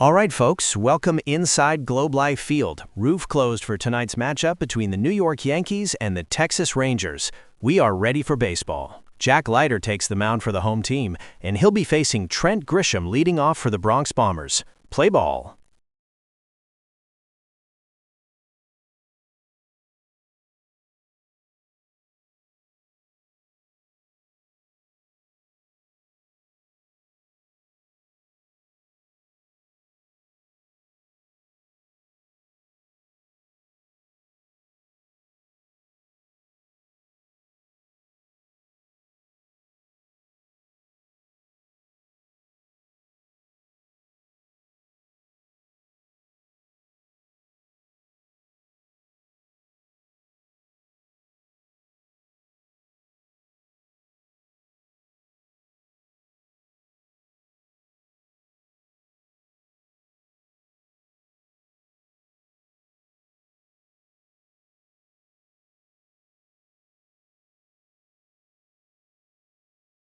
All right, folks, welcome inside Globe Life Field. Roof closed for tonight's matchup between the New York Yankees and the Texas Rangers. We are ready for baseball. Jack Leiter takes the mound for the home team, and he'll be facing Trent Grisham leading off for the Bronx Bombers. Play ball.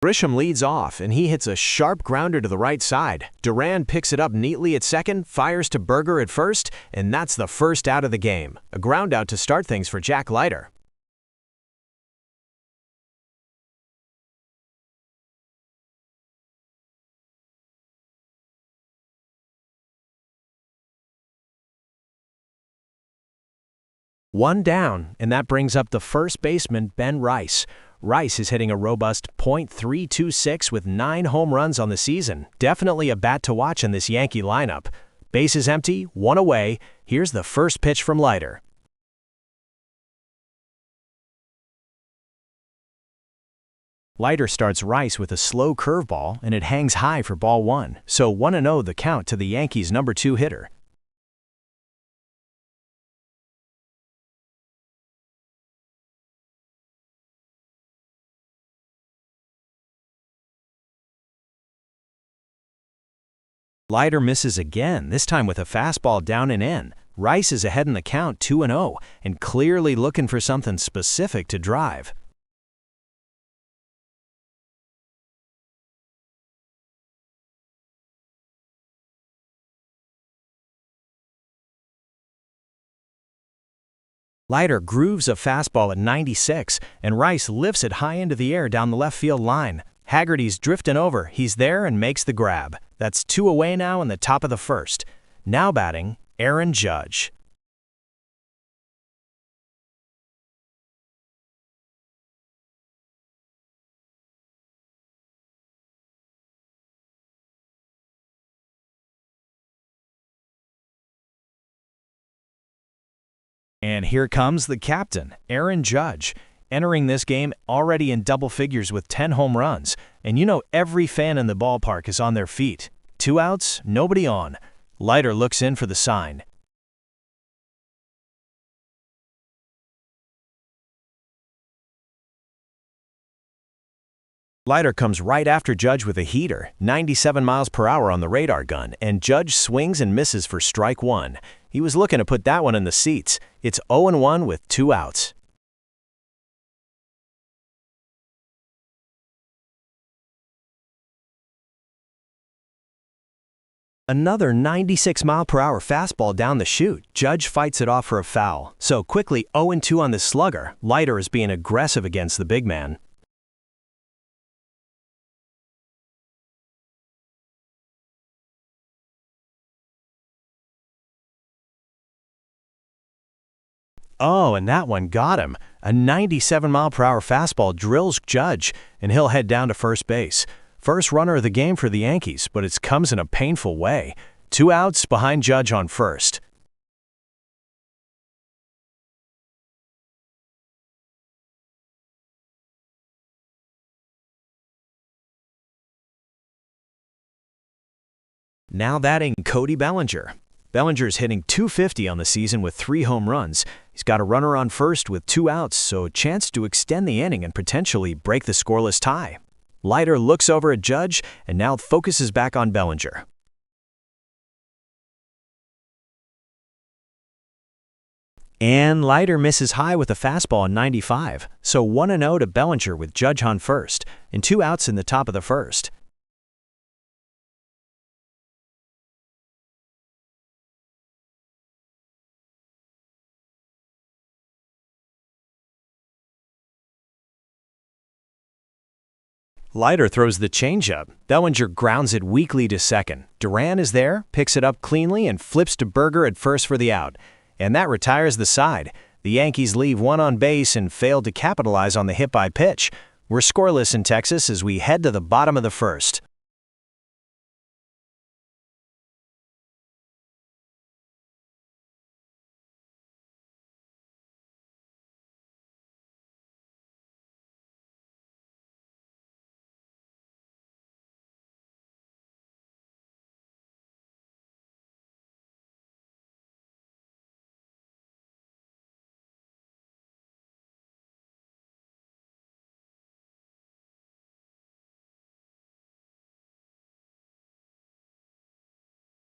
Grisham leads off, and he hits a sharp grounder to the right side. Duran picks it up neatly at second, fires to Berger at first, and that's the first out of the game. A ground out to start things for Jack Leiter. One down, and that brings up the first baseman, Ben Rice. Rice is hitting a robust .326 with 9 home runs on the season. Definitely a bat to watch in this Yankee lineup. Bases empty, one away. Here's the first pitch from Leiter. Leiter starts Rice with a slow curveball, and it hangs high for ball one. So 1-0 the count to the Yankees' number 2 hitter. Leiter misses again, this time with a fastball down and in. Rice is ahead in the count 2-0 and clearly looking for something specific to drive. Leiter grooves a fastball at 96, and Rice lifts it high into the air down the left field line. Haggerty's drifting over, he's there and makes the grab. That's 2 away now in the top of the first. Now batting, Aaron Judge. And here comes the captain, Aaron Judge, entering this game already in double figures with 10 home runs. And you know every fan in the ballpark is on their feet. 2 outs, nobody on. Leiter looks in for the sign. Leiter comes right after Judge with a heater, 97 miles per hour on the radar gun, and Judge swings and misses for strike one. He was looking to put that one in the seats. It's 0-1 with 2 outs. Another 96-mile-per-hour fastball down the chute. Judge fights it off for a foul. So quickly 0-2 on the slugger. Leiter is being aggressive against the big man. Oh, and that one got him. A 97-mile-per-hour fastball drills Judge, and he'll head down to first base. First runner of the game for the Yankees, but it comes in a painful way. 2 outs behind Judge on first. Now batting Cody Bellinger. Bellinger's hitting .250 on the season with 3 home runs. He's got a runner on first with 2 outs, so a chance to extend the inning and potentially break the scoreless tie. Leiter looks over at Judge and now focuses back on Bellinger. And Leiter misses high with a fastball on 95, so 1-0 to Bellinger with Judge on first, and 2 outs in the top of the first. Leiter throws the changeup. Bellinger grounds it weakly to second. Duran is there, picks it up cleanly, and flips to Berger at first for the out. And that retires the side. The Yankees leave one on base and failed to capitalize on the hit by pitch. We're scoreless in Texas as we head to the bottom of the first.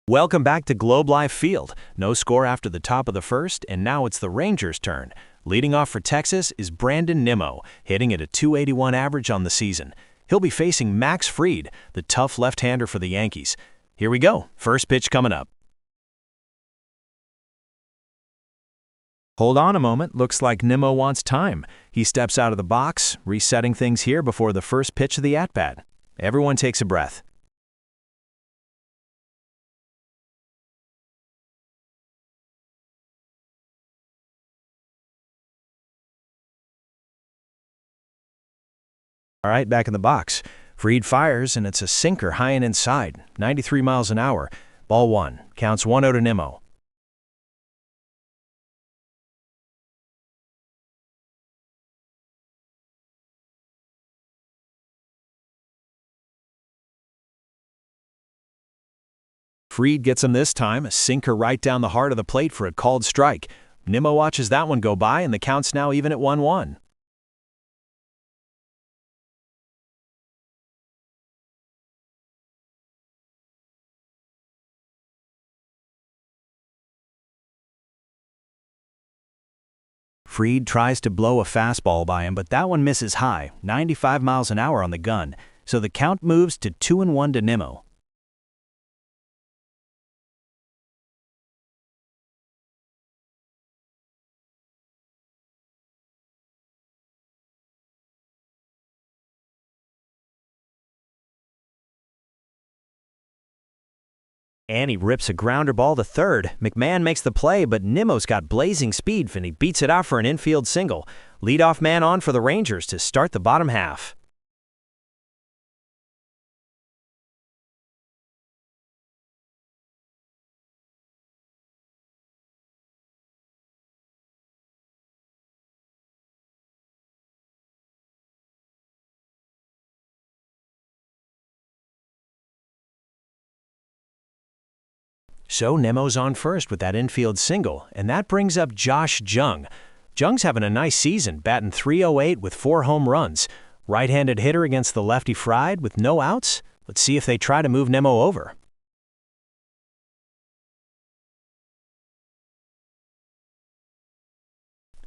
Welcome back to Globe Life Field. No score after the top of the first, and now it's the Rangers' turn. Leading off for Texas is Brandon Nimmo, hitting at a .281 average on the season. He'll be facing Max Fried, the tough left-hander for the Yankees. Here we go. First pitch coming up. Hold on a moment. Looks like Nimmo wants time. He steps out of the box, resetting things here before the first pitch of the at-bat. Everyone takes a breath. All right, back in the box. Fried fires, and it's a sinker high and inside, 93 miles an hour. Ball one. Counts 1-0 to Nimmo. Fried gets him this time, a sinker right down the heart of the plate for a called strike. Nimmo watches that one go by, and the count's now even at 1-1. Fried tries to blow a fastball by him, but that one misses high, 95 miles an hour on the gun, so the count moves to 2-1 to Nimmo. And he rips a grounder ball to third. McMahon makes the play, but Nimmo's got blazing speed and he beats it out for an infield single. Leadoff man on for the Rangers to start the bottom half. So Nimmo's on first with that infield single, and that brings up Josh Jung. Jung's having a nice season, batting .308 with 4 home runs. Right-handed hitter against the lefty Fried with no outs. Let's see if they try to move Nimmo over.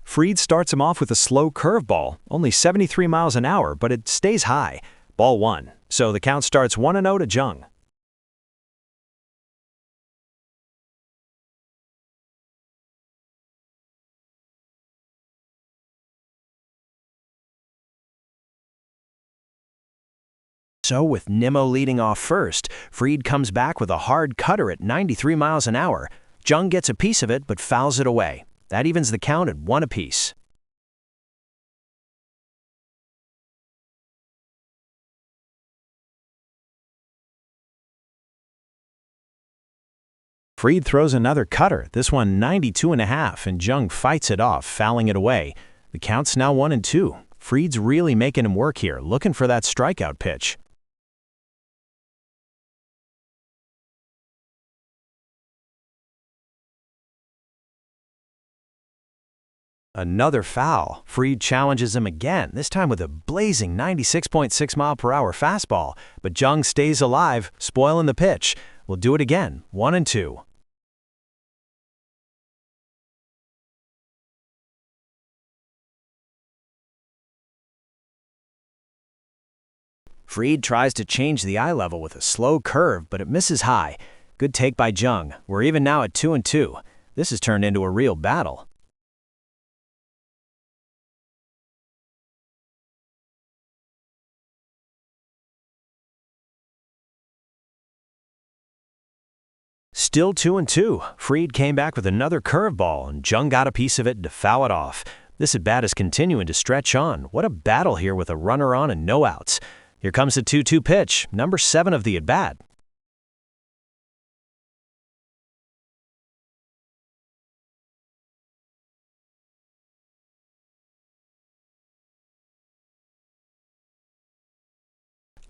Fried starts him off with a slow curveball, only 73 miles an hour, but it stays high. Ball one. So the count starts 1-0 to Jung. So with Nimmo leading off first, Fried comes back with a hard cutter at 93 miles an hour. Jung gets a piece of it but fouls it away. That evens the count at 1 apiece. Fried throws another cutter, this one 92.5, and Jung fights it off, fouling it away. The count's now 1-2. Fried's really making him work here, looking for that strikeout pitch. Another foul. Fried challenges him again, this time with a blazing 96.6 mile/hour fastball, but Jung stays alive, spoiling the pitch. We'll do it again, 1-2. Fried tries to change the eye level with a slow curve, but it misses high. Good take by Jung. We're even now at 2-2. This has turned into a real battle. Still 2-2. Fried came back with another curveball, and Jung got a piece of it to foul it off. This at-bat is continuing to stretch on. What a battle here with a runner on and no outs. Here comes the 2-2 pitch, number 7 of the at-bat.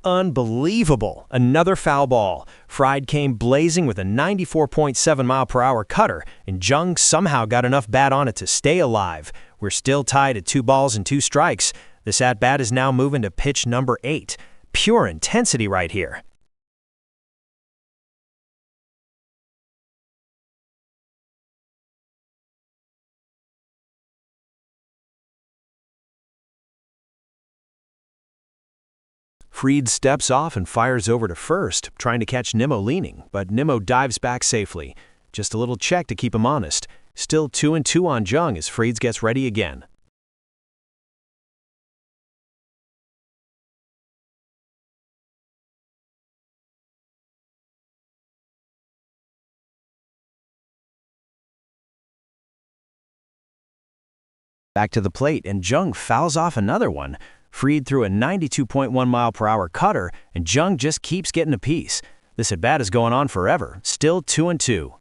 Unbelievable. Another foul ball. Fried came blazing with a 94.7-mile-per-hour cutter, and Jung somehow got enough bat on it to stay alive. We're still tied at 2 balls and 2 strikes. This at-bat is now moving to pitch number 8. Pure intensity right here. Fried steps off and fires over to first, trying to catch Nimmo leaning, but Nimmo dives back safely. Just a little check to keep him honest. Still 2-2 on Jung as Fried gets ready again. Back to the plate, and Jung fouls off another one. Fried threw a 92.1-mile-per-hour cutter, and Jung just keeps getting a piece. This at-bat is going on forever, still 2-2.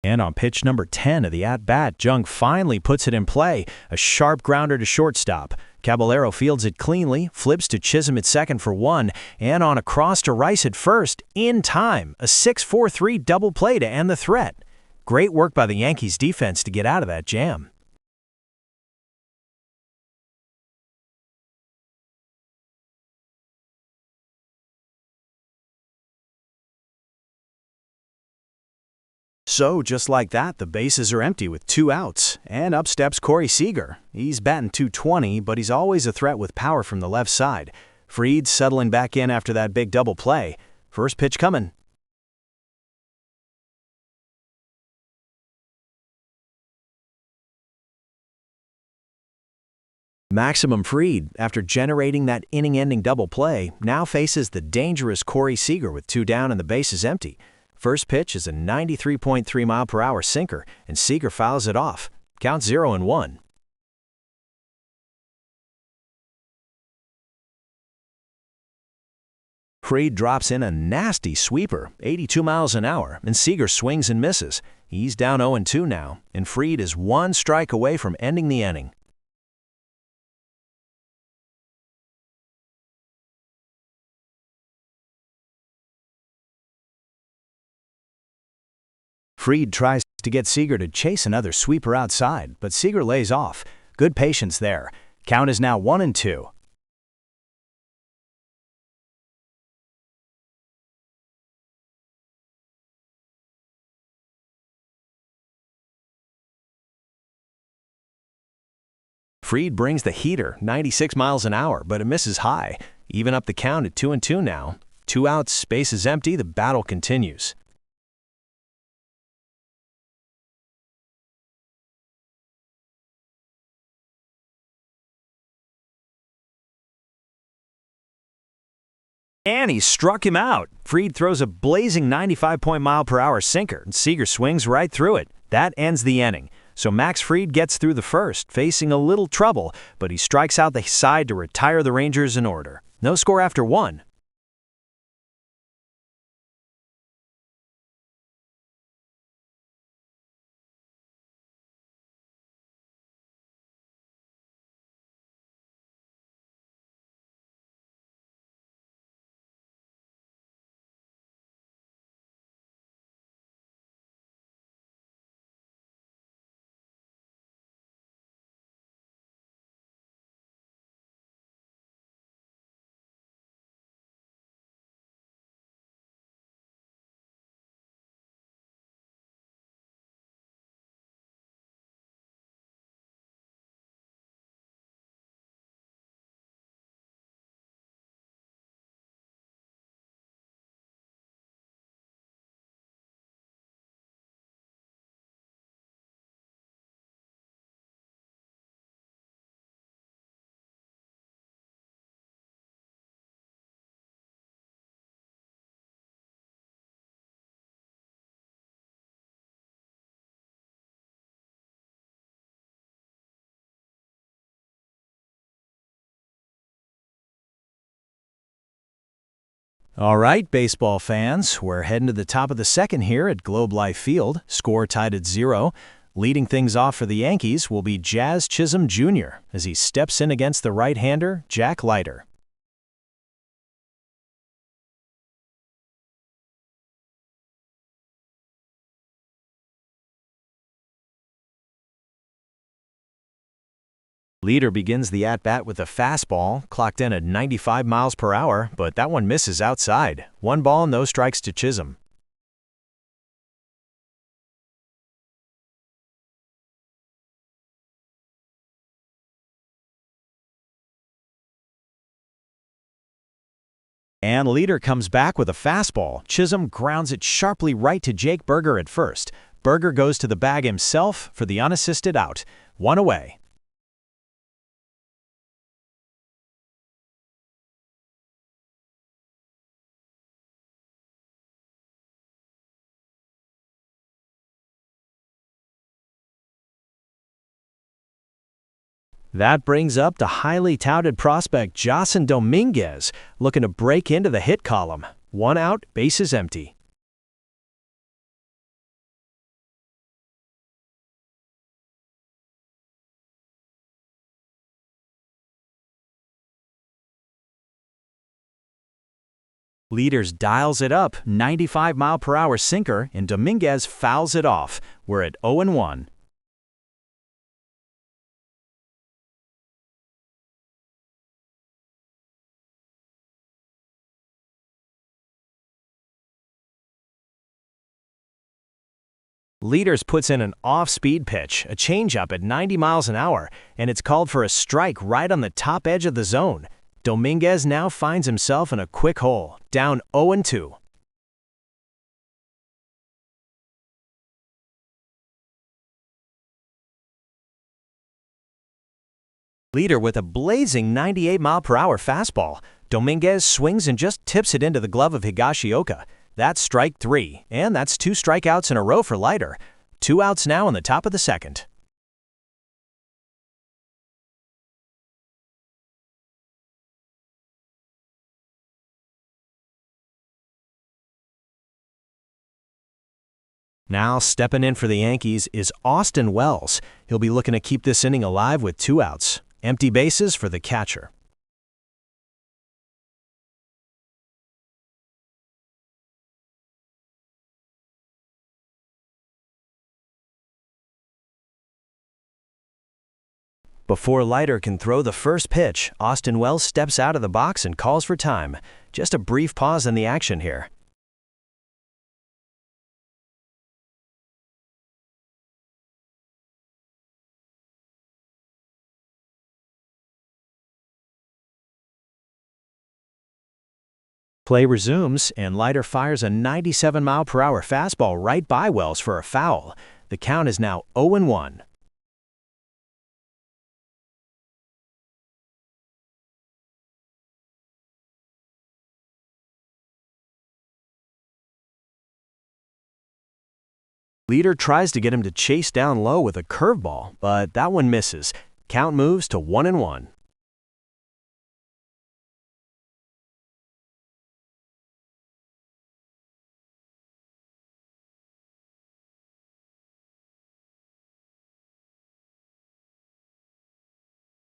And on pitch number 10 of the at-bat, Jung finally puts it in play, a sharp grounder to shortstop. Caballero fields it cleanly, flips to Chisholm at second for 1, and on a cross to Rice at first, in time, a 6-4-3 double play to end the threat. Great work by the Yankees defense to get out of that jam. So, just like that, the bases are empty with 2 outs, and up steps Corey Seager. He's batting .220, but he's always a threat with power from the left side. Fried settling back in after that big double play. First pitch coming. Maximum Fried, after generating that inning-ending double play, now faces the dangerous Corey Seager with 2 down and the bases empty. First pitch is a 93.3-mile-per-hour sinker, and Seager fouls it off. Count 0-1. Fried drops in a nasty sweeper, 82 miles an hour, and Seager swings and misses. He's down 0-2 now, and Fried is 1 strike away from ending the inning. Fried tries to get Seager to chase another sweeper outside, but Seager lays off. Good patience there. Count is now 1-2. Fried brings the heater, 96 miles an hour, but it misses high. Even up the count at 2-2 now. 2 outs, space is empty, the battle continues. And he struck him out. Fried throws a blazing 95-mile-per-hour sinker, and Seager swings right through it. That ends the inning. So Max Fried gets through the first, facing a little trouble, but he strikes out the side to retire the Rangers in order. No score after 1. All right, baseball fans, we're heading to the top of the second here at Globe Life Field, score tied at 0. Leading things off for the Yankees will be Jazz Chisholm Jr. as he steps in against the right-hander, Jack Leiter. Leiter begins the at-bat with a fastball, clocked in at 95 miles per hour, but that one misses outside. 1 ball, no strikes to Chisholm. And Leiter comes back with a fastball. Chisholm grounds it sharply right to Jake Burger at first. Burger goes to the bag himself for the unassisted out. 1 away. That brings up the highly touted prospect Jocelyn Dominguez, looking to break into the hit column. 1 out, bases empty. Leaders dials it up, 95-mile-per-hour sinker, and Dominguez fouls it off. We're at 0-1. Leaders puts in an off-speed pitch, a changeup at 90 miles an hour, and it's called for a strike right on the top edge of the zone. Dominguez now finds himself in a quick hole, down 0-2. Leader with a blazing 98-mile-per-hour fastball. Dominguez swings and just tips it into the glove of Higashioka. That's strike 3, and that's 2 strikeouts in a row for Leiter. 2 outs now in the top of the second. Now stepping in for the Yankees is Austin Wells. He'll be looking to keep this inning alive with 2 outs. Empty bases for the catcher. Before Leiter can throw the first pitch, Austin Wells steps out of the box and calls for time. Just a brief pause in the action here. Play resumes, and Leiter fires a 97-mile-per-hour fastball right by Wells for a foul. The count is now 0-1. Leiter tries to get him to chase down low with a curveball, but that one misses. Count moves to 1-1.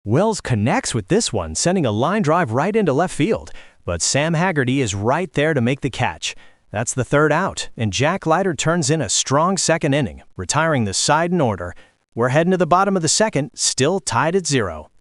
Wells connects with this one, sending a line drive right into left field, but Sam Haggerty is right there to make the catch. That's the 3rd out, and Jack Leiter turns in a strong second inning, retiring the side in order. We're heading to the bottom of the second, still tied at 0.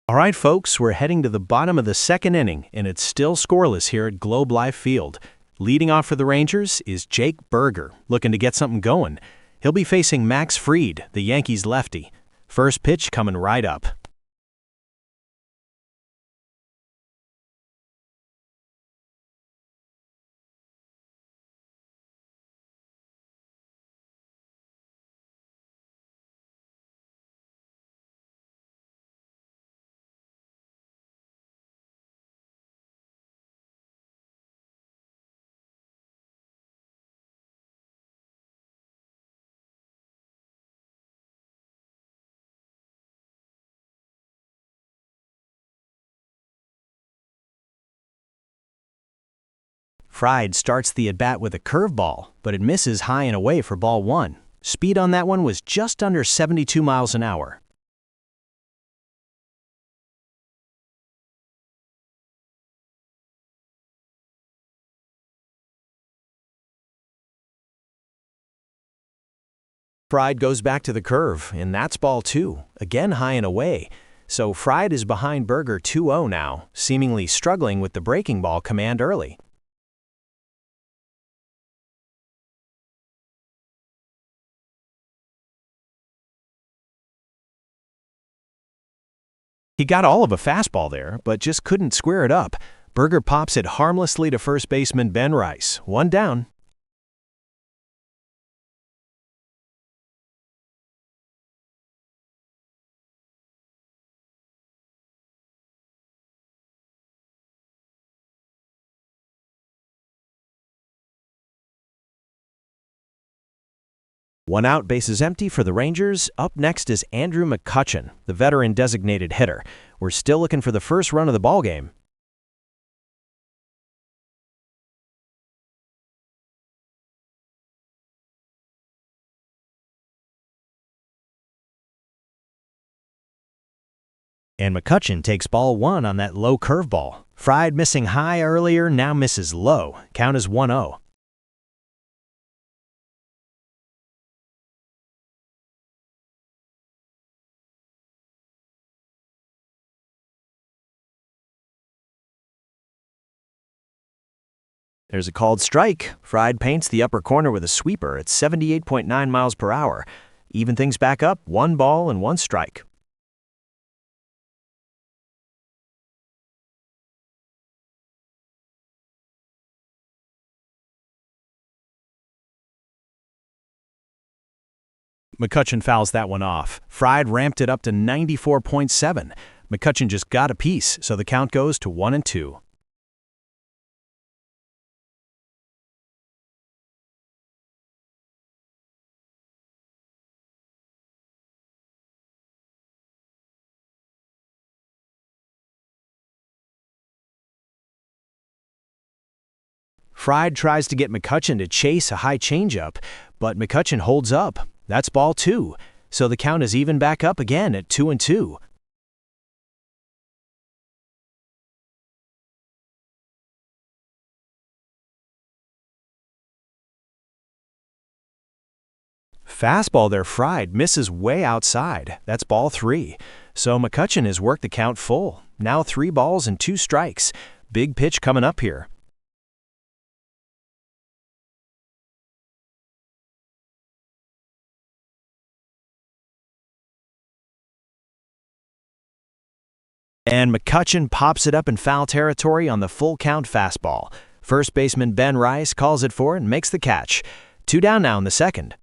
All right, folks, we're heading to the bottom of the second inning, and it's still scoreless here at Globe Life Field. Leading off for the Rangers is Jake Berger, looking to get something going. He'll be facing Max Fried, the Yankees lefty. First pitch coming right up. Fried starts the at-bat with a curveball, but it misses high and away for ball one. Speed on that one was just under 72 miles an hour. Fried goes back to the curve, and that's ball two, again high and away. So Fried is behind Berger 2-0 now, seemingly struggling with the breaking ball command early. He got all of a fastball there, but just couldn't square it up. Berger pops it harmlessly to first baseman Ben Rice. One down. One out, bases empty for the Rangers. Up next is Andrew McCutchen, the veteran designated hitter. We're still looking for the first run of the ballgame. And McCutchen takes ball one on that low curveball. Fried missing high earlier, now misses low. Count is 1-0. There's a called strike. Fried paints the upper corner with a sweeper at 78.9 miles per hour. Even things back up, 1 ball and 1 strike. McCutchen fouls that one off. Fried ramped it up to 94.7. McCutchen just got a piece, so the count goes to 1-2. Fried tries to get McCutchen to chase a high changeup, but McCutchen holds up. That's ball two, so the count is even back up again at 2-2. Fastball there, Fried, misses way outside. That's ball three. So McCutchen has worked the count full. Now 3 balls and 2 strikes. Big pitch coming up here. And McCutchen pops it up in foul territory on the full count fastball. First baseman Ben Rice calls it for and makes the catch. 2 down now in the second.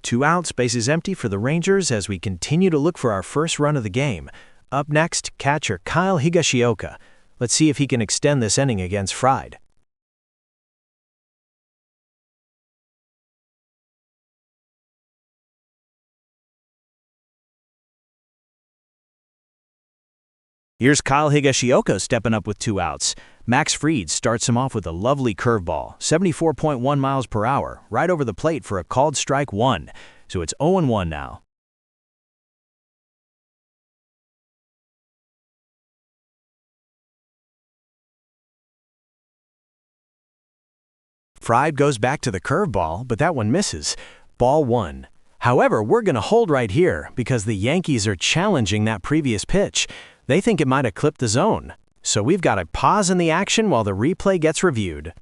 Two outs, bases empty for the Rangers as we continue to look for our first run of the game. Up next, catcher Kyle Higashioka. Let's see if he can extend this inning against Fried. Here's Kyle Higashioka stepping up with 2 outs. Max Fried starts him off with a lovely curveball, 74.1 miles per hour, right over the plate for a called strike 1. So it's 0-1 now. Fried goes back to the curveball, but that one misses. Ball 1. However, we're going to hold right here because the Yankees are challenging that previous pitch. They think it might have clipped the zone. So we've got to pause in the action while the replay gets reviewed.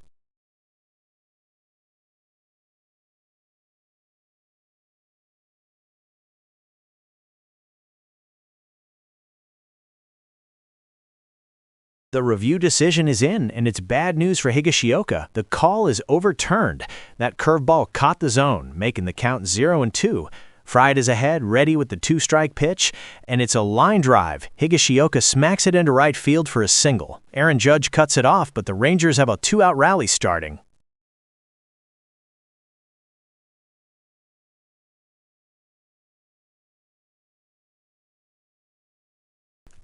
The review decision is in, and it's bad news for Higashioka. The call is overturned. That curveball caught the zone, making the count 0-2. Fried is ahead, ready with the 2-strike pitch, and it's a line drive. Higashioka smacks it into right field for a single. Aaron Judge cuts it off, but the Rangers have a 2-out rally starting.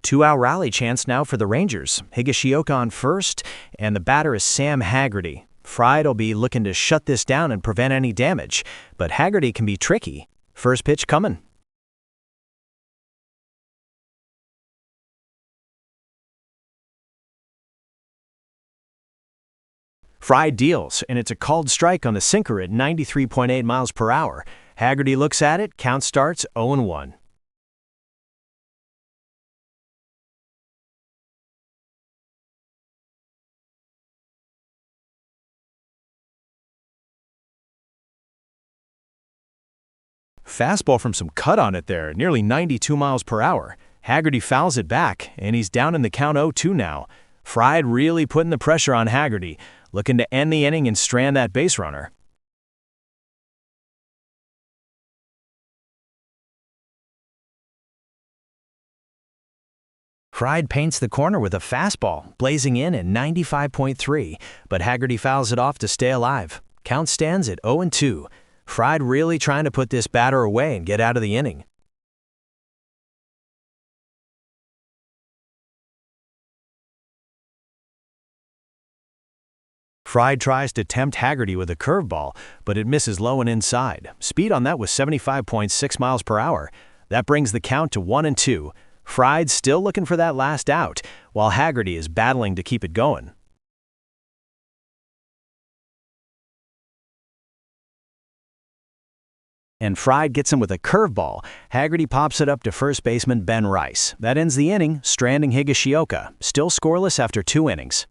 Two-out rally chance now for the Rangers. Higashioka on first, and the batter is Sam Haggerty. Fried will be looking to shut this down and prevent any damage, but Haggerty can be tricky. First pitch coming. Fried deals, and it's a called strike on the sinker at 93.8 miles per hour. Haggerty looks at it, count starts 0-1. Fastball from some cut on it there, nearly 92 miles per hour. Haggerty fouls it back, and he's down in the count 0-2 now. Fried really putting the pressure on Haggerty, looking to end the inning and strand that base runner. Fried paints the corner with a fastball, blazing in at 95.3, but Haggerty fouls it off to stay alive. Count stands at 0-2. Fried really trying to put this batter away and get out of the inning. Fried tries to tempt Haggerty with a curveball, but it misses low and inside. Speed on that was 75.6 miles per hour. That brings the count to 1-2. Fried still looking for that last out, while Haggerty is battling to keep it going. And Fried gets him with a curveball. Haggerty pops it up to first baseman Ben Rice. That ends the inning, stranding Higashioka, still scoreless after 2 innings.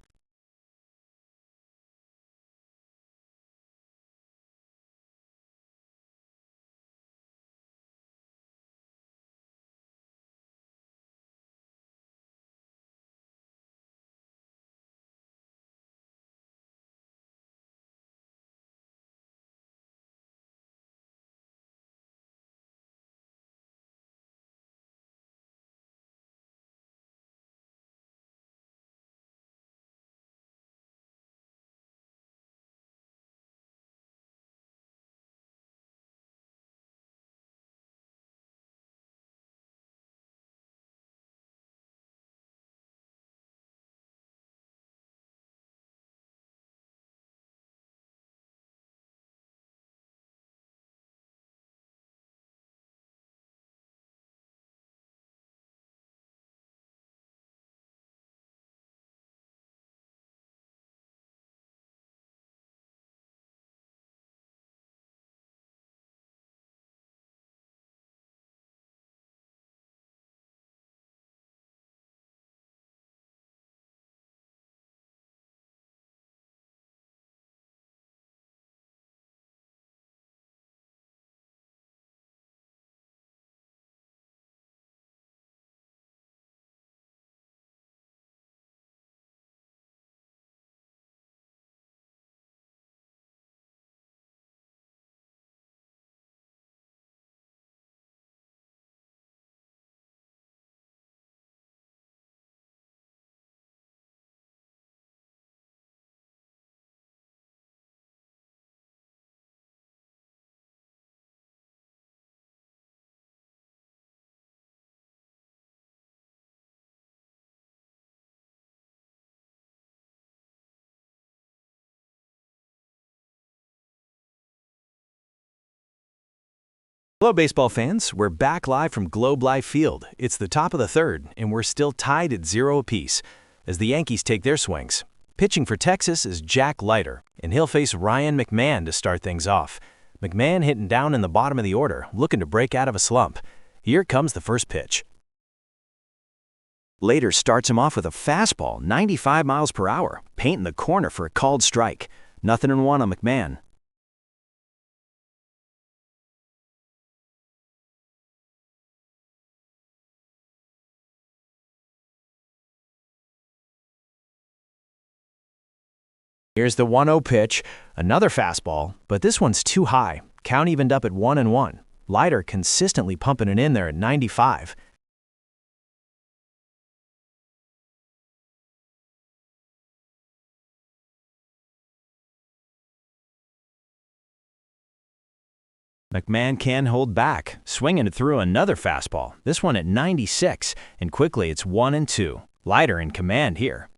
Hello, baseball fans. We're back live from Globe Life Field. It's the top of the third, and we're still tied at 0 apiece as the Yankees take their swings. Pitching for Texas is Jack Leiter, and he'll face Ryan McMahon to start things off. McMahon hitting down in the bottom of the order, looking to break out of a slump. Here comes the first pitch. Leiter starts him off with a fastball, 95 miles per hour, painting the corner for a called strike. 0-1 on McMahon. Here's the 1-0 pitch, another fastball, but this one's too high. Count evened up at 1-1. Leiter consistently pumping it in there at 95. McMahon can hold back, swinging it through another fastball, this one at 96, and quickly it's 1-2. Leiter in command here.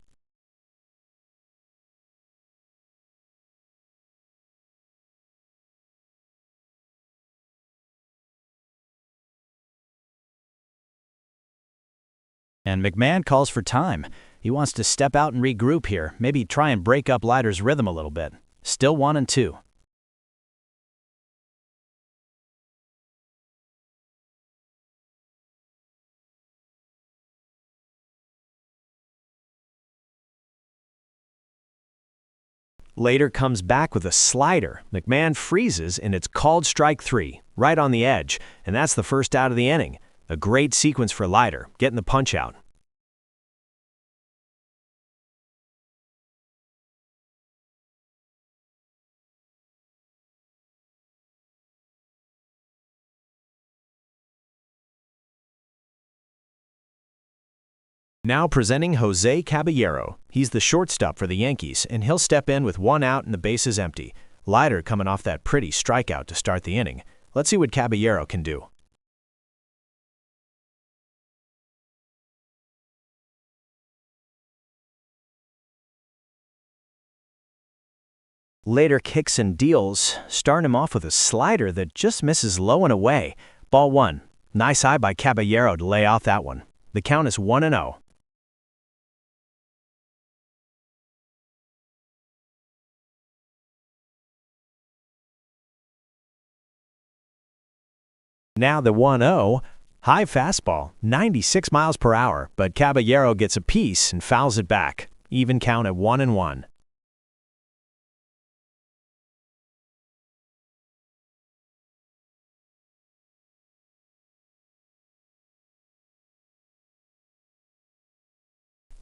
And McMahon calls for time. He wants to step out and regroup here, maybe try and break up Leiter's rhythm a little bit. Still 1-2. Leiter comes back with a slider. McMahon freezes, and it's called strike 3, right on the edge, and that's the first out of the inning. A great sequence for Leiter, getting the punch out. Now presenting Jose Caballero. He's the shortstop for the Yankees, and he'll step in with 1 out and the bases empty. Leiter coming off that pretty strikeout to start the inning. Let's see what Caballero can do. Leiter kicks and deals, starting him off with a slider that just misses low and away. Ball 1. Nice eye by Caballero to lay off that one. The count is 1-0. Now the 1-0. High fastball, 96 miles per hour, but Caballero gets a piece and fouls it back. Even count at 1-1.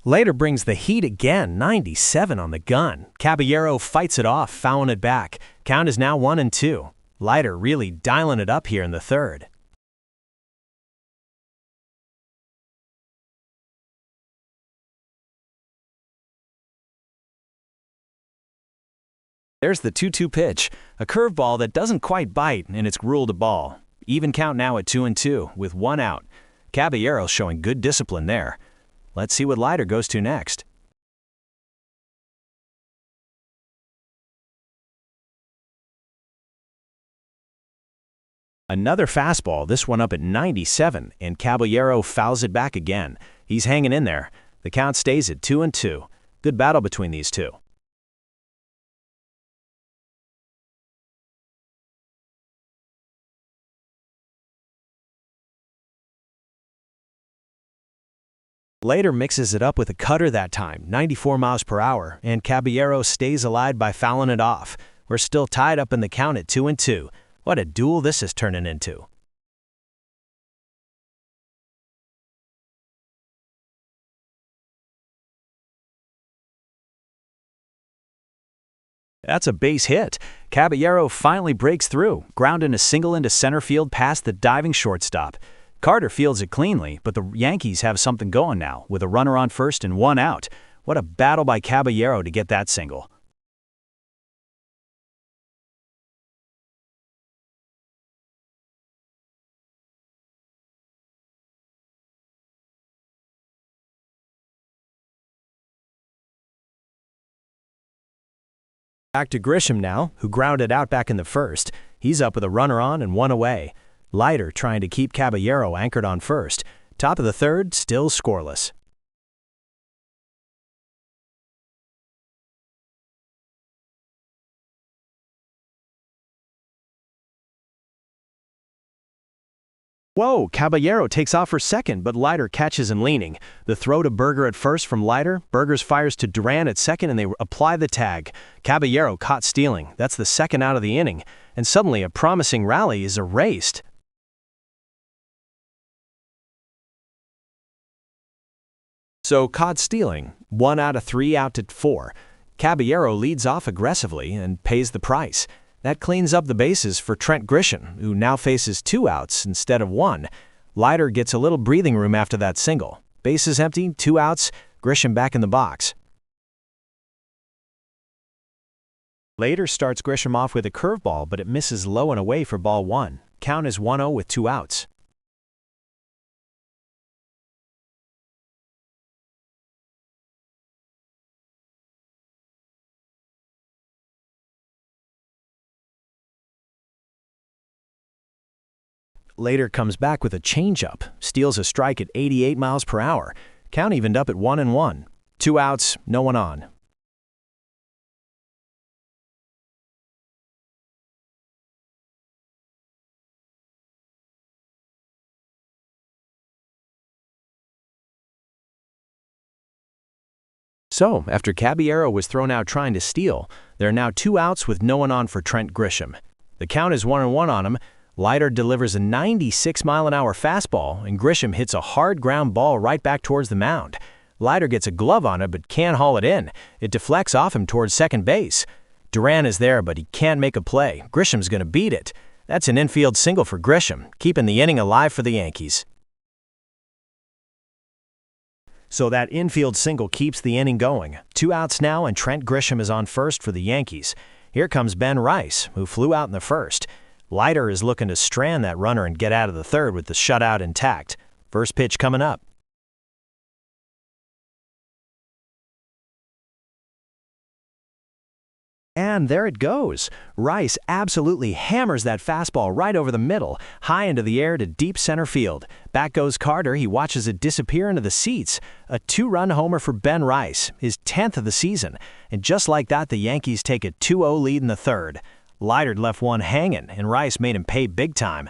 Leiter brings the heat again, 97 on the gun. Caballero fights it off, fouling it back. Count is now 1-2. Leiter really dialing it up here in the third. There's the 2-2 pitch, a curveball that doesn't quite bite, and it's ruled a ball. Even count now at 2-2, with 1 out. Caballero showing good discipline there. Let's see what Leiter goes to next. Another fastball, this one up at 97, and Caballero fouls it back again. He's hanging in there. The count stays at 2-2. Good battle between these two. Leiter mixes it up with a cutter that time, 94 miles per hour, and Caballero stays alive by fouling it off. We're still tied up in the count at 2-2. What a duel this is turning into. That's a base hit. Caballero finally breaks through, grounding a single into center field past the diving shortstop. Carter fields it cleanly, but the Yankees have something going now, with a runner on first and 1 out. What a battle by Caballero to get that single. Back to Grisham now, who grounded out back in the first. He's up with a runner on and 1 away. Leiter trying to keep Caballero anchored on first. Top of the third, still scoreless. Whoa, Caballero takes off for second, but Leiter catches him leaning. The throw to Berger at first from Leiter. Berger's fires to Duran at second, and they apply the tag. Caballero caught stealing. That's the second out of the inning. And suddenly a promising rally is erased. So caught stealing. 1 out of 3 out to 4. Caballero leads off aggressively and pays the price. That cleans up the bases for Trent Grisham, who now faces 2 outs instead of 1. Leiter gets a little breathing room after that single. Bases empty, 2 outs, Grisham back in the box. Leiter starts Grisham off with a curveball, but it misses low and away for ball 1. Count is 1-0 with 2 outs. Leiter comes back with a changeup, steals a strike at 88 miles per hour. Count evened up at 1-1. 2 outs, no one on. So, after Caballero was thrown out trying to steal, there are now 2 outs with no one on for Trent Grisham. The count is 1-1 on him. Leiter delivers a 96-mile-an-hour fastball, and Grisham hits a hard ground ball right back towards the mound. Leiter gets a glove on it but can't haul it in. It deflects off him towards second base. Duran is there, but he can't make a play. Grisham's going to beat it. That's an infield single for Grisham, keeping the inning alive for the Yankees. So that infield single keeps the inning going. 2 outs now, and Trent Grisham is on first for the Yankees. Here comes Ben Rice, who flew out in the first. Leiter is looking to strand that runner and get out of the third with the shutout intact. First pitch coming up. And there it goes. Rice absolutely hammers that fastball right over the middle, high into the air to deep center field. Back goes Carter. He watches it disappear into the seats. A 2-run homer for Ben Rice, his 10th of the season. And just like that, the Yankees take a 2-0 lead in the third. Leiter left one hanging, and Rice made him pay big time.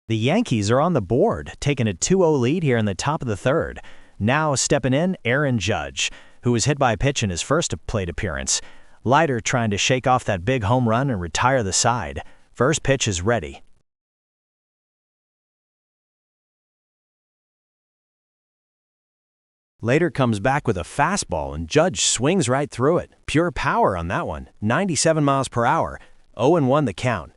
The Yankees are on the board, taking a 2-0 lead here in the top of the third. Now stepping in, Aaron Judge, who was hit by a pitch in his first plate appearance. Leiter trying to shake off that big home run and retire the side. First pitch is ready. Leiter comes back with a fastball, and Judge swings right through it. Pure power on that one. 97 miles per hour. 0-1 the count.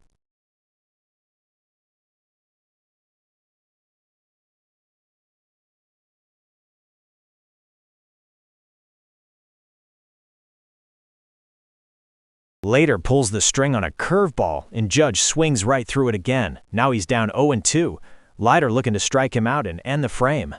Leiter pulls the string on a curveball, and Judge swings right through it again. Now he's down 0-2. Leiter looking to strike him out and end the frame.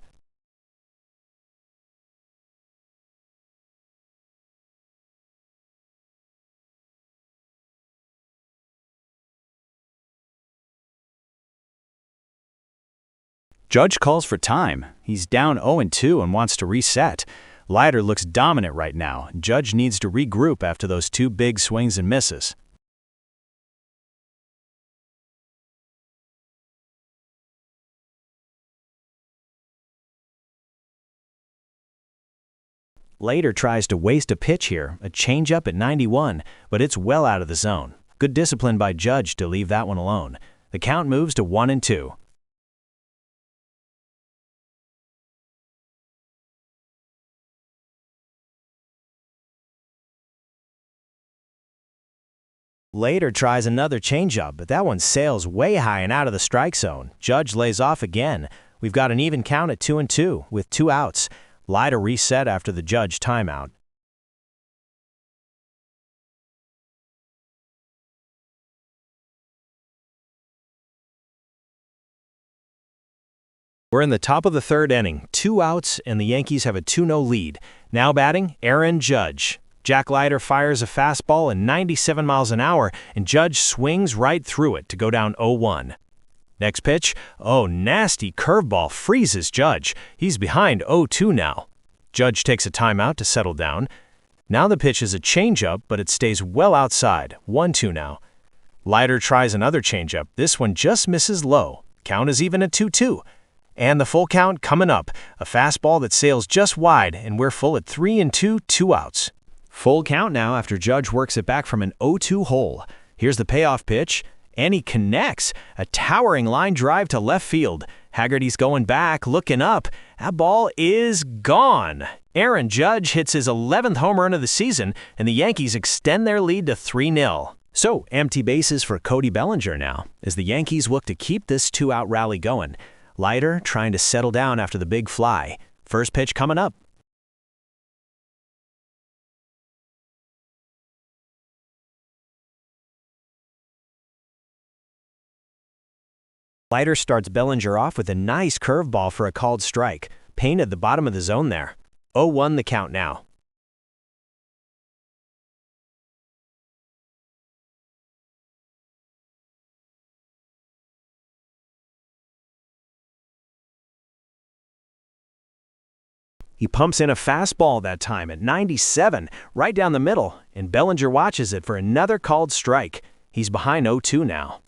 Judge calls for time. He's down 0-2 and wants to reset. Leiter looks dominant right now. Judge needs to regroup after those 2 big swings and misses. Leiter tries to waste a pitch here, a changeup at 91, but it's well out of the zone. Good discipline by Judge to leave that one alone. The count moves to 1-2. Leiter tries another changeup, but that one sails way high and out of the strike zone. Judge lays off again. We've got an even count at 2-2 with 2 outs. Leiter reset after the Judge timeout. We're in the top of the third inning. 2 outs, and the Yankees have a 2-0 lead. Now batting, Aaron Judge. Jack Leiter fires a fastball at 97 miles an hour, and Judge swings right through it to go down 0-1. Next pitch, oh, nasty curveball freezes Judge. He's behind 0-2 now. Judge takes a timeout to settle down. Now the pitch is a changeup, but it stays well outside, 1-2 now. Leiter tries another changeup. This one just misses low. Count is even at 2-2. And the full count coming up. A fastball that sails just wide, and we're full at 3-2, 2 outs. Full count now after Judge works it back from an 0-2 hole. Here's the payoff pitch, and he connects. A towering line drive to left field. Haggerty's going back, looking up. That ball is gone. Aaron Judge hits his 11th home run of the season, and the Yankees extend their lead to 3-0. So, empty bases for Cody Bellinger now, as the Yankees look to keep this 2-out rally going. Leiter trying to settle down after the big fly. First pitch coming up. Leiter starts Bellinger off with a nice curveball for a called strike. Painted the bottom of the zone there. 0-1 the count now. He pumps in a fastball that time at 97, right down the middle, and Bellinger watches it for another called strike. He's behind 0-2 now.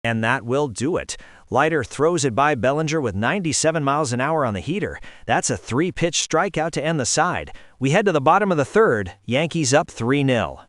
And that will do it. Leiter throws it by Bellinger with 97 miles an hour on the heater. That's a 3-pitch strikeout to end the side. We head to the bottom of the third. Yankees up 3-0.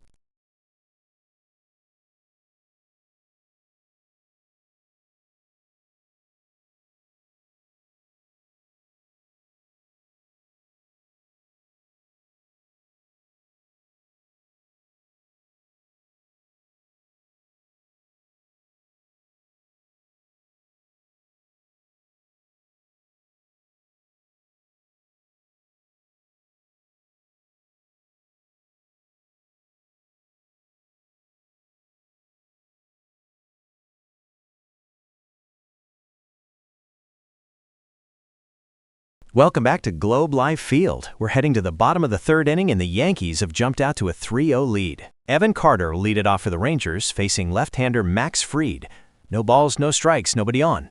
Welcome back to Globe Life Field. We're heading to the bottom of the third inning, and the Yankees have jumped out to a 3-0 lead. Evan Carter will lead it off for the Rangers, facing left-hander Max Fried. No balls, no strikes, nobody on.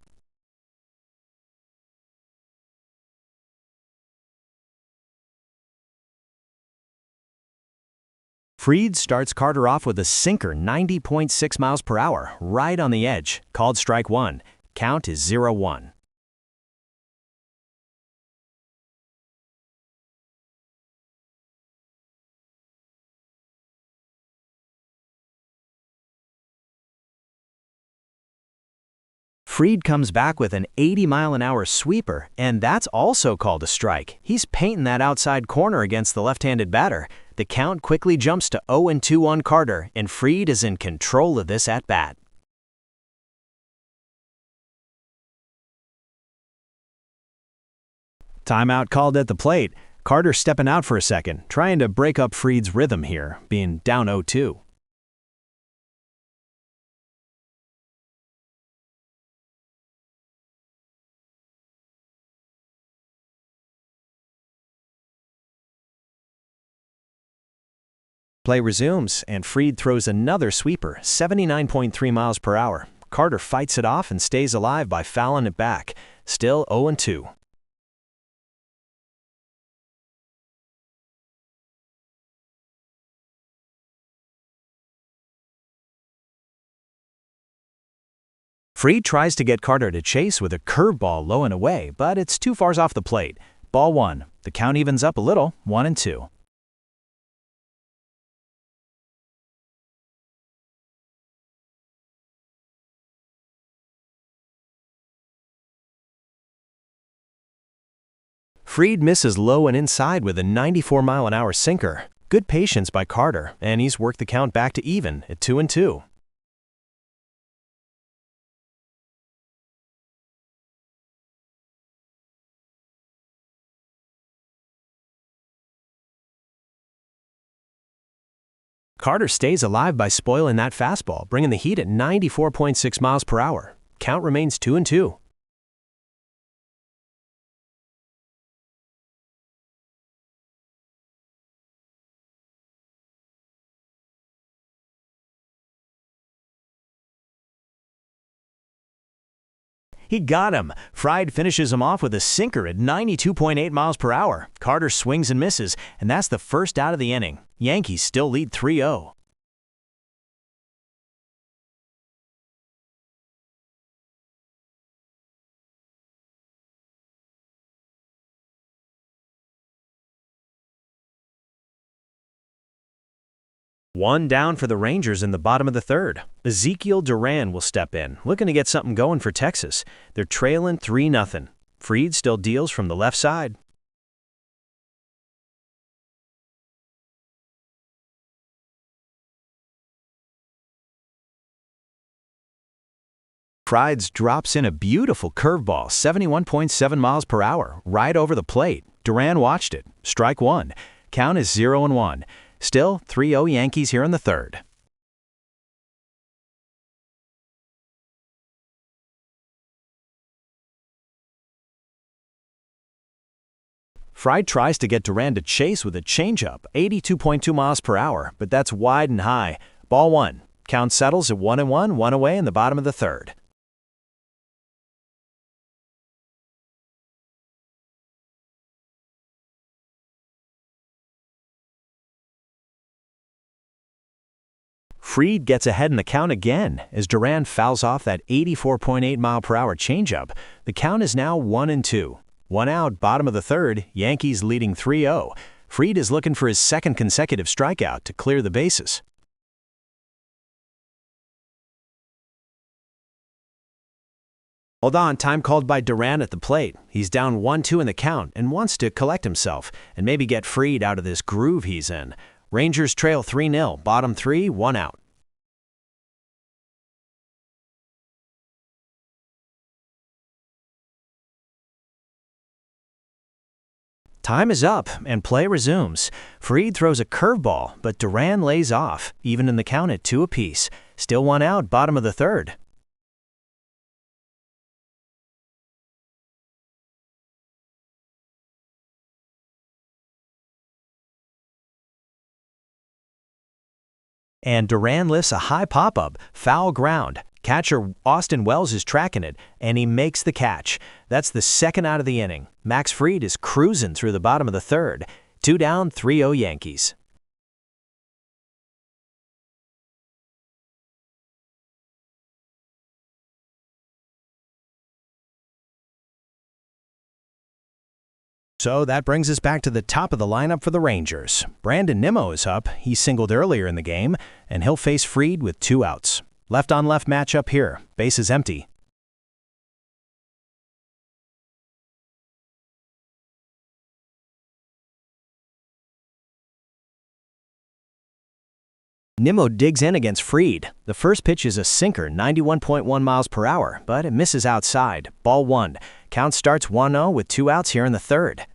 Fried starts Carter off with a sinker, 90.6 miles per hour, right on the edge. Called strike one. Count is 0-1. Fried comes back with an 80-mile-an-hour sweeper, and that's also called a strike. He's painting that outside corner against the left-handed batter. The count quickly jumps to 0-2 on Carter, and Fried is in control of this at-bat. Timeout called at the plate. Carter stepping out for a second, trying to break up Fried's rhythm here, being down 0-2. Play resumes, and Fried throws another sweeper, 79.3 miles per hour. Carter fights it off and stays alive by fouling it back. Still 0-2. Fried tries to get Carter to chase with a curveball low and away, but it's too far off the plate. Ball one. The count evens up a little, 1-2. Fried misses low and inside with a 94-mile-an-hour sinker. Good patience by Carter, and he's worked the count back to even at 2-2. Carter stays alive by spoiling that fastball, bringing the heat at 94.6 miles per hour. Count remains 2-2. He got him. Fried finishes him off with a sinker at 92.8 miles per hour. Carter swings and misses, and that's the first out of the inning. Yankees still lead 3-0. One down for the Rangers in the bottom of the third. Ezekiel Duran will step in, looking to get something going for Texas. They're trailing 3-0. Fried still deals from the left side. Fried drops in a beautiful curveball, 71.7 miles per hour, right over the plate. Duran watched it. Strike one. Count is 0-1. Still 3-0 Yankees here in the third. Fried tries to get Duran to chase with a changeup, 82.2 miles per hour, but that's wide and high. Ball one. Count settles at 1-1, one away in the bottom of the third. Fried gets ahead in the count again as Duran fouls off that 84.8 mile per hour changeup. The count is now 1-2. One out, bottom of the third, Yankees leading 3-0. Fried is looking for his second consecutive strikeout to clear the bases. Hold on, time called by Duran at the plate. He's down 1-2 in the count and wants to collect himself and maybe get Fried out of this groove he's in. Rangers trail 3-0, bottom three, one out. Time is up, and play resumes. Fried throws a curveball, but Duran lays off, even in the count at 2 apiece. Still one out, bottom of the third. And Duran lifts a high pop-up, foul ground. Catcher Austin Wells is tracking it, and he makes the catch. That's the second out of the inning. Max Fried is cruising through the bottom of the third. 2 down, 3-0 Yankees. So that brings us back to the top of the lineup for the Rangers. Brandon Nimmo is up. He singled earlier in the game, and he'll face Fried with 2 outs. Left-on-left matchup here. Base is empty. Nimmo digs in against Fried. The first pitch is a sinker, 91.1 miles per hour, but it misses outside. Ball one. Count starts 1-0 with 2 outs here in the third.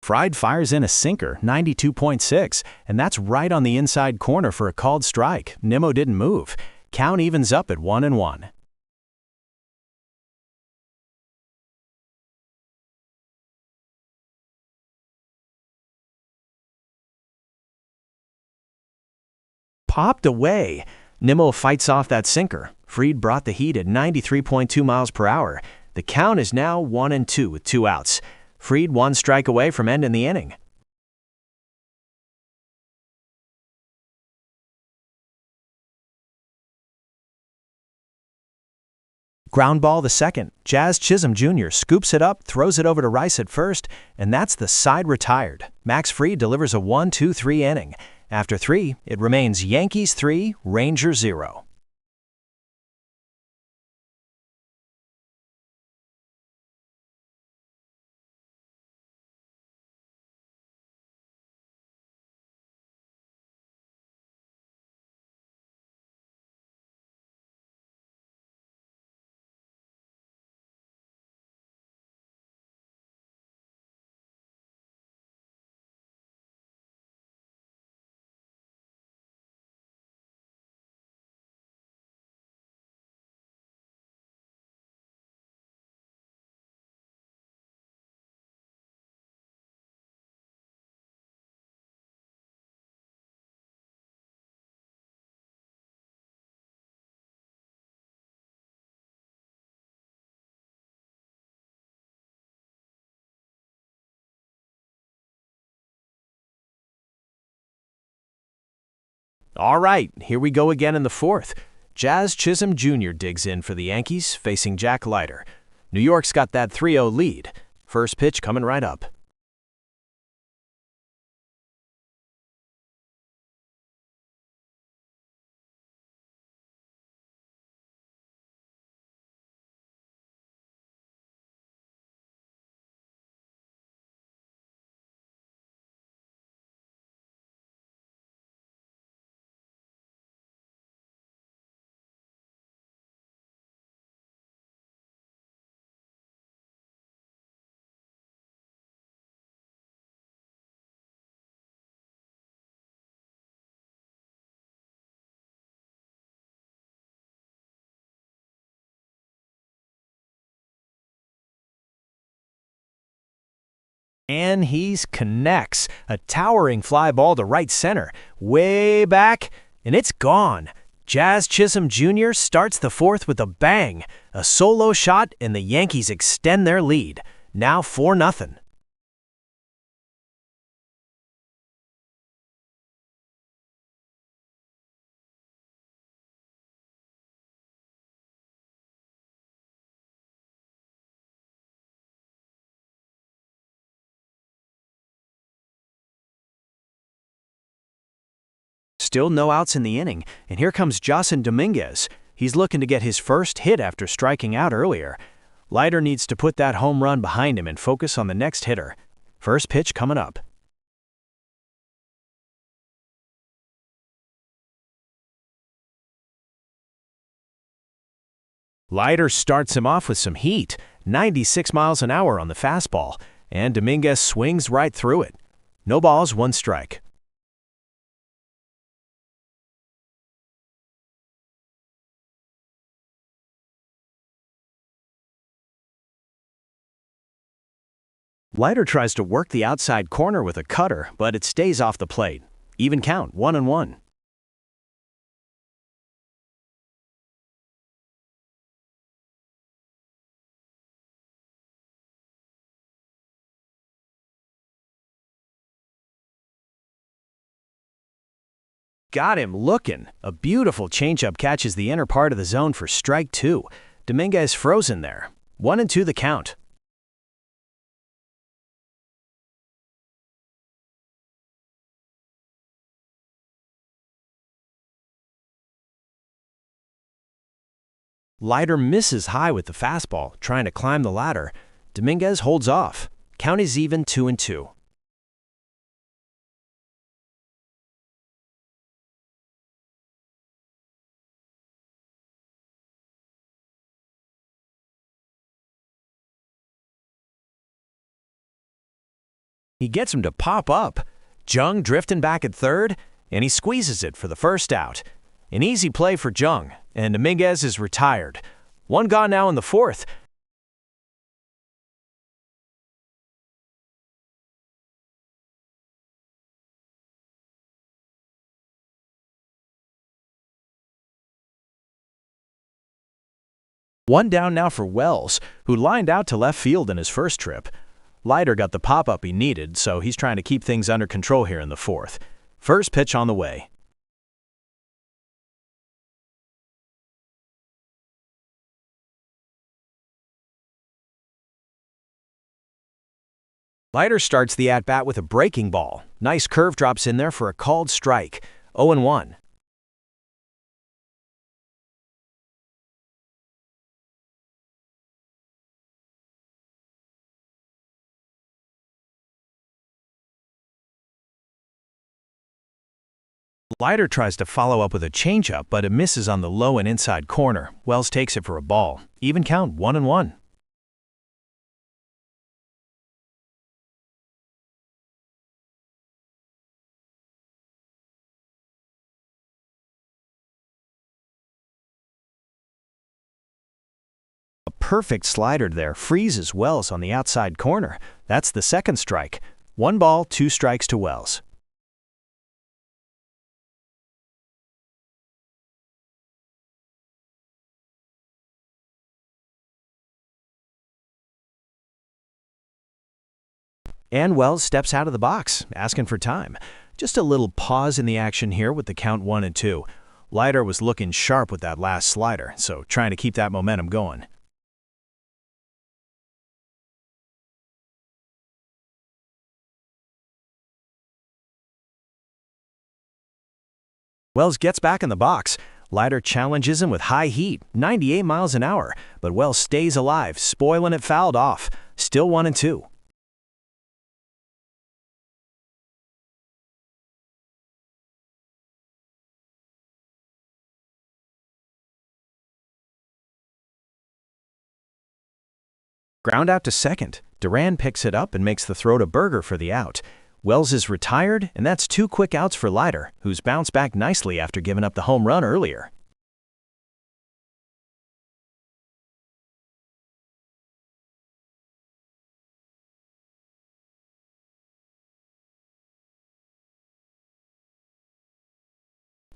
Fried fires in a sinker, 92.6, and that's right on the inside corner for a called strike. Nimmo didn't move. Count evens up at 1-1. Popped away. Nimmo fights off that sinker. Fried brought the heat at 93.2 miles per hour. The count is now 1-2 with 2 outs. Fried 1 strike away from ending the inning. Ground ball the second. Jazz Chisholm Jr. scoops it up, throws it over to Rice at first, and that's the side retired. Max Fried delivers a 1-2-3 inning. After 3, it remains Yankees 3, Rangers 0. All right, here we go again in the fourth. Jazz Chisholm Jr. digs in for the Yankees, facing Jack Leiter. New York's got that 3-0 lead. First pitch coming right up. And he connects. A towering fly ball to right center. Way back, and it's gone. Jazz Chisholm Jr. starts the fourth with a bang. A solo shot, and the Yankees extend their lead. Now 4-0. Still no outs in the inning, and here comes Jocelyn Dominguez. He's looking to get his first hit after striking out earlier. Leiter needs to put that home run behind him and focus on the next hitter. First pitch coming up. Leiter starts him off with some heat, 96 miles an hour on the fastball, and Dominguez swings right through it. No balls, one strike. Leiter tries to work the outside corner with a cutter, but it stays off the plate. Even count, 1-1. Got him looking. A beautiful changeup catches the inner part of the zone for strike two. Dominguez frozen there. 1-2 the count. Leiter misses high with the fastball, trying to climb the ladder. Dominguez holds off. Count is even, 2-2. He gets him to pop up. Jung drifting back at third, and he squeezes it for the first out. An easy play for Jung, and Dominguez is retired. One gone now in the fourth. One down now for Wells, who lined out to left field in his first trip. Leiter got the pop-up he needed, so he's trying to keep things under control here in the fourth. First pitch on the way. Leiter starts the at-bat with a breaking ball. Nice curve drops in there for a called strike. 0-1. Leiter tries to follow up with a changeup, but it misses on the low and inside corner. Wells takes it for a ball. Even count, 1-1. A perfect slider there freezes Wells on the outside corner. That's the second strike. 1 ball, 2 strikes to Wells. And Wells steps out of the box, asking for time. Just a little pause in the action here with the count 1 and 2. Leiter was looking sharp with that last slider, so trying to keep that momentum going. Wells gets back in the box. Leiter challenges him with high heat, 98 miles an hour, but Wells stays alive, spoiling it fouled off. Still 1 and 2. Ground out to second. Duran picks it up and makes the throw to Berger for the out. Wells is retired, and that's 2 quick outs for Leiter, who's bounced back nicely after giving up the home run earlier.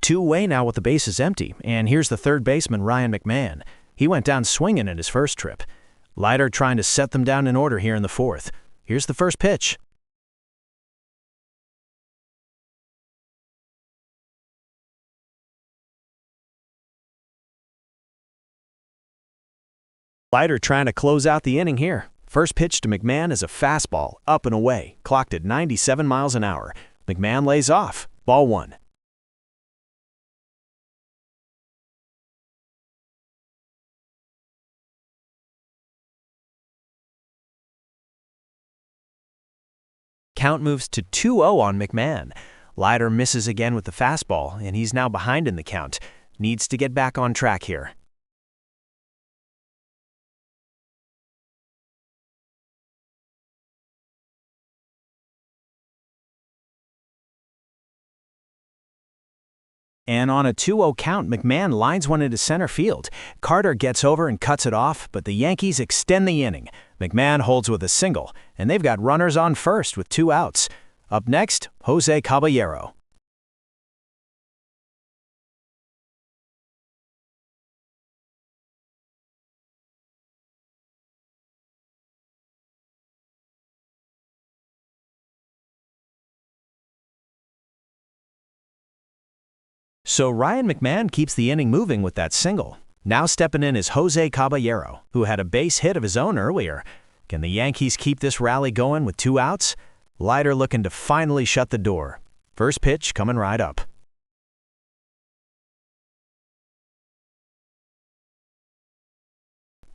Two-way now with the bases empty, and here's the third baseman Ryan McMahon. He went down swinging in his first trip. Leiter trying to set them down in order here in the fourth. Here's the first pitch. Leiter trying to close out the inning here. First pitch to McMahon is a fastball, up and away, clocked at 97 miles an hour. McMahon lays off. Ball 1. Count moves to 2-0 on McMahon. Leiter misses again with the fastball, and he's now behind in the count. Needs to get back on track here. And on a 2-0 count, McMahon lines one into center field. Carter gets over and cuts it off, but the Yankees extend the inning. McMahon holds with a single, and they've got runners on first with 2 outs. Up next, Jose Caballero. So Ryan McMahon keeps the inning moving with that single. Now stepping in is Jose Caballero, who had a base hit of his own earlier. Can the Yankees keep this rally going with 2 outs? Leiter looking to finally shut the door. First pitch coming right up.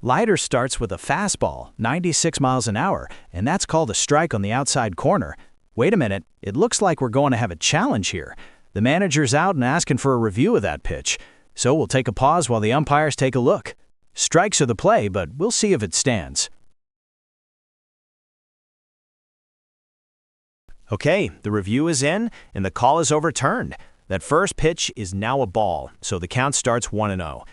Leiter starts with a fastball, 96 miles an hour, and that's called a strike on the outside corner. Wait a minute, it looks like we're going to have a challenge here. The manager's out and asking for a review of that pitch, so we'll take a pause while the umpires take a look. Strikes are the play, but we'll see if it stands. Okay, the review is in, and the call is overturned. That first pitch is now a ball, so the count starts 1-0.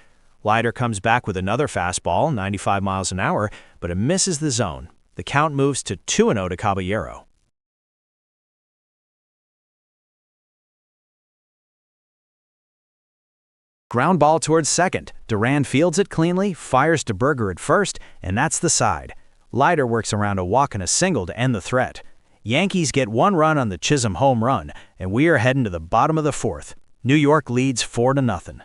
Leiter comes back with another fastball, 95 miles an hour, but it misses the zone. The count moves to 2-0 to Caballero. Ground ball towards second. Duran fields it cleanly, fires to Berger at first, and that's the side. Leiter works around a walk and a single to end the threat. Yankees get 1 run on the Chisholm home run, and we are heading to the bottom of the fourth. New York leads 4-0.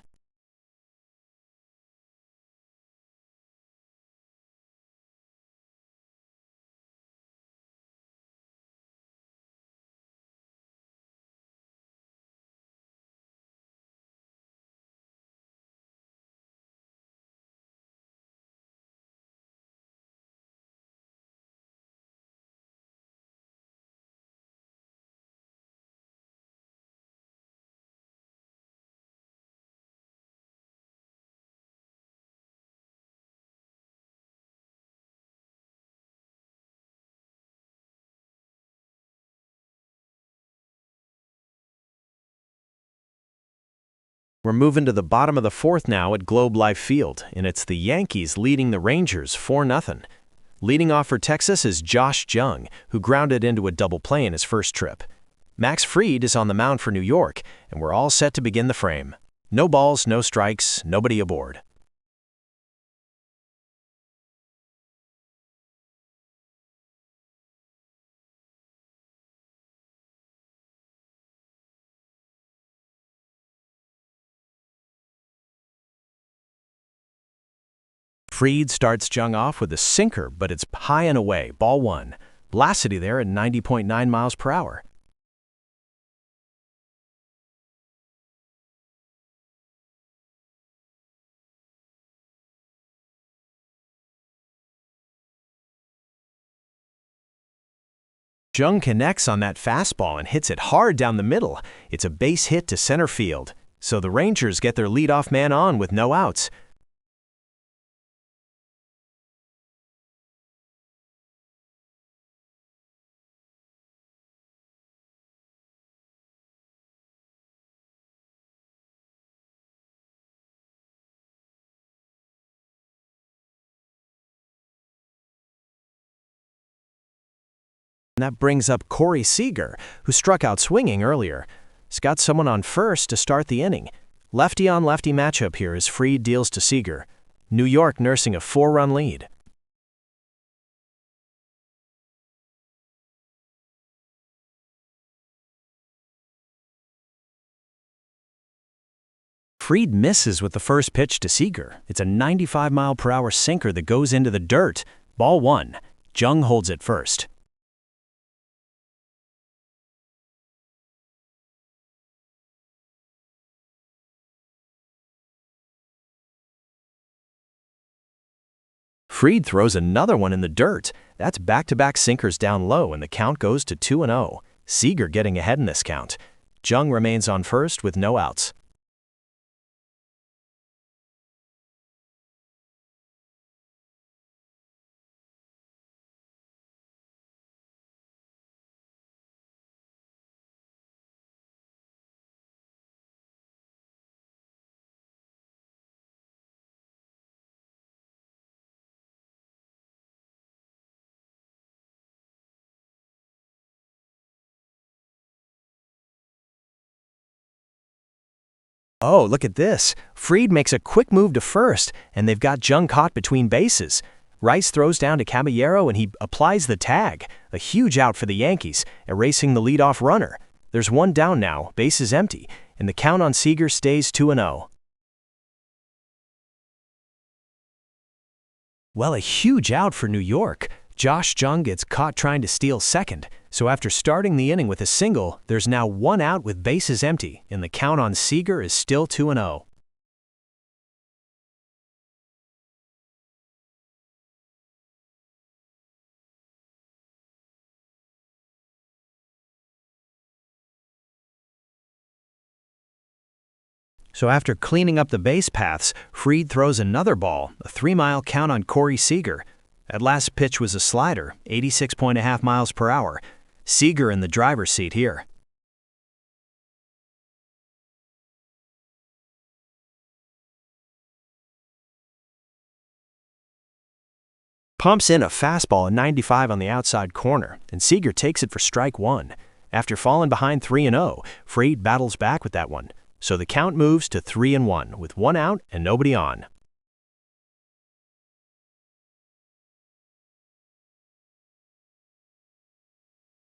We're moving to the bottom of the fourth now at Globe Life Field, and it's the Yankees leading the Rangers 4-0. Leading off for Texas is Josh Jung, who grounded into a double play in his first trip. Max Fried is on the mound for New York, and we're all set to begin the frame. No balls, no strikes, nobody aboard. Fried starts Jung off with a sinker, but it's high and away, ball one. Blasity there at 90.9 miles per hour. Jung connects on that fastball and hits it hard down the middle. It's a base hit to center field. So the Rangers get their leadoff man on with no outs. And that brings up Corey Seager, who struck out swinging earlier. He's got someone on first to start the inning. Lefty-on-lefty matchup here as Fried deals to Seager. New York nursing a 4-run lead. Fried misses with the first pitch to Seager. It's a 95-mile-per-hour sinker that goes into the dirt. Ball one. Jung holds it first. Fried throws another one in the dirt. That's back-to-back sinkers down low, and the count goes to 2-0. Seager getting ahead in this count. Jung remains on first with no outs. Oh, look at this. Fried makes a quick move to first, and they've got Jung caught between bases. Rice throws down to Caballero, and he applies the tag. A huge out for the Yankees, erasing the leadoff runner. There's one down now, base is empty, and the count on Seager stays 2-0. Well, a huge out for New York. Josh Jung gets caught trying to steal second, so after starting the inning with a single, there's now one out with bases empty, and the count on Seager is still 2-0. So after cleaning up the base paths, Fried throws another ball, a 3-mile count on Corey Seager. That last pitch was a slider, 86.5 miles per hour. Seager in the driver's seat here. Pumps in a fastball at 95 on the outside corner, and Seager takes it for strike one. After falling behind 3-0, Fried battles back with that one. So the count moves to 3-1 with one out and nobody on.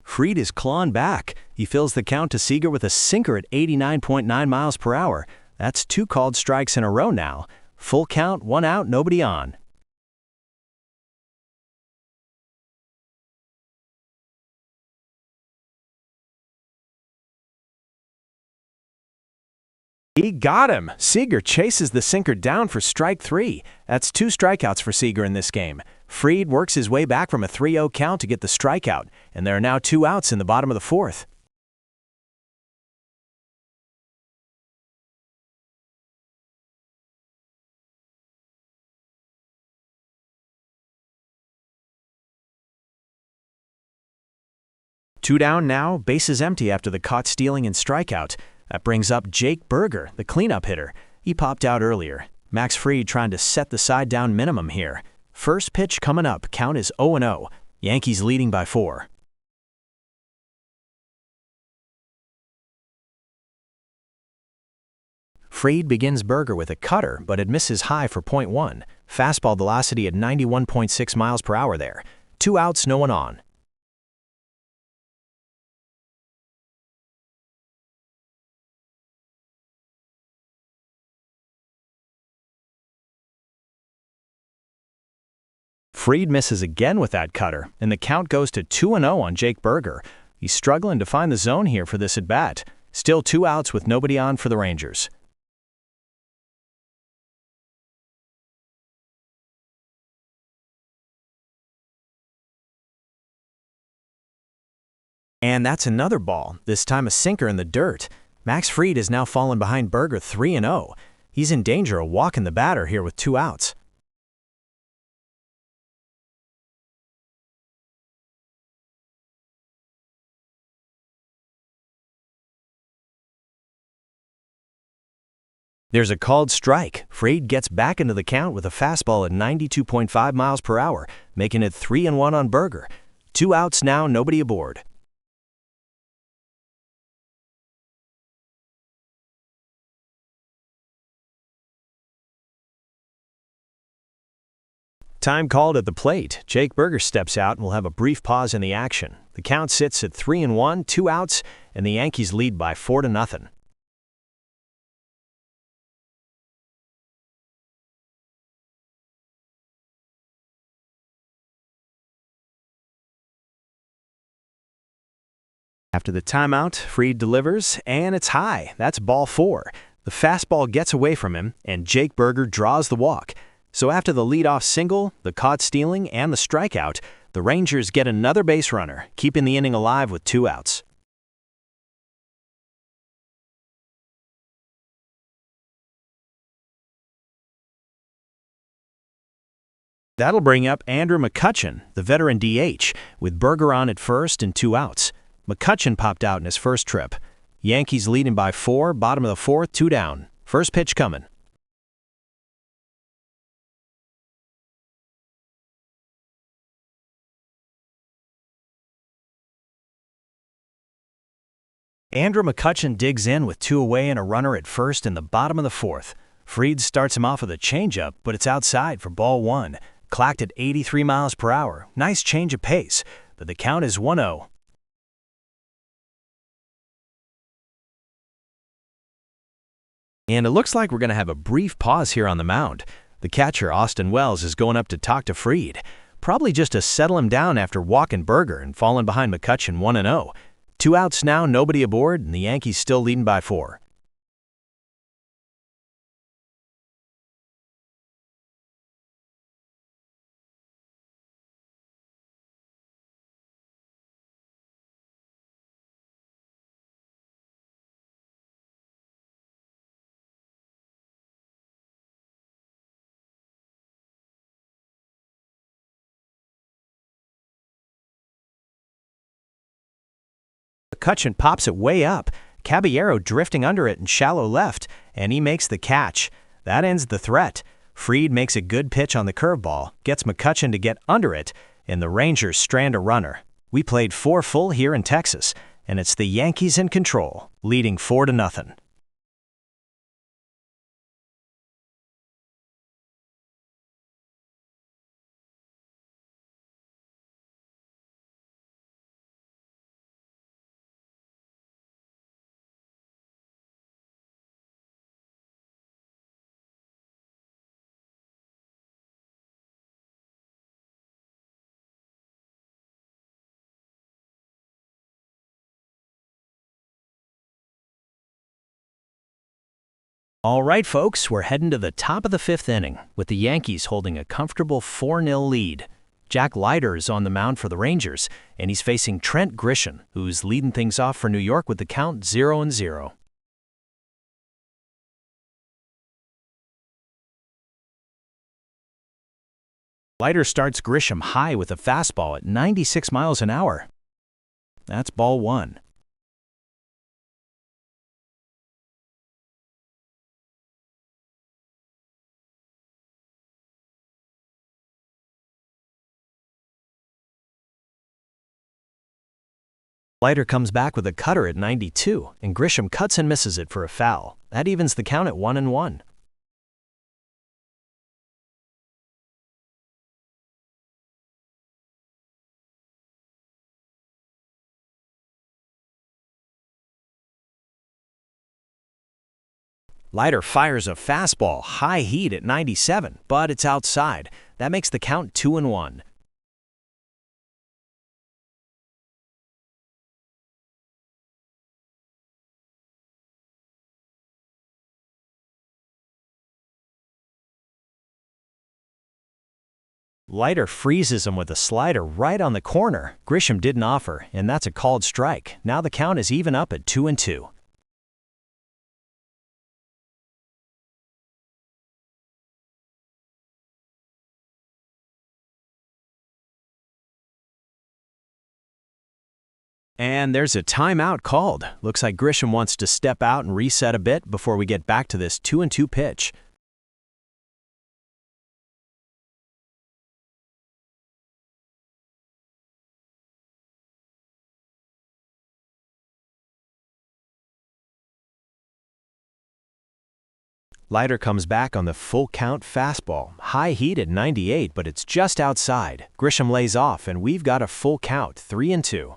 Fried is clawing back. He fills the count to Seager with a sinker at 89.9 miles per hour. That's two called strikes in a row now. Full count, one out, nobody on. He got him! Seager chases the sinker down for strike three. That's two strikeouts for Seager in this game. Fried works his way back from a 3-0 count to get the strikeout, and there are now two outs in the bottom of the fourth. Two down now, bases empty after the caught stealing and strikeout. That brings up Jake Berger, the cleanup hitter. He popped out earlier. Max Fried trying to set the side down minimum here. First pitch coming up, count is 0-0. Yankees leading by 4. Fried begins Berger with a cutter, but it misses high for .1. Fastball velocity at 91.6 miles per hour there. Two outs, no one on. Fried misses again with that cutter, and the count goes to 2-0 on Jake Berger. He's struggling to find the zone here for this at-bat. Still 2 outs with nobody on for the Rangers. And that's another ball, this time a sinker in the dirt. Max Fried has now fallen behind Berger 3-0. He's in danger of walking the batter here with 2 outs. There's a called strike. Fried gets back into the count with a fastball at 92.5 miles per hour, making it 3-1 on Berger. 2 outs now, nobody aboard. Time called at the plate. Jake Berger steps out and will have a brief pause in the action. The count sits at 3-1, 2 outs, and the Yankees lead by 4-0. After the timeout, Fried delivers, and it's high. That's ball 4. The fastball gets away from him, and Jake Berger draws the walk. So after the leadoff single, the caught stealing, and the strikeout, the Rangers get another base runner, keeping the inning alive with 2 outs. That'll bring up Andrew McCutchen, the veteran DH, with Berger on at first and 2 outs. McCutchen popped out in his first trip. Yankees leading by 4, bottom of the 4th, 2 down. First pitch coming. Andrew McCutchen digs in with 2 away and a runner at first in the bottom of the 4th. Fried starts him off with a changeup, but it's outside for ball 1. Clocked at 83 miles per hour. Nice change of pace, but the count is 1-0. And it looks like we're going to have a brief pause here on the mound. The catcher, Austin Wells, is going up to talk to Fried, probably just to settle him down after walking Berger and falling behind McCutchen 1-0. 2 outs now, nobody aboard, and the Yankees still leading by 4. McCutchen pops it way up. Caballero drifting under it in shallow left, and he makes the catch. That ends the threat. Fried makes a good pitch on the curveball, gets McCutchen to get under it, and the Rangers strand a runner. We played 4 full here in Texas, and it's the Yankees in control, leading 4-0. All right, folks, we're heading to the top of the 5th inning, with the Yankees holding a comfortable 4-0 lead. Jack Leiter is on the mound for the Rangers, and he's facing Trent Grisham, who's leading things off for New York with the count 0-0. Leiter starts Grisham high with a fastball at 96 miles an hour. That's ball 1. Leiter comes back with a cutter at 92, and Grisham cuts and misses it for a foul. That evens the count at 1-1. Leiter fires a fastball, high heat at 97, but it's outside. That makes the count 2-1. Leiter freezes him with a slider right on the corner. Grisham didn't offer, and that's a called strike. Now the count is even up at 2-2. And there's a timeout called. Looks like Grisham wants to step out and reset a bit before we get back to this 2-2 pitch. Leiter comes back on the full count fastball. High heat at 98, but it's just outside. Grisham lays off, and we've got a full count, 3-2.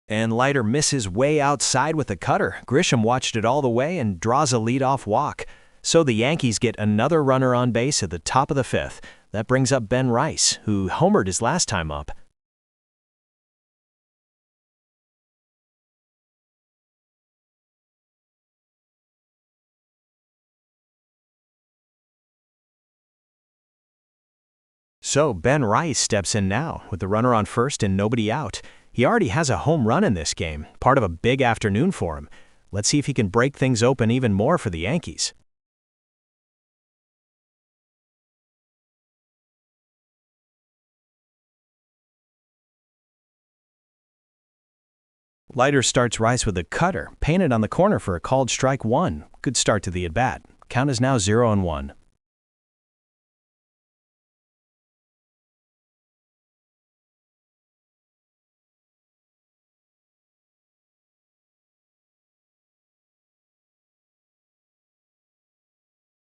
And Leiter misses way outside with a cutter. Grisham watched it all the way and draws a leadoff walk. So the Yankees get another runner on base at the top of the fifth. That brings up Ben Rice, who homered his last time up. So Ben Rice steps in now with the runner on first and nobody out. He already has a home run in this game, part of a big afternoon for him. Let's see if he can break things open even more for the Yankees. Leiter starts Rice with a cutter, painted on the corner for a called strike 1. Good start to the at-bat. Count is now 0-1.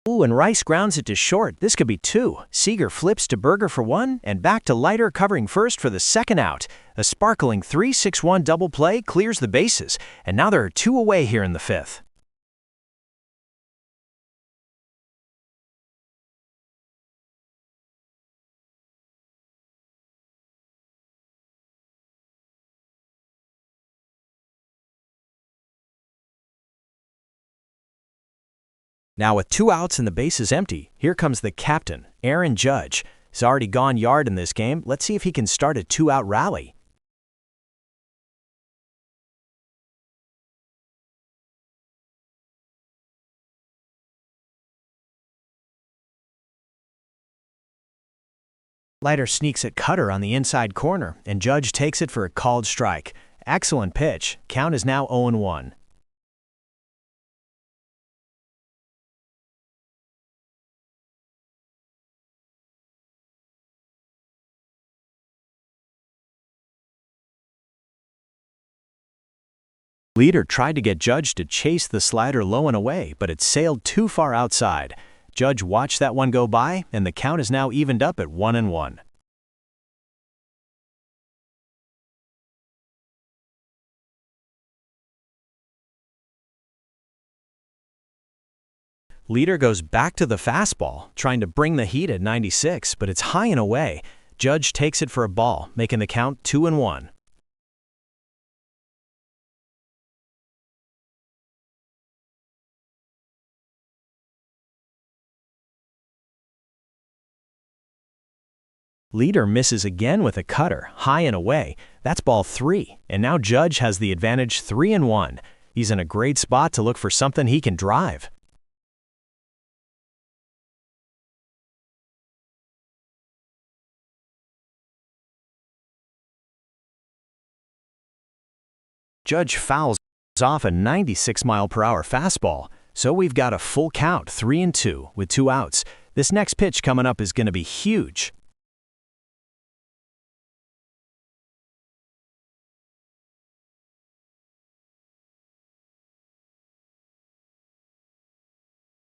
Ooh, and Rice grounds it to short. This could be 2. Seager flips to Berger for 1, and back to Leiter covering first for the second out. A sparkling 3-6-1 double play clears the bases, and now there are 2 away here in the fifth. Now with 2 outs and the bases empty, here comes the captain, Aaron Judge. He's already gone yard in this game. Let's see if he can start a 2-out rally. Leiter sneaks at cutter on the inside corner, and Judge takes it for a called strike. Excellent pitch. Count is now 0-1. Leiter tried to get Judge to chase the slider low and away, but it sailed too far outside. Judge watched that one go by, and the count is now evened up at 1-1. Leiter goes back to the fastball, trying to bring the heat at 96, but it's high and away. Judge takes it for a ball, making the count 2-1. Leiter misses again with a cutter, high and away. That's ball 3, and now Judge has the advantage 3-1. He's in a great spot to look for something he can drive. Judge fouls off a 96-mile-per-hour fastball, so we've got a full count, 3-2, with 2 outs. This next pitch coming up is going to be huge.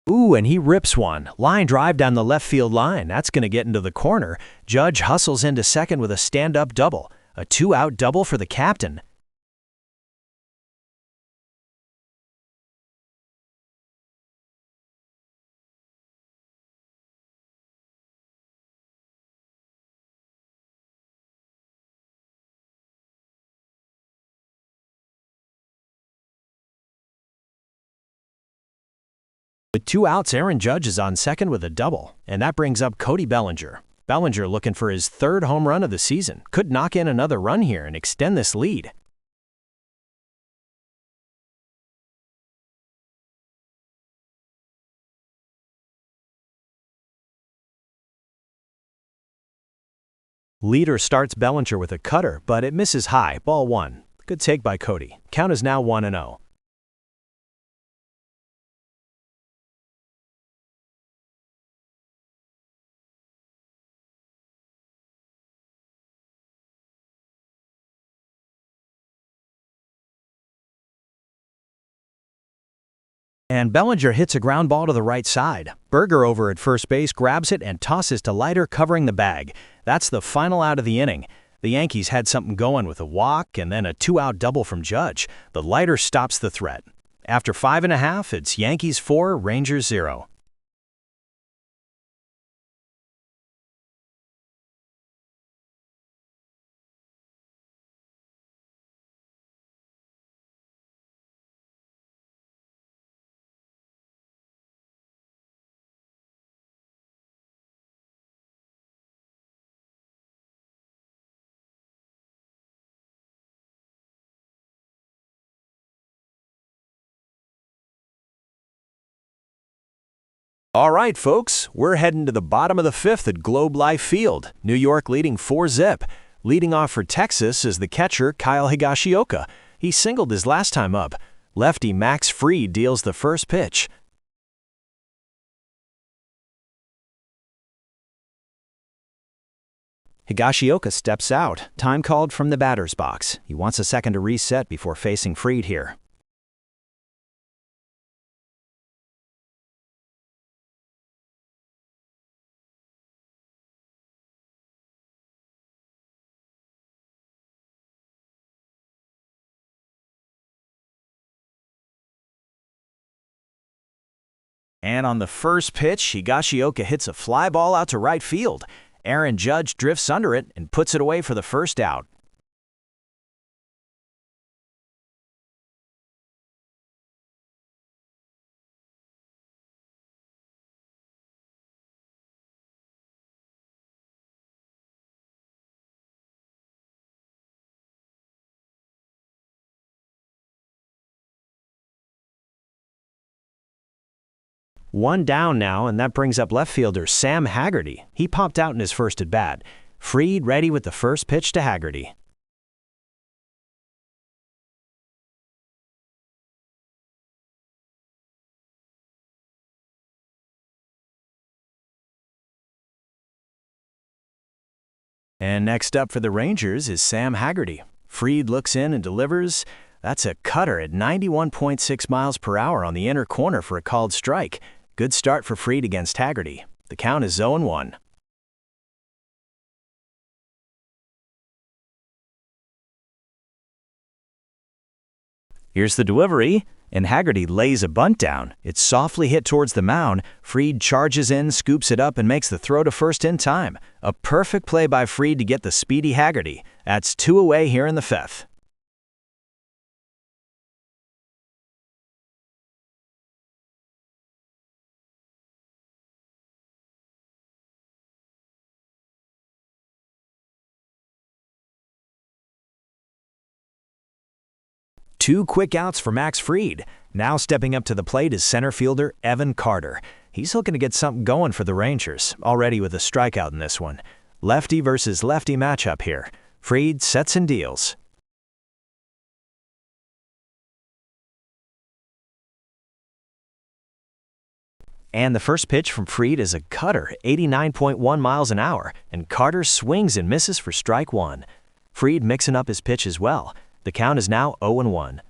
Ooh, and he rips one. Line drive down the left field line. That's going to get into the corner. Judge hustles into second with a stand-up double. A 2-out double for the captain. With 2 outs, Aaron Judge is on second with a double, and that brings up Cody Bellinger. Bellinger looking for his 3rd home run of the season. Could knock in another run here and extend this lead. Leader starts Bellinger with a cutter, but it misses high, ball 1. Good take by Cody. Count is now 1-0. And Bellinger hits a ground ball to the right side. Berger over at first base grabs it and tosses to Leiter, covering the bag. That's the final out of the inning. The Yankees had something going with a walk and then a 2-out double from Judge. The Leiter stops the threat. After 5.5, it's Yankees 4, Rangers 0. All right, folks, we're heading to the bottom of the 5th at Globe Life Field. New York leading 4-zip. Leading off for Texas is the catcher Kyle Higashioka. He singled his last time up. Lefty Max Fried deals the first pitch. Higashioka steps out. Time called from the batter's box. He wants a second to reset before facing Fried here. And on the first pitch, Higashioka hits a fly ball out to right field. Aaron Judge drifts under it and puts it away for the first out. One down now, and that brings up left fielder Sam Haggerty. He popped out in his first at-bat. Fried ready with the first pitch to Haggerty. And next up for the Rangers is Sam Haggerty. Fried looks in and delivers. That's a cutter at 91.6 miles per hour on the inner corner for a called strike. Good start for Fried against Haggerty. The count is 0-1. Here's the delivery, and Haggerty lays a bunt down. It's softly hit towards the mound. Fried charges in, scoops it up, and makes the throw to first in time. A perfect play by Fried to get the speedy Haggerty. That's 2 away here in the 5th. Two quick outs for Max Fried. Now stepping up to the plate is center fielder Evan Carter. He's looking to get something going for the Rangers, already with a strikeout in this one. Lefty versus lefty matchup here. Fried sets and deals. And the first pitch from Fried is a cutter, 89.1 miles an hour, and Carter swings and misses for strike 1. Fried mixing up his pitch as well. The count is now 0-1.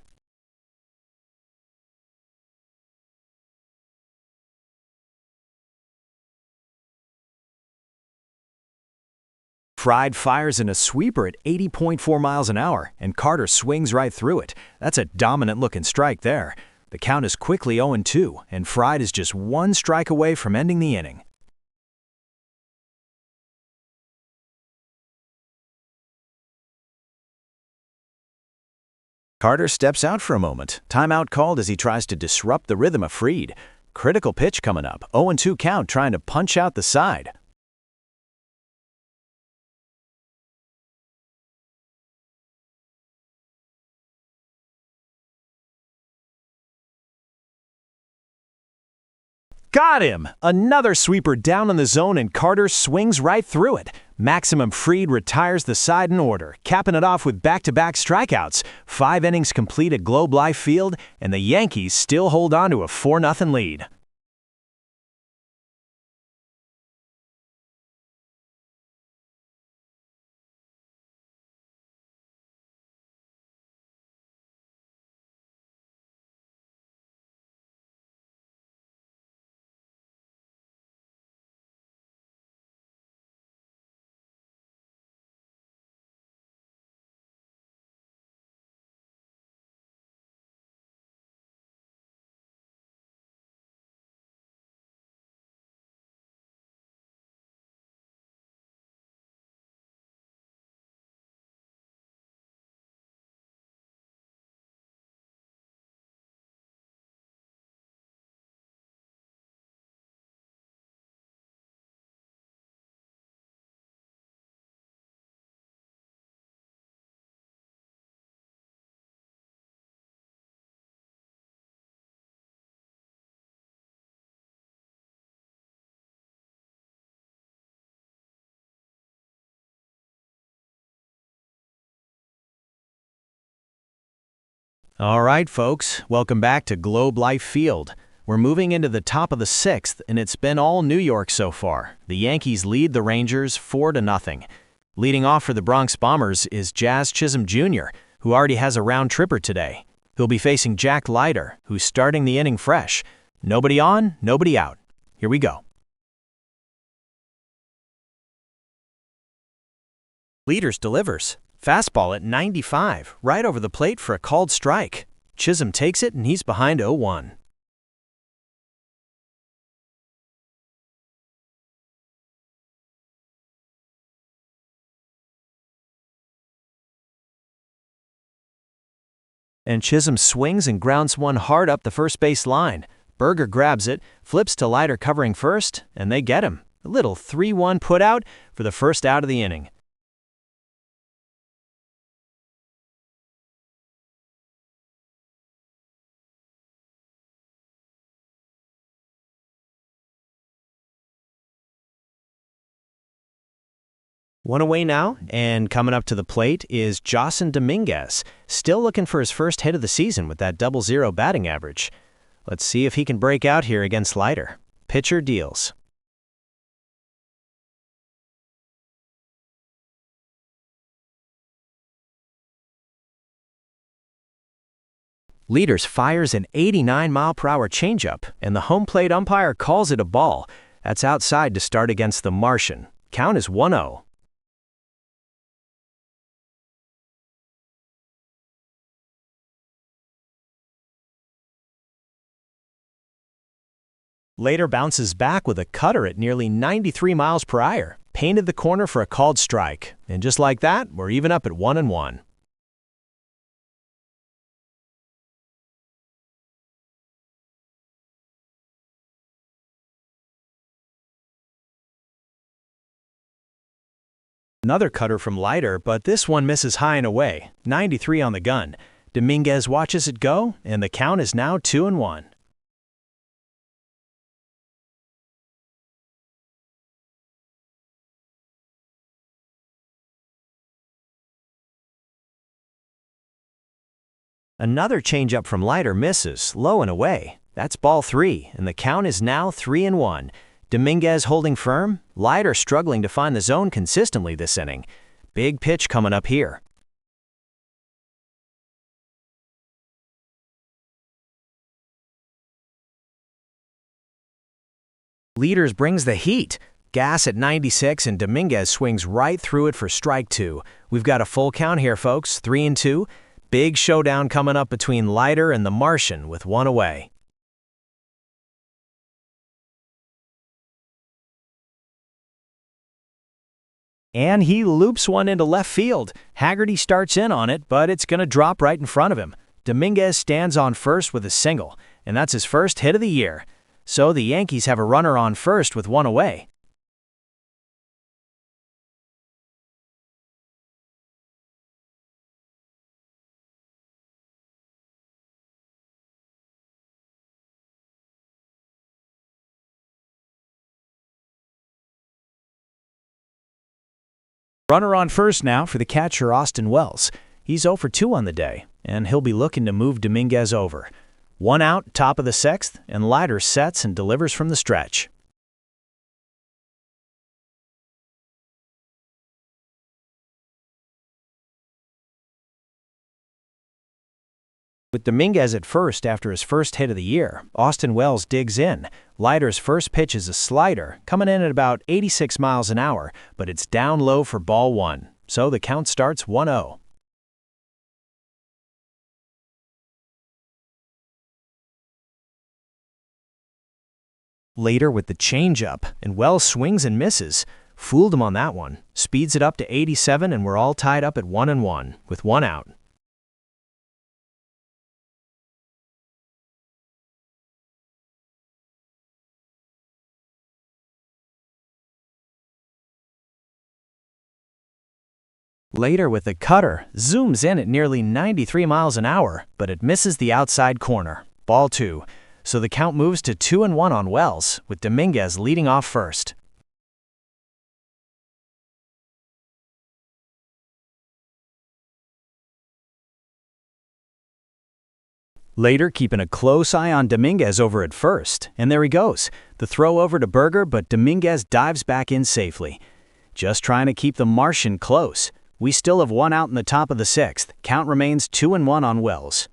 Fried fires in a sweeper at 80.4 miles an hour, and Carter swings right through it. That's a dominant-looking strike there. The count is quickly 0-2, and Fried is just 1 strike away from ending the inning. Carter steps out for a moment. Timeout called as he tries to disrupt the rhythm of Fried. Critical pitch coming up. 0-2 count, trying to punch out the side. Got him! Another sweeper down in the zone, and Carter swings right through it. Maximum Fried retires the side in order, capping it off with back-to-back strikeouts. 5 innings complete at Globe Life Field, and the Yankees still hold on to a 4-0 lead. All right, folks, welcome back to Globe Life Field. We're moving into the top of the 6th, and it's been all New York so far. The Yankees lead the Rangers 4-0. Leading off for the Bronx Bombers is Jazz Chisholm Jr., who already has a round tripper today. He'll be facing Jack Leiter, who's starting the inning fresh. Nobody on, nobody out. Here we go. Leaders delivers. Fastball at 95, right over the plate for a called strike. Chisholm takes it, and he's behind 0-1. And Chisholm swings and grounds one hard up the first base line. Berger grabs it, flips to Leiter covering first, and they get him. A little 3-1 put out for the first out of the inning. One away now, and coming up to the plate is Josson Dominguez, still looking for his first hit of the season with that double-zero batting average. Let's see if he can break out here against Leiter. Pitcher deals. Leaders fires an 89-mile-per-hour changeup, and the home plate umpire calls it a ball. That's outside to start against the Martian. Count is 1-0. Leiter bounces back with a cutter at nearly 93 miles per hour, painted the corner for a called strike. And just like that, we're even up at 1-1. Another cutter from Leiter, but this one misses high and away. 93 on the gun. Dominguez watches it go, and the count is now 2-1. Another changeup from Leiter misses, low and away. That's ball 3, and the count is now 3-1. Dominguez holding firm, Leiter struggling to find the zone consistently this inning. Big pitch coming up here. Leaders brings the heat. Gas at 96, and Dominguez swings right through it for strike 2. We've got a full count here, folks, 3-2. Big showdown coming up between Leiter and the Martian with one away. And he loops one into left field. Haggerty starts in on it, but it's going to drop right in front of him. Dominguez stands on first with a single, and that's his first hit of the year. so the Yankees have a runner on first with one away. Runner on first now for the catcher Austin Wells. He's 0 for 2 on the day, and he'll be looking to move Dominguez over. One out, top of the sixth, and Leiter sets and delivers from the stretch. With Dominguez at first after his first hit of the year, Austin Wells digs in. Leiter's first pitch is a slider, coming in at about 86 miles an hour, but it's down low for ball one, so the count starts 1-0. Later with the changeup, and Wells swings and misses. Fooled him on that one. Speeds it up to 87, and we're all tied up at 1-1, with one out. Later with the cutter, zooms in at nearly 93 miles an hour, but it misses the outside corner. Ball two. So the count moves to 2-1 on Wells, with Dominguez leading off first. Later keeping a close eye on Dominguez over at first, and there he goes. The throw over to Berger, but Dominguez dives back in safely. Just trying to keep the Martian close. We still have one out in the top of the sixth. Count remains 2-1 on Wells.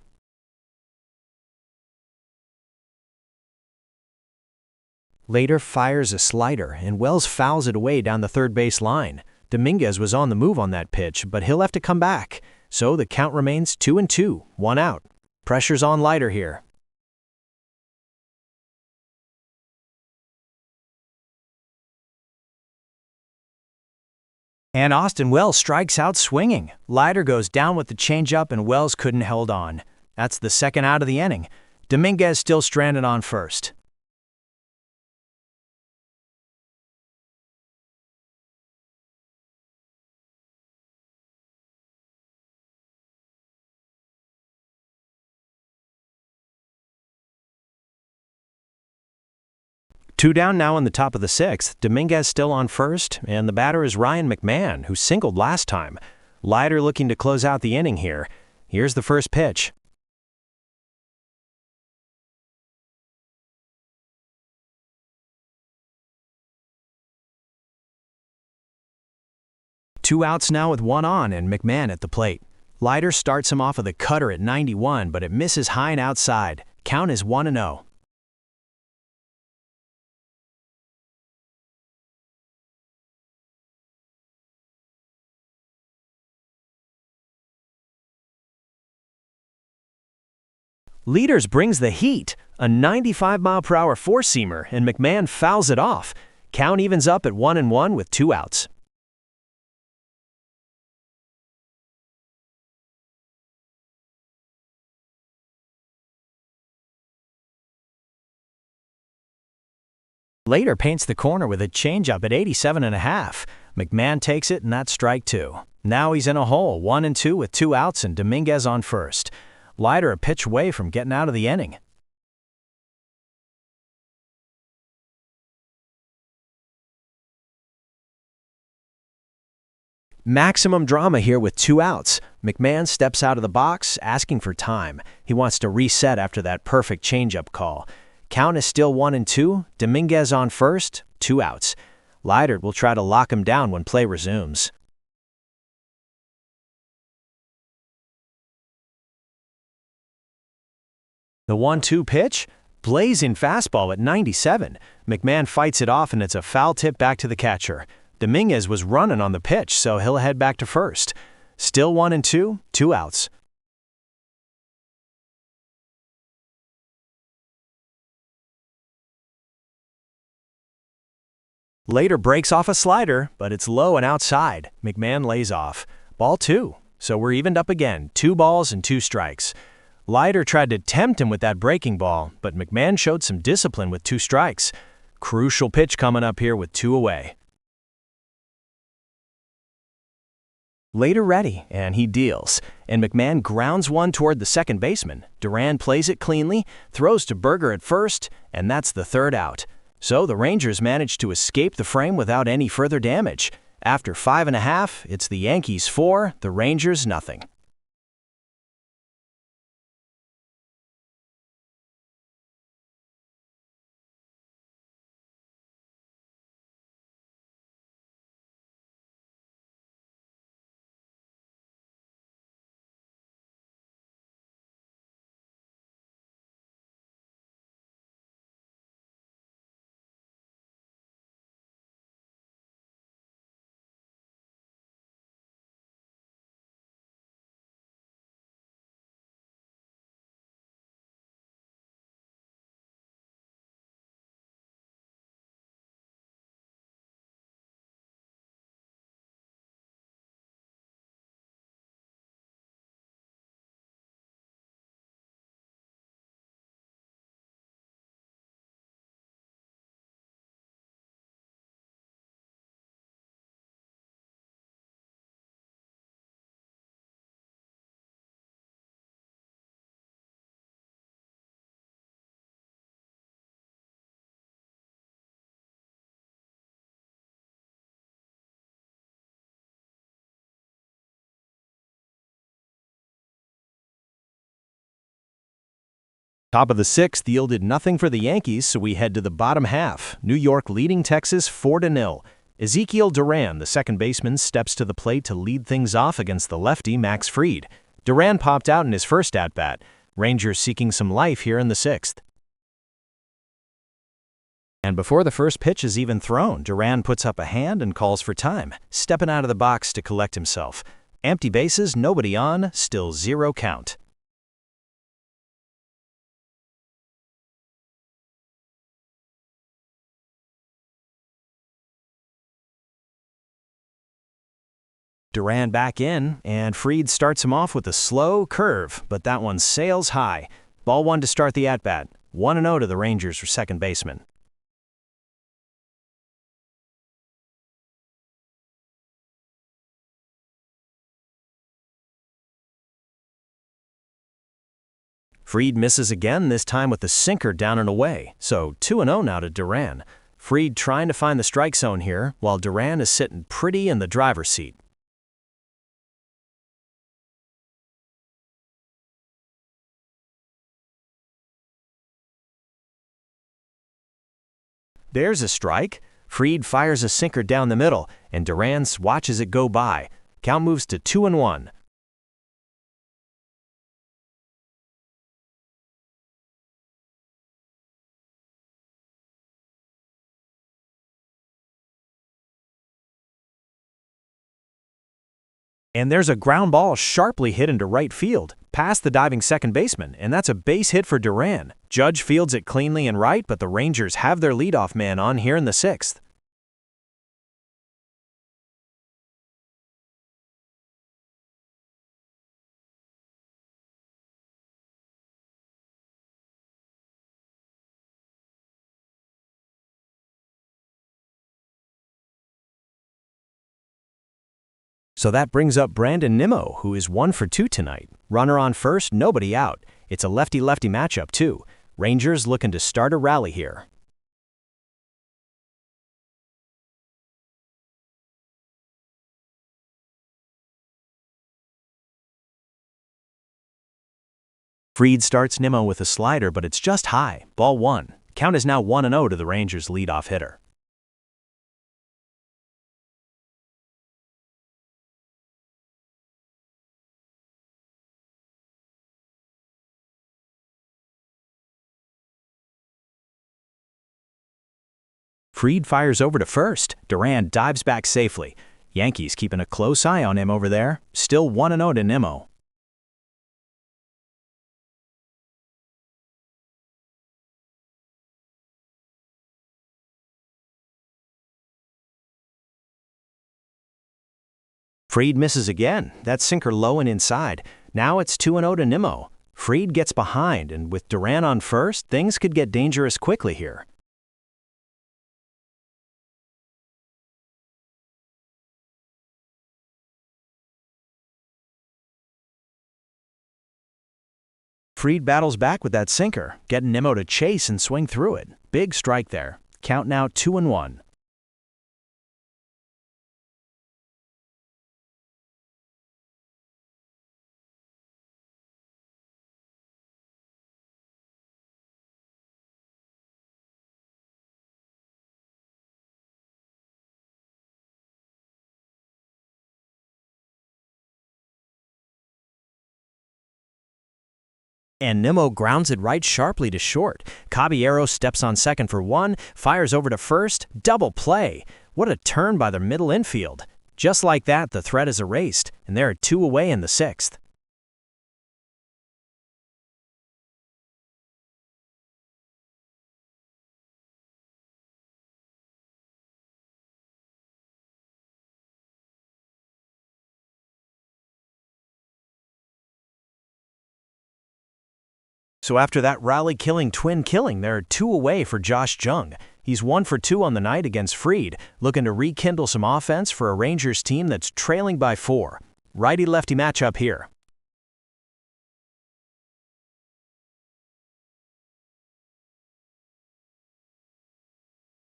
Later fires a slider, and Wells fouls it away down the third base line. Dominguez was on the move on that pitch, but he'll have to come back. So the count remains 2-2, one out. Pressure's on Leiter here. And Austin Wells strikes out swinging. Leiter goes down with the changeup, and Wells couldn't hold on. That's the second out of the inning. Dominguez still stranded on first. Two down now in the top of the sixth. Dominguez still on first, and the batter is Ryan McMahon, who singled last time. Leiter looking to close out the inning here. Here's the first pitch. Two outs now with one on, and McMahon at the plate. Leiter starts him off with a cutter at 91, but it misses high and outside. Count is 1-0. Leaders brings the heat, a 95-mile-per-hour four-seamer, and McMahon fouls it off. Count evens up at 1-1 with two outs. Later paints the corner with a changeup at 87.5. McMahon takes it, and that's strike two. Now he's in a hole, 1-2 with two outs, and Dominguez on first. Leiter a pitch away from getting out of the inning. Maximum drama here with two outs. McMahon steps out of the box, asking for time. He wants to reset after that perfect changeup call. Count is still 1-2. Dominguez on first, two outs. Leiter will try to lock him down when play resumes. The 1-2 pitch? Blazing fastball at 97. McMahon fights it off, and it's a foul tip back to the catcher. Dominguez was running on the pitch, so he'll head back to first. Still 1-2, two outs. Later breaks off a slider, but it's low and outside. McMahon lays off. Ball two. So we're evened up again, 2 balls and 2 strikes. Leiter tried to tempt him with that breaking ball, but McMahon showed some discipline with 2 strikes. Crucial pitch coming up here with 2 away. Leiter ready, and he deals, and McMahon grounds one toward the second baseman. Duran plays it cleanly, throws to Berger at first, and that's the 3rd out. So the Rangers managed to escape the frame without any further damage. After 5.5, it's the Yankees 4, the Rangers nothing. Top of the 6th yielded nothing for the Yankees, so we head to the bottom half. New York leading Texas 4-0. Ezekiel Duran, the second baseman, steps to the plate to lead things off against the lefty Max Fried. Duran popped out in his first at-bat. Rangers seeking some life here in the 6th. And before the first pitch is even thrown, Duran puts up a hand and calls for time, stepping out of the box to collect himself. Empty bases, nobody on, still 0 count. Duran back in, and Fried starts him off with a slow curve, but that one sails high. Ball 1 to start the at-bat. 1-0 to the Rangers for second baseman. Fried misses again, this time with a sinker down and away, so 2-0 now to Duran. Fried trying to find the strike zone here, while Duran is sitting pretty in the driver's seat. There's a strike. Fried fires a sinker down the middle, and Duran watches it go by. Count moves to 2-1. And there's a ground ball sharply hit into right field, past the diving second baseman, and that's a base hit for Duran. Judge fields it cleanly and right, but the Rangers have their leadoff man on here in the 6th. So that brings up Brandon Nimmo, who is 1 for 2 tonight. Runner on first, nobody out. It's a lefty-lefty matchup, too. Rangers looking to start a rally here. Fried starts Nimmo with a slider, but it's just high. Ball 1. Count is now 1-0 to the Rangers' leadoff hitter. Fried fires over to first. Duran dives back safely. Yankees keeping a close eye on him over there. Still 1-0 to Nimmo. Fried misses again. That sinker low and inside. Now it's 2-0 to Nimmo. Fried gets behind, and with Duran on first, things could get dangerous quickly here. Fried battles back with that sinker, getting Nimmo to chase and swing through it. Big strike there. Count now 2-1. And Nimmo grounds it right sharply to short. Caballero steps on second for one, fires over to first. Double play. What a turn by the middle infield. Just like that, the threat is erased, and there are 2 away in the 6th. So after that rally-killing twin killing, there are 2 away for Josh Jung. He's 1 for 2 on the night against Fried, looking to rekindle some offense for a Rangers team that's trailing by 4. Righty-lefty matchup here.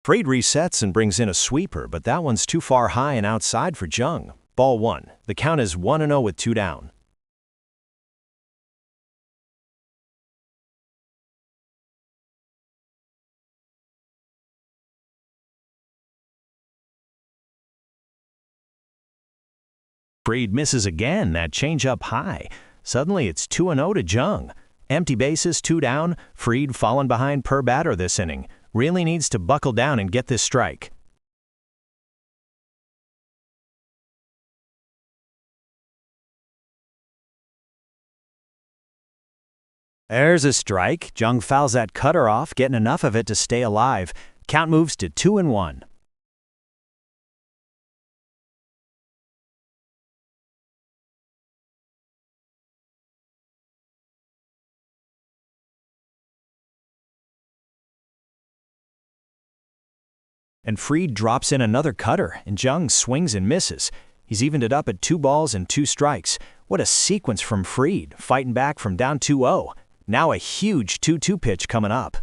Fried resets and brings in a sweeper, but that one's too far high and outside for Jung. Ball 1. The count is 1-0 with 2 down. Fried misses again, that changeup high. Suddenly it's 2-0 to Jung. Empty bases, 2 down. Fried fallen behind per batter this inning. Really needs to buckle down and get this strike. There's a strike. Jung fouls that cutter off, getting enough of it to stay alive. Count moves to 2-1. And Fried drops in another cutter, and Jung swings and misses. He's evened it up at 2 balls and 2 strikes. What a sequence from Fried, fighting back from down 2-0. Now a huge 2-2 pitch coming up.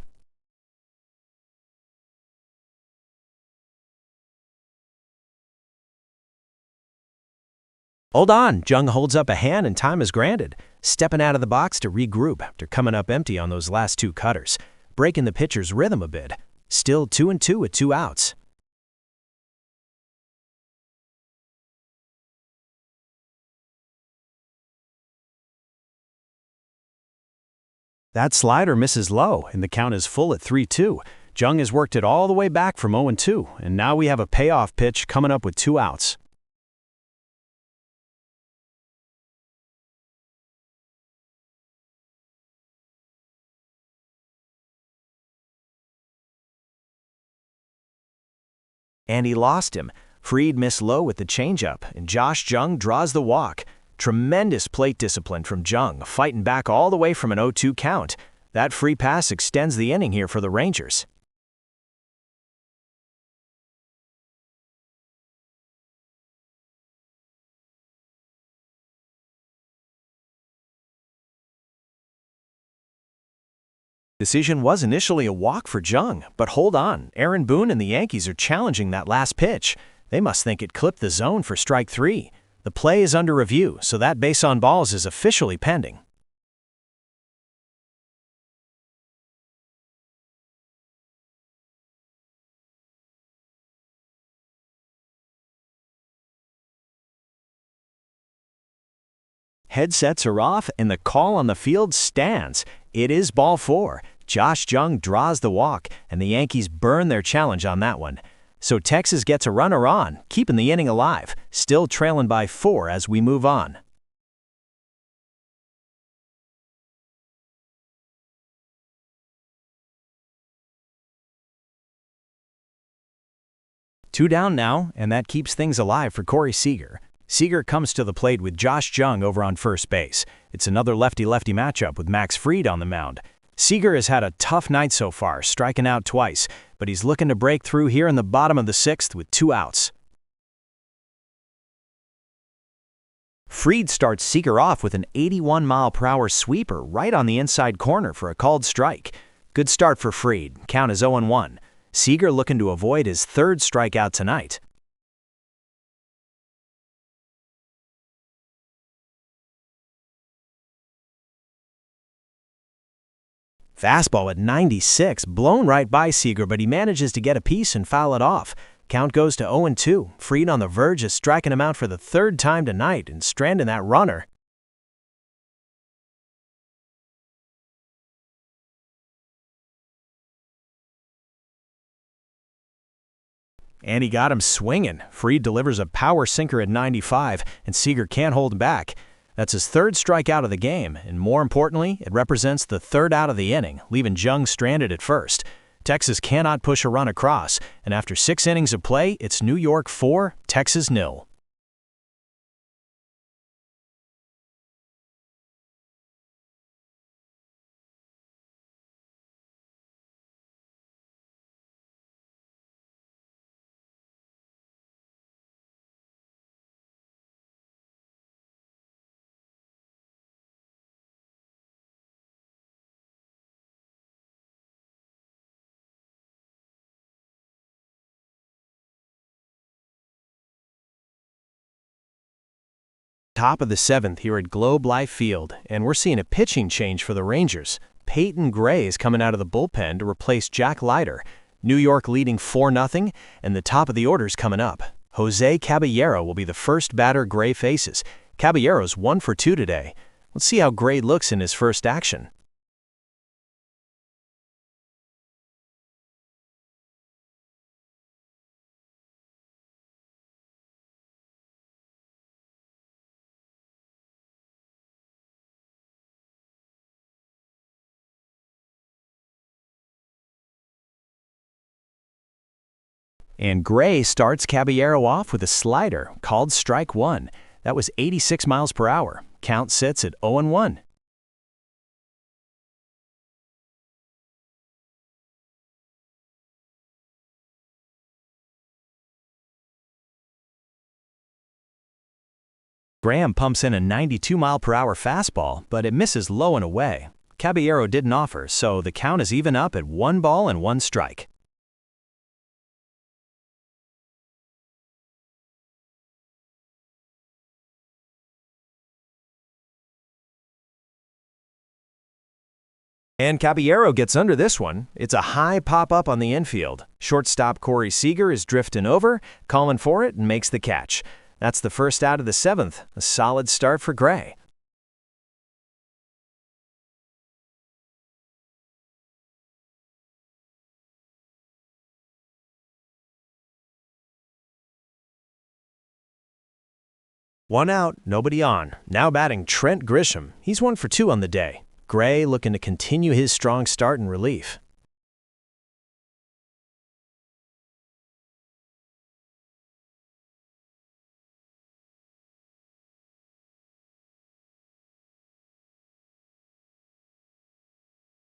Hold on, Jung holds up a hand and time is granted. Stepping out of the box to regroup after coming up empty on those last 2 cutters. Breaking the pitcher's rhythm a bit. Still 2-2 with 2 outs. That slider misses low, and the count is full at 3-2. Jung has worked it all the way back from 0-2, and now we have a payoff pitch coming up with 2 outs. And he lost him. Fried missed low with the changeup, and Josh Jung draws the walk. Tremendous plate discipline from Jung, fighting back all the way from an 0-2 count. That free pass extends the inning here for the Rangers. Decision was initially a walk for Jung, but hold on, Aaron Boone and the Yankees are challenging that last pitch. They must think it clipped the zone for strike 3. The play is under review, so that base on balls is officially pending. Headsets are off, and the call on the field stands. It is ball 4. Josh Jung draws the walk, and the Yankees burn their challenge on that one. So Texas gets a runner on, keeping the inning alive, still trailing by 4 as we move on. Two down now, and that keeps things alive for Corey Seager. Seager comes to the plate with Josh Jung over on first base. It's another lefty-lefty matchup with Max Fried on the mound. Seager has had a tough night so far, striking out twice, but he's looking to break through here in the bottom of the sixth with 2 outs. Fried starts Seager off with an 81-mile-per-hour sweeper right on the inside corner for a called strike. Good start for Fried. Count is 0-1. Seager looking to avoid his 3rd strikeout tonight. Fastball at 96, blown right by Seager, but he manages to get a piece and foul it off. Count goes to 0-2. Fried on the verge of striking him out for the 3rd time tonight and stranding that runner. And he got him swinging. Fried delivers a power sinker at 95, and Seager can't hold him back. That's his 3rd strikeout of the game, and more importantly, it represents the 3rd out of the inning, leaving Jung stranded at first. Texas cannot push a run across, and after 6 innings of play, it's New York 4, Texas 0. Top of the 7th here at Globe Life Field, and we're seeing a pitching change for the Rangers. Peyton Gray is coming out of the bullpen to replace Jack Leiter. New York leading 4-0, and the top of the order's coming up. Jose Caballero will be the first batter Gray faces. Caballero's 1 for 2 today. Let's see how Gray looks in his first action. And Gray starts Caballero off with a slider called strike 1. That was 86 miles per hour. Count sits at 0-1. Graham pumps in a 92-mile-per-hour fastball, but it misses low and away. Caballero didn't offer, so the count is even up at 1 ball and 1 strike. And Caballero gets under this one. It's a high pop-up on the infield. Shortstop Corey Seager is drifting over, calling for it, and makes the catch. That's the first out of the 7th. A solid start for Gray. One out, nobody on. Now batting Trent Grisham. He's 1 for 2 on the day. Gray looking to continue his strong start in relief.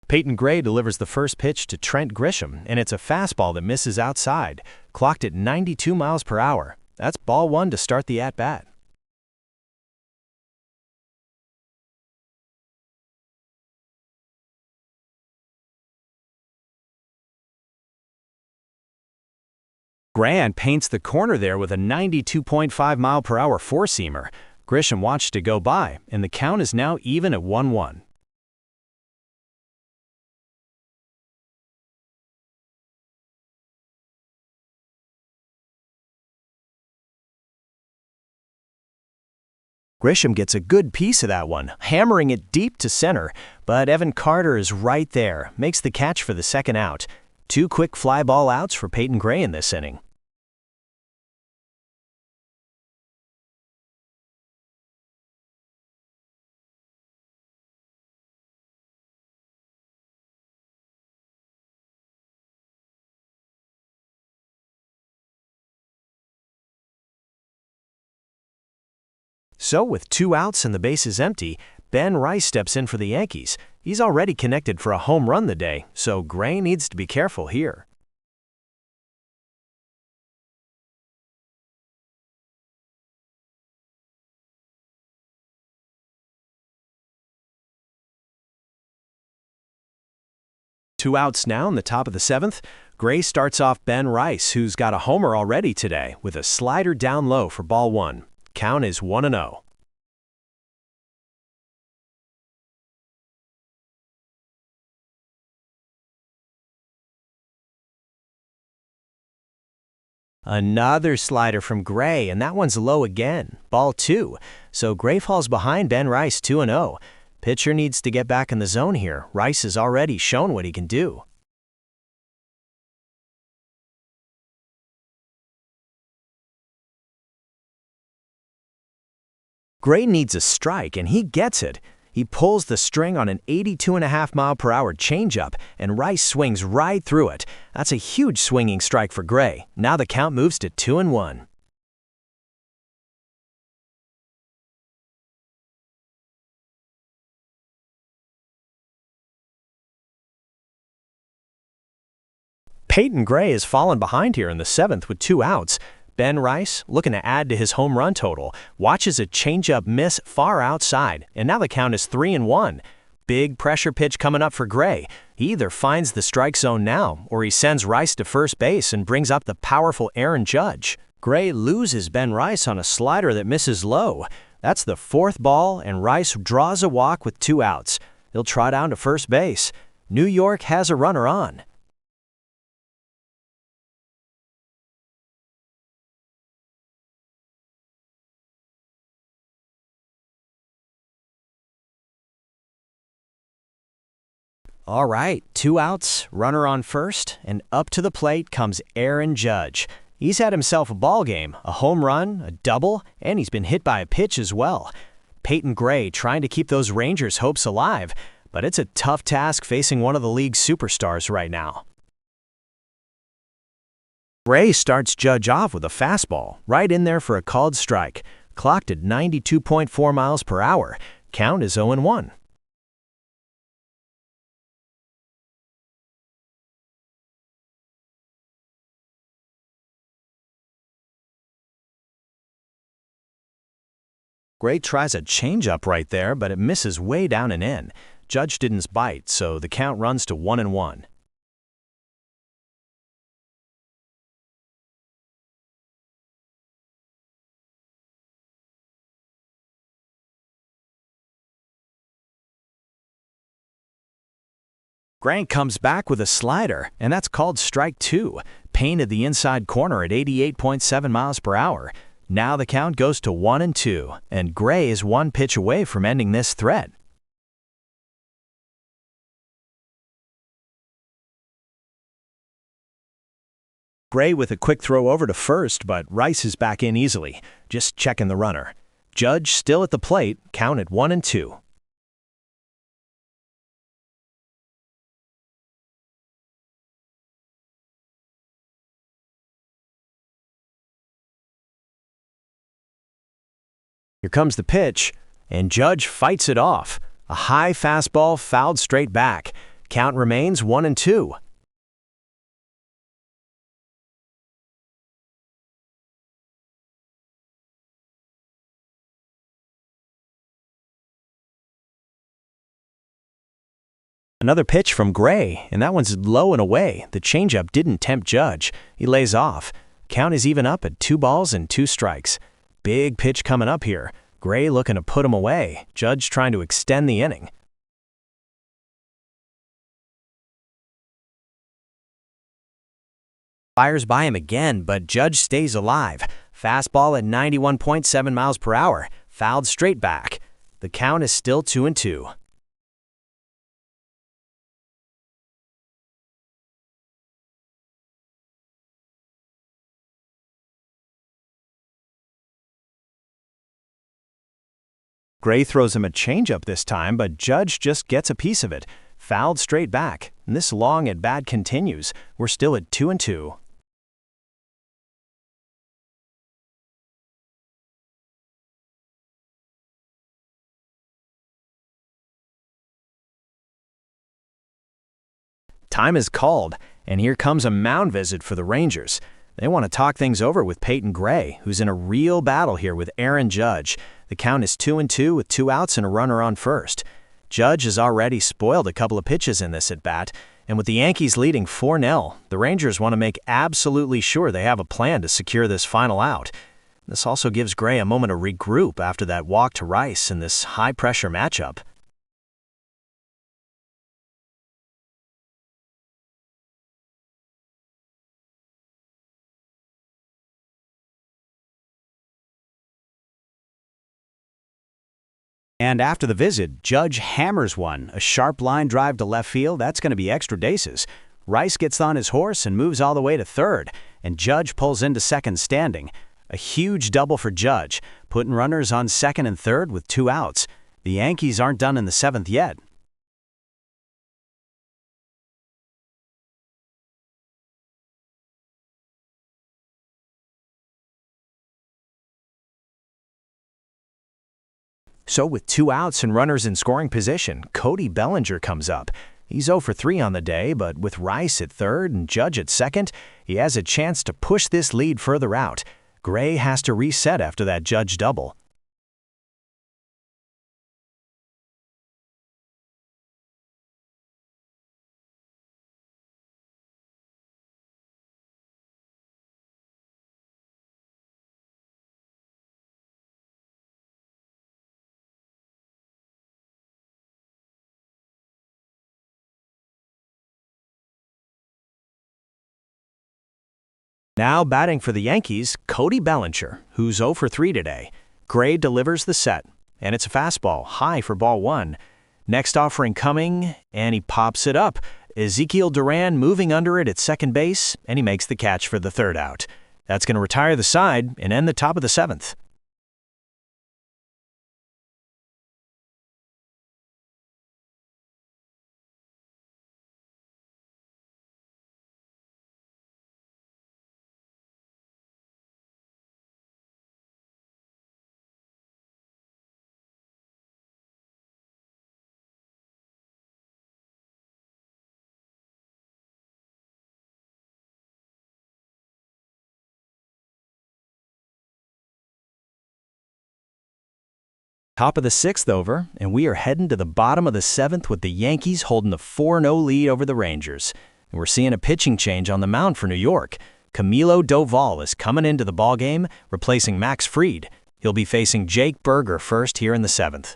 Peyton Gray delivers the first pitch to Trent Grisham, and it's a fastball that misses outside, clocked at 92 miles per hour. That's ball 1 to start the at-bat. Grant paints the corner there with a 92.5-mile-per-hour four-seamer. Grisham watched it go by, and the count is now even at 1-1. Grisham gets a good piece of that one, hammering it deep to center, but Evan Carter is right there, makes the catch for the second out. 2 quick fly ball outs for Peyton Gray in this inning. So with 2 outs and the bases empty, Ben Rice steps in for the Yankees. He's already connected for a home run the day, so Gray needs to be careful here. Two outs now in the top of the 7th. Gray starts off Ben Rice, who's got a homer already today, with a slider down low for ball 1. Count is 1-0. Another slider from Gray, and that one's low again. Ball 2. So Gray falls behind Ben Rice 2-0. Pitcher needs to get back in the zone here. Rice has already shown what he can do. Gray needs a strike, and he gets it. He pulls the string on an 82.5-mile-per-hour changeup, and Rice swings right through it. That's a huge swinging strike for Gray. Now the count moves to 2-1. Peyton Gray has fallen behind here in the 7th with 2 outs. Ben Rice, looking to add to his home run total, watches a changeup miss far outside, and now the count is 3-1. Big pressure pitch coming up for Gray. He either finds the strike zone now, or he sends Rice to first base and brings up the powerful Aaron Judge. Gray loses Ben Rice on a slider that misses low. That's the 4th ball, and Rice draws a walk with 2 outs. He'll trot down to first base. New York has a runner on. All right, 2 outs, runner on first, and up to the plate comes Aaron Judge. He's had himself a ball game, a home run, a double, and he's been hit by a pitch as well. Peyton Gray trying to keep those Rangers' hopes alive, but it's a tough task facing one of the league's superstars right now. Gray starts Judge off with a fastball, right in there for a called strike, clocked at 92.4 miles per hour. Count is 0-1. Gray tries a changeup right there, but it misses way down and in. Judge didn't bite, so the count runs to 1-1. Grant comes back with a slider, and that's called strike 2. Painted the inside corner at 88.7 miles per hour. Now the count goes to 1-2, and Gray is 1 pitch away from ending this threat. Gray with a quick throw over to first, but Rice is back in easily, just checking the runner. Judge still at the plate, count at 1-2. Here comes the pitch, and Judge fights it off. A high fastball fouled straight back. Count remains 1-2. Another pitch from Gray, and that one's low and away. The changeup didn't tempt Judge. He lays off. Count is even up at 2 balls and 2 strikes. Big pitch coming up here. Gray looking to put him away. Judge trying to extend the inning. Fires by him again, but Judge stays alive. Fastball at 91.7 miles per hour. Fouled straight back. The count is still 2-2. Gray throws him a changeup this time, but Judge just gets a piece of it. Fouled straight back. And this long at bat continues. We're still at 2-2. Time is called, and here comes a mound visit for the Rangers. They want to talk things over with Peyton Gray, who's in a real battle here with Aaron Judge. The count is 2-2 with 2 outs and a runner on first. Judge has already spoiled a couple of pitches in this at-bat, and with the Yankees leading 4-0, the Rangers want to make absolutely sure they have a plan to secure this final out. This also gives Gray a moment to regroup after that walk to Rice in this high-pressure matchup. And after the visit, Judge hammers one, a sharp line drive to left field. That's going to be extra bases. Rice gets on his horse and moves all the way to third, and Judge pulls into second standing. A huge double for Judge, putting runners on second and third with 2 outs. The Yankees aren't done in the 7th yet. So with 2 outs and runners in scoring position, Cody Bellinger comes up. He's 0 for 3 on the day, but with Rice at third and Judge at second, he has a chance to push this lead further out. Gray has to reset after that Judge double. Now batting for the Yankees, Cody Bellinger, who's 0 for 3 today. Gray delivers the set, and it's a fastball, high for ball 1. Next offering coming, and he pops it up. Ezekiel Duran moving under it at second base, and he makes the catch for the 3rd out. That's going to retire the side and end the top of the 7th. Top of the 6th over, and we are heading to the bottom of the 7th with the Yankees holding a 4-0 lead over the Rangers. And we're seeing a pitching change on the mound for New York. Camilo Doval is coming into the ballgame, replacing Max Fried. He'll be facing Jake Burger first here in the 7th.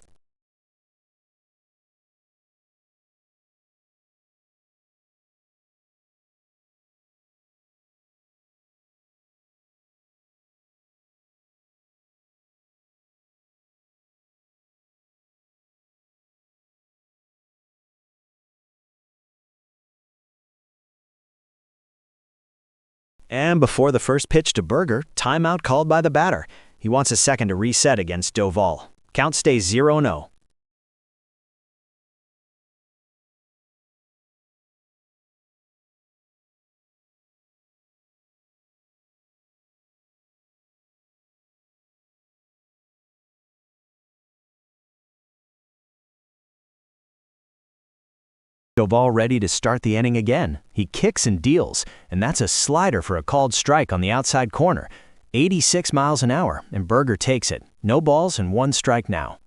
And before the first pitch to Burger, timeout called by the batter. He wants a second to reset against Doval. Count stays 0-0. Doval ready to start the inning again. He kicks and deals, and that's a slider for a called strike on the outside corner. 86 miles an hour, and Burger takes it. No balls and 1 strike now.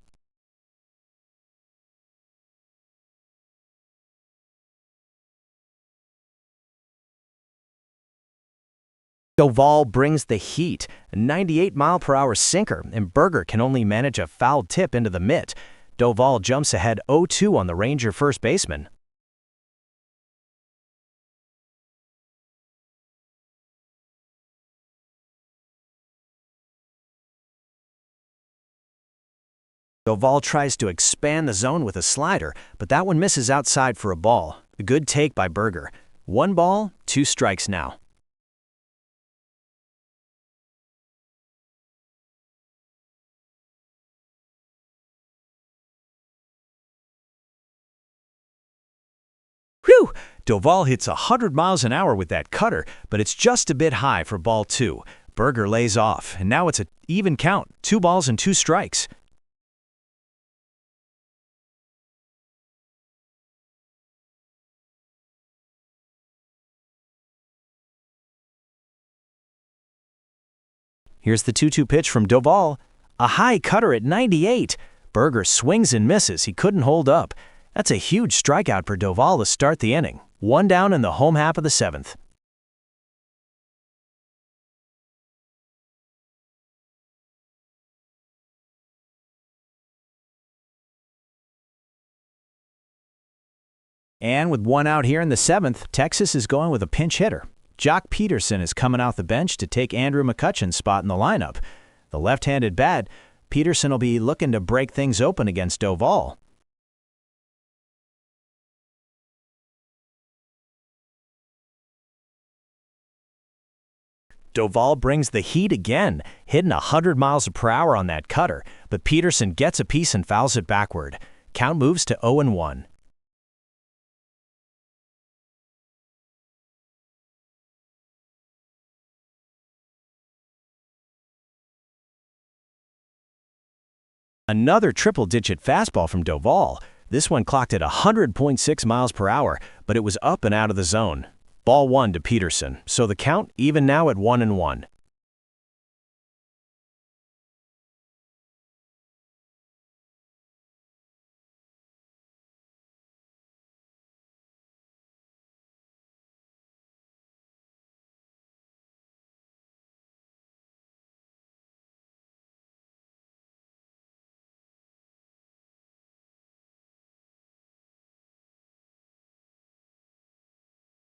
Doval brings the heat, a 98-mile-per-hour sinker, and Burger can only manage a foul tip into the mitt. Doval jumps ahead 0-2 on the Ranger first baseman. Doval tries to expand the zone with a slider, but that one misses outside for a ball. A good take by Burger. 1 ball, 2 strikes now. Whew! Doval hits 100 miles an hour with that cutter, but it's just a bit high for ball 2. Burger lays off, and now it's an even count, 2 balls and 2 strikes. Here's the 2-2 pitch from Doval. A high cutter at 98. Berger swings and misses. He couldn't hold up. That's a huge strikeout for Doval to start the inning. 1 down in the home half of the 7th. And with 1 out here in the 7th, Texas is going with a pinch hitter. Jock Peterson is coming off the bench to take Andrew McCutchen's spot in the lineup. The left-handed bat, Peterson will be looking to break things open against Doval. Doval brings the heat again, hitting 100 miles per hour on that cutter, but Peterson gets a piece and fouls it backward. Count moves to 0-1. Another triple-digit fastball from Doval. This one clocked at 100.6 miles per hour, but it was up and out of the zone. Ball 1 to Peterson, so the count even now at 1-1.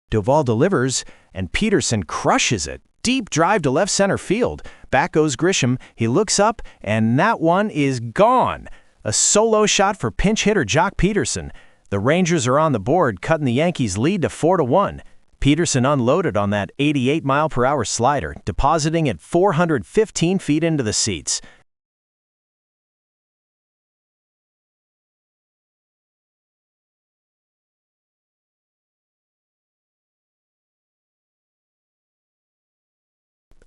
Doval delivers, and Peterson crushes it. Deep drive to left center field. Back goes Grisham. He looks up, and that one is gone. A solo shot for pinch hitter Jock Peterson. The Rangers are on the board, cutting the Yankees' lead to 4-1. Peterson unloaded on that 88-mile-per-hour slider, depositing it 415 feet into the seats.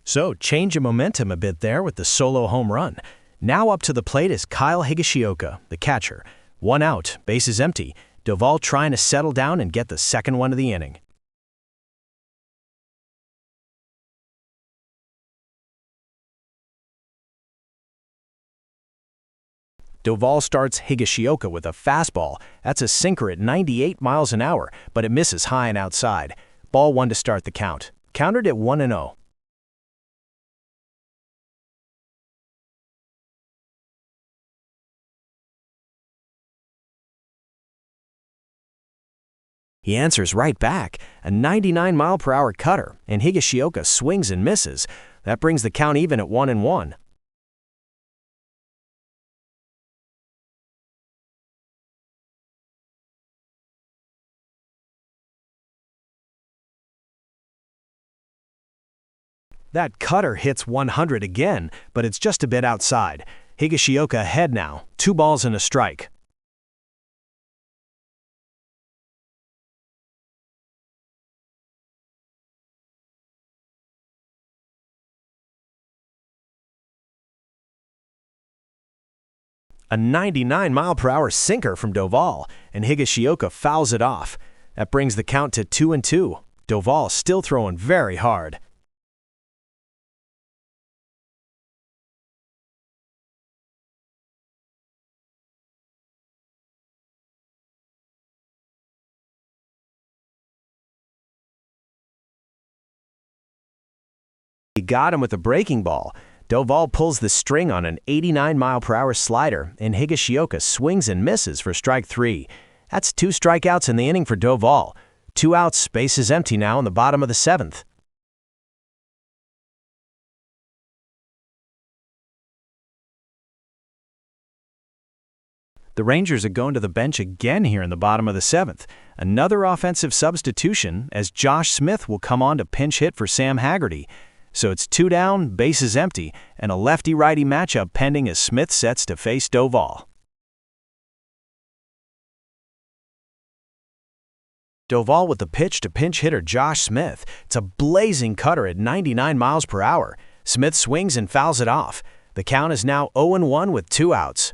So, change of momentum a bit there with the solo home run. Now up to the plate is Kyle Higashioka, the catcher. 1 out, bases empty. Doval trying to settle down and get the second one of the inning. Doval starts Higashioka with a fastball. That's a sinker at 98 miles an hour, but it misses high and outside. Ball 1 to start the count. Countered at 1-0. He answers right back, a 99-mile-per-hour cutter, and Higashioka swings and misses. That brings the count even at 1-1. That cutter hits 100 again, but it's just a bit outside. Higashioka ahead now, 2 balls and a strike. A 99-mile-per-hour sinker from Doval, and Higashioka fouls it off. That brings the count to 2-2. Doval still throwing very hard. He got him with a breaking ball. Doval pulls the string on an 89-mile-per-hour slider, and Higashioka swings and misses for strike 3. That's 2 strikeouts in the inning for Doval. 2 outs, bases empty now in the bottom of the 7th. The Rangers are going to the bench again here in the bottom of the 7th. Another offensive substitution, as Josh Smith will come on to pinch hit for Sam Haggerty. So it's 2 down, bases empty, and a lefty-righty matchup pending as Smith sets to face Doval. Doval with the pitch to pinch hitter Josh Smith. It's a blazing cutter at 99 miles per hour. Smith swings and fouls it off. The count is now 0-1 with 2 outs.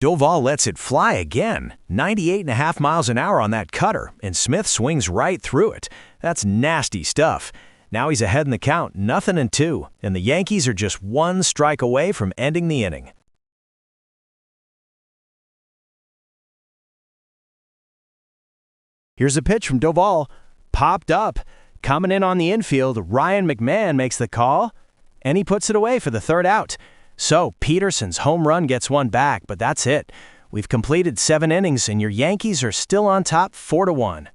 Doval lets it fly again, 98.5 miles an hour on that cutter, and Smith swings right through it. That's nasty stuff. Now he's ahead in the count, 0-2, and the Yankees are just one strike away from ending the inning. Here's a pitch from Doval. Popped up. Coming in on the infield, Ryan McMahon makes the call, and he puts it away for the third out. So, Peterson's home run gets one back, but that's it. We've completed 7 innings, and your Yankees are still on top 4-1.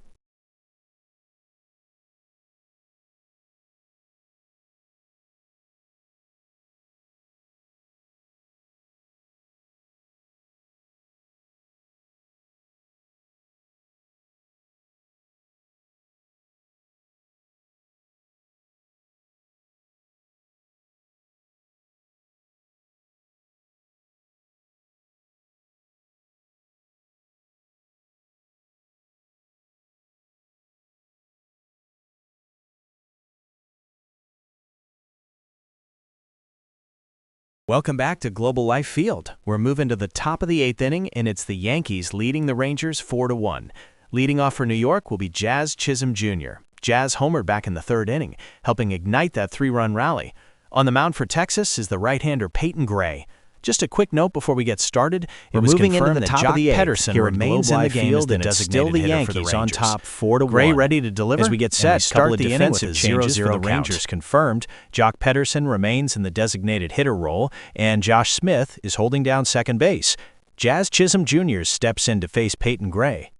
Welcome back to Global Life Field. We're moving to the top of the 8th inning, and it's the Yankees leading the Rangers 4-1. Leading off for New York will be Jazz Chisholm Jr. Jazz homered back in the 3rd inning, helping ignite that 3-run rally. On the mound for Texas is the right-hander Peyton Gray. Just a quick note before we get started. It was confirmed that Jock Pederson remains in the field, and it's still the Yankees on top 4-1. Gray ready to deliver as we get set. Start the inning with a 0-0 for the Rangers confirmed. Jock Pederson remains in the designated hitter role, and Josh Smith is holding down second base. Jazz Chisholm Jr. steps in to face Peyton Gray.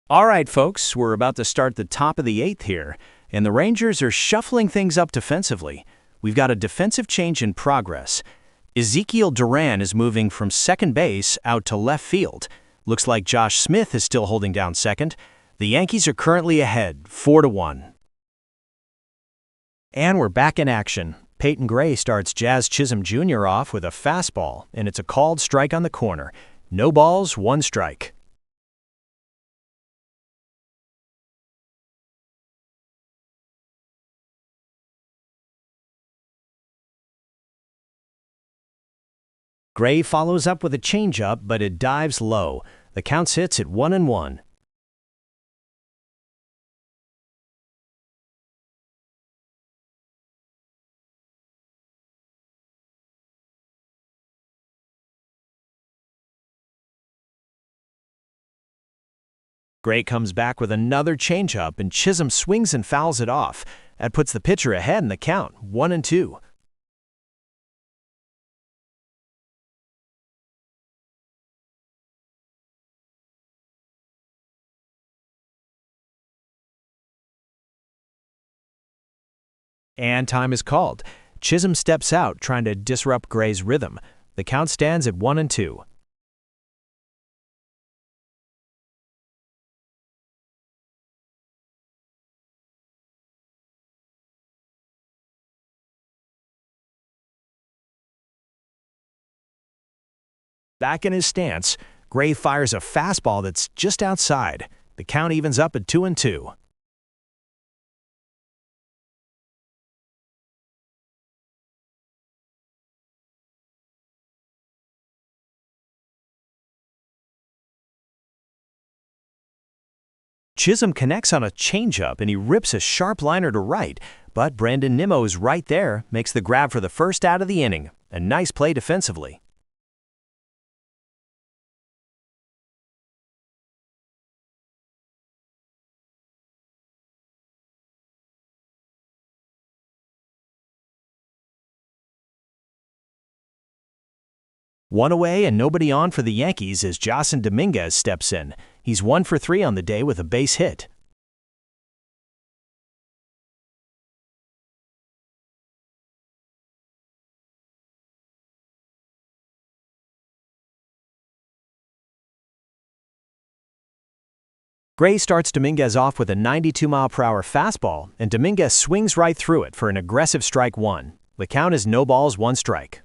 All right, folks, we're about to start the top of the 8th here, and the Rangers are shuffling things up defensively. We've got a defensive change in progress. Ezekiel Duran is moving from second base out to left field. Looks like Josh Smith is still holding down second. The Yankees are currently ahead, 4-1. And we're back in action. Peyton Gray starts Jazz Chisholm Jr. off with a fastball, and it's a called strike on the corner. No balls, 1 strike. Gray follows up with a changeup, but it dives low. The count sits at 1-1. Gray comes back with another changeup, and Chisholm swings and fouls it off. That puts the pitcher ahead in the count, 1-2. And time is called. Chisholm steps out, trying to disrupt Gray's rhythm. The count stands at 1-2. Back in his stance, Gray fires a fastball that's just outside. The count evens up at 2-2. Chisholm connects on a changeup, and he rips a sharp liner to right, but Brandon Nimmo is right there, makes the grab for the first out of the inning. A nice play defensively. One away and nobody on for the Yankees as Jocelyn Dominguez steps in. He's 1 for 3 on the day with a base hit. Gray starts Dominguez off with a 92-mile-per-hour fastball, and Dominguez swings right through it for an aggressive strike 1. The count is no balls, 1 strike.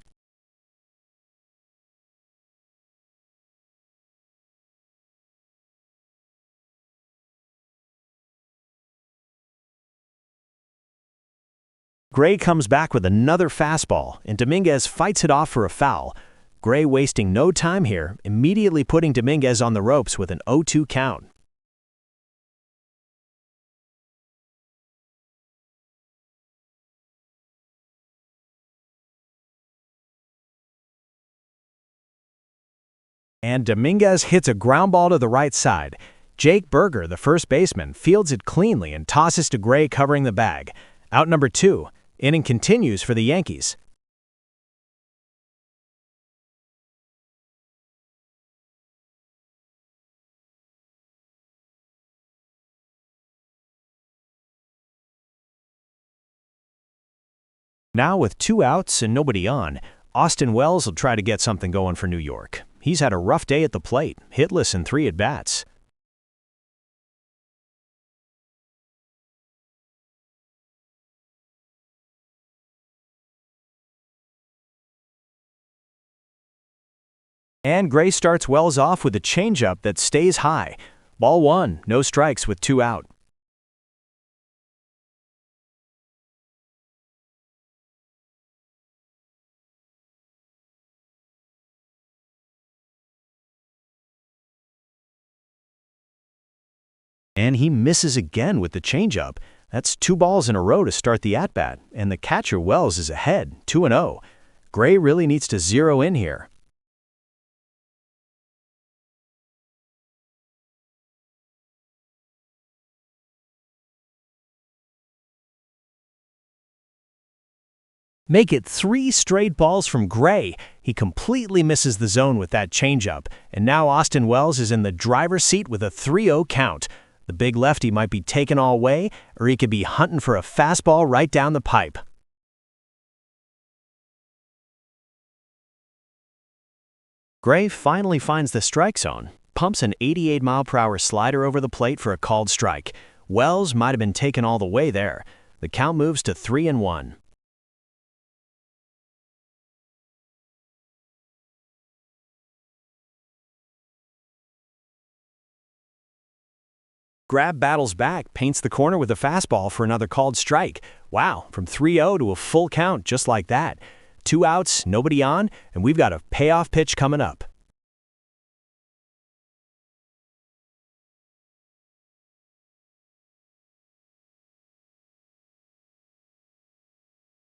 Gray comes back with another fastball, and Dominguez fights it off for a foul. Gray wasting no time here, immediately putting Dominguez on the ropes with an 0-2 count. And Dominguez hits a ground ball to the right side. Jake Berger, the first baseman, fields it cleanly and tosses to Gray covering the bag. Out number 2. Inning continues for the Yankees. Now with 2 outs and nobody on, Austin Wells will try to get something going for New York. He's had a rough day at the plate, hitless in 3 at-bats. And Gray starts Wells off with a changeup that stays high. Ball 1, no strikes with 2 out. And he misses again with the changeup. That's 2 balls in a row to start the at-bat, and the catcher Wells is ahead, 2-0. Gray really needs to zero in here. Make it 3 straight balls from Gray. He completely misses the zone with that changeup, and now Austin Wells is in the driver's seat with a 3-0 count. The big lefty might be taken all way, or he could be hunting for a fastball right down the pipe. Gray finally finds the strike zone, pumps an 88-mile-per-hour slider over the plate for a called strike. Wells might have been taken all the way there. The count moves to 3-1. Grab battles back, paints the corner with a fastball for another called strike. Wow, from 3-0 to a full count just like that. 2 outs, nobody on, and we've got a payoff pitch coming up.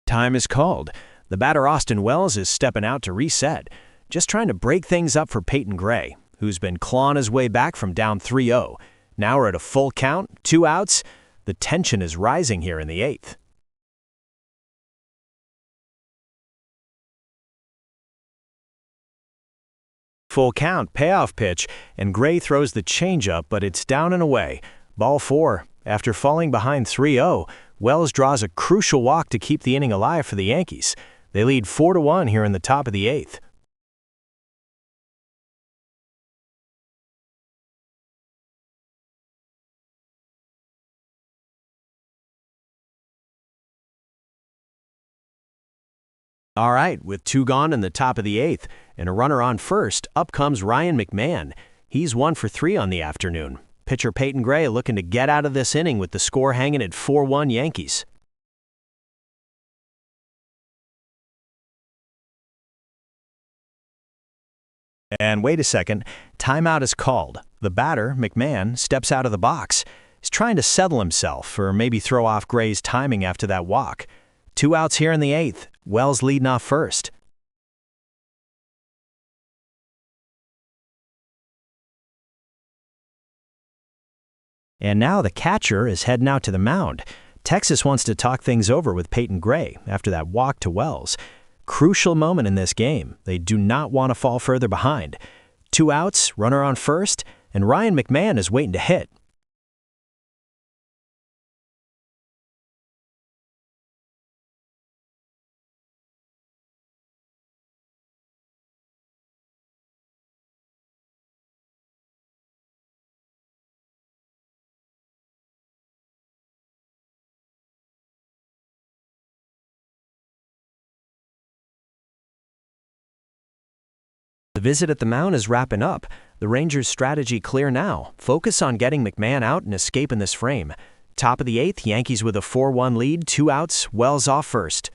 Time is called. The batter Austin Wells is stepping out to reset, just trying to break things up for Peyton Gray, who's been clawing his way back from down 3-0. Now we're at a full count, 2 outs. The tension is rising here in the 8th. Full count, payoff pitch, and Gray throws the changeup, but it's down and away. Ball 4. After falling behind 3-0, Wells draws a crucial walk to keep the inning alive for the Yankees. They lead 4-1 here in the top of the 8th. All right, with 2 gone in the top of the 8th and a runner on first, up comes Ryan McMahon. He's 1 for 3 on the afternoon. Pitcher Peyton Gray looking to get out of this inning with the score hanging at 4-1 Yankees. And wait a second, timeout is called. The batter, McMahon, steps out of the box. He's trying to settle himself or maybe throw off Gray's timing after that walk. 2 outs here in the 8th. Wells leading off first. And now the catcher is heading out to the mound. Texas wants to talk things over with Peyton Gray after that walk to Wells. Crucial moment in this game. They do not want to fall further behind. 2 outs, runner on first, and Ryan McMahon is waiting to hit. The visit at the mound is wrapping up. The Rangers' strategy clear now. Focus on getting McMahon out and escaping this frame. Top of the 8th, Yankees with a 4-1 lead, 2 outs, Wells off first.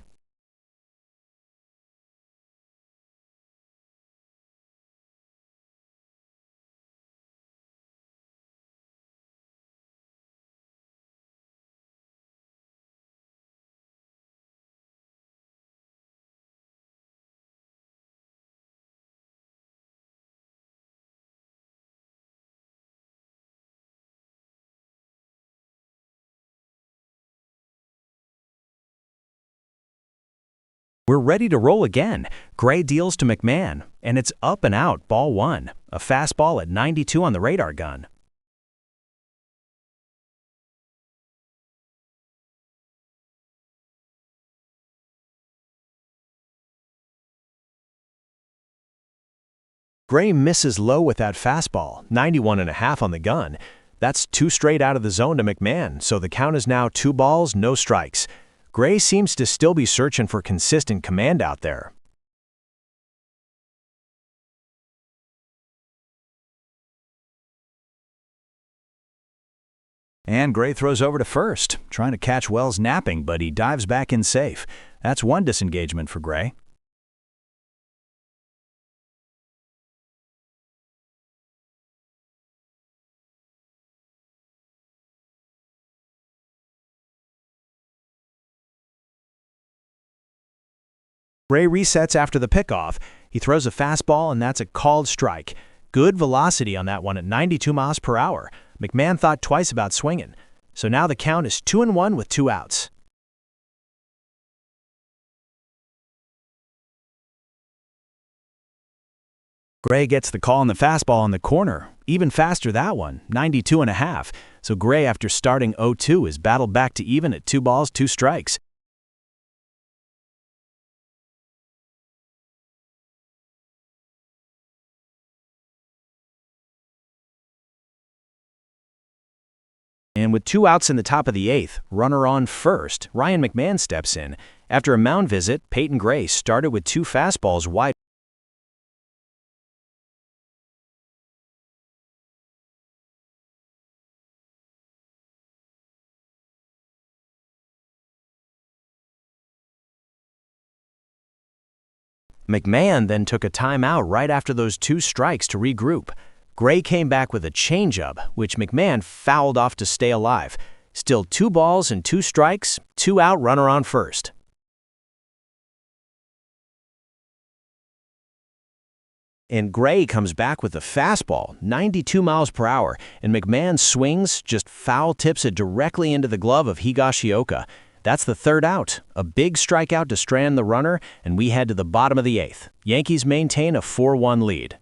We're ready to roll again. Gray deals to McMahon, and it's up and out, ball one. A fastball at 92 on the radar gun. Gray misses low with that fastball, 91.5 on the gun. That's two straight out of the zone to McMahon, so the count is now 2 balls, no strikes. Gray seems to still be searching for consistent command out there. And Gray throws over to first, trying to catch Wells napping, but he dives back in safe. That's one disengagement for Gray. Gray resets after the pickoff. He throws a fastball, and that's a called strike. Good velocity on that one at 92 miles per hour. McMahon thought twice about swinging. So now the count is 2-1 with 2 outs. Gray gets the call on the fastball in the corner. Even faster that one, 92.5. So Gray, after starting 0-2, is battled back to even at 2 balls, 2 strikes. And with 2 outs in the top of the 8th, runner on first, Ryan McMahon steps in. After a mound visit, Peyton Gray started with 2 fastballs wide. McMahon then took a timeout right after those 2 strikes to regroup. Gray came back with a changeup, which McMahon fouled off to stay alive. Still 2 balls and 2 strikes, 2 out, runner on first. And Gray comes back with a fastball, 92 miles per hour, and McMahon swings, just foul tips it directly into the glove of Higashioka. That's the 3rd out, a big strikeout to strand the runner, and we head to the bottom of the 8th. Yankees maintain a 4-1 lead.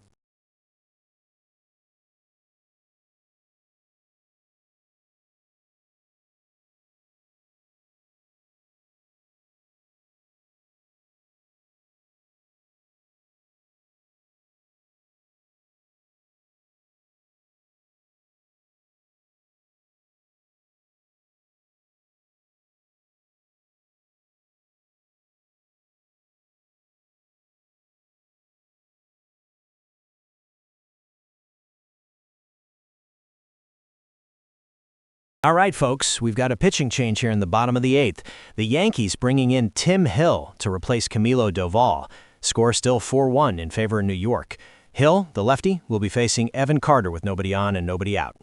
All right, folks, we've got a pitching change here in the bottom of the 8th. The Yankees bringing in Tim Hill to replace Camilo Doval. Score still 4-1 in favor of New York. Hill, the lefty, will be facing Evan Carter with nobody on and nobody out.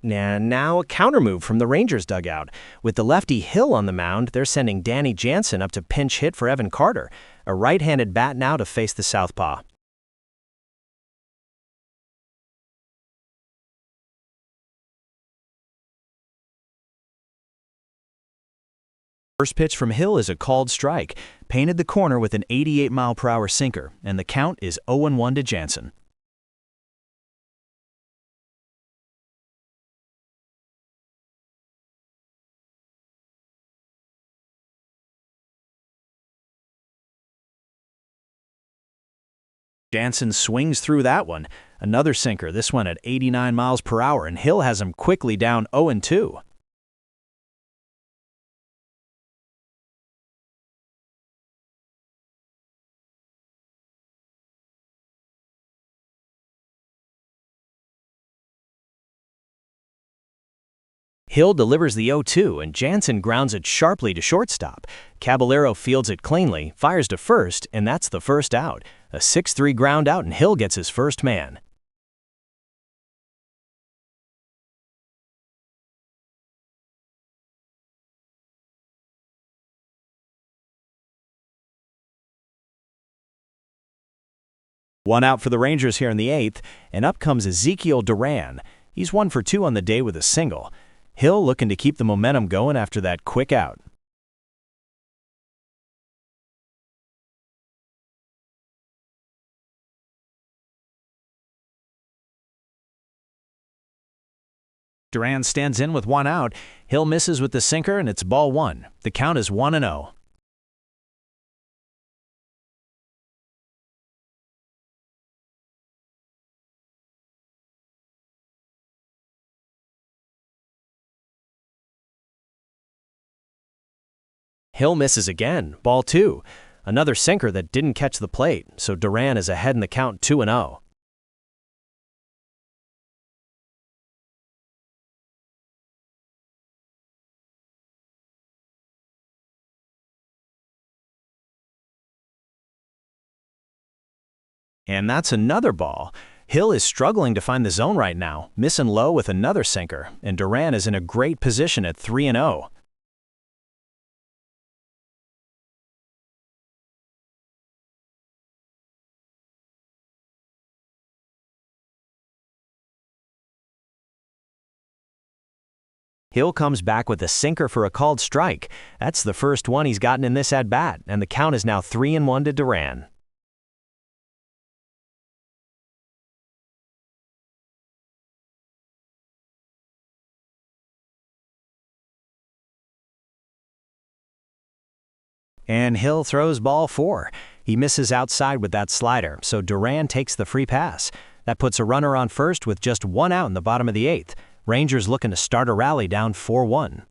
Now a counter move from the Rangers dugout. With the lefty Hill on the mound, they're sending Danny Jansen up to pinch hit for Evan Carter. A right-handed bat now to face the southpaw. First pitch from Hill is a called strike. Painted the corner with an 88-mile-per-hour sinker, and the count is 0-1 to Jansen. Jansen swings through that one. Another sinker, this one at 89 miles per hour, and Hill has him quickly down 0-2. Hill delivers the 0-2, and Jansen grounds it sharply to shortstop. Caballero fields it cleanly, fires to first, and that's the first out. A 6-3 ground out and Hill gets his first man. One out for the Rangers here in the 8th, and up comes Ezekiel Duran. He's 1 for 2 on the day with a single. Hill looking to keep the momentum going after that quick out. Duran stands in with 1 out. Hill misses with the sinker, and it's ball 1. The count is 1-0. Hill misses again, ball 2. Another sinker that didn't catch the plate, so Duran is ahead in the count 2-0. And that's another ball. Hill is struggling to find the zone right now, missing low with another sinker, and Duran is in a great position at 3-0. Hill comes back with a sinker for a called strike. That's the first one he's gotten in this at-bat, and the count is now 3-1 to Duran. And Hill throws ball 4. He misses outside with that slider, so Duran takes the free pass. That puts a runner on first with just 1 out in the bottom of the 8th. Rangers looking to start a rally down 4-1.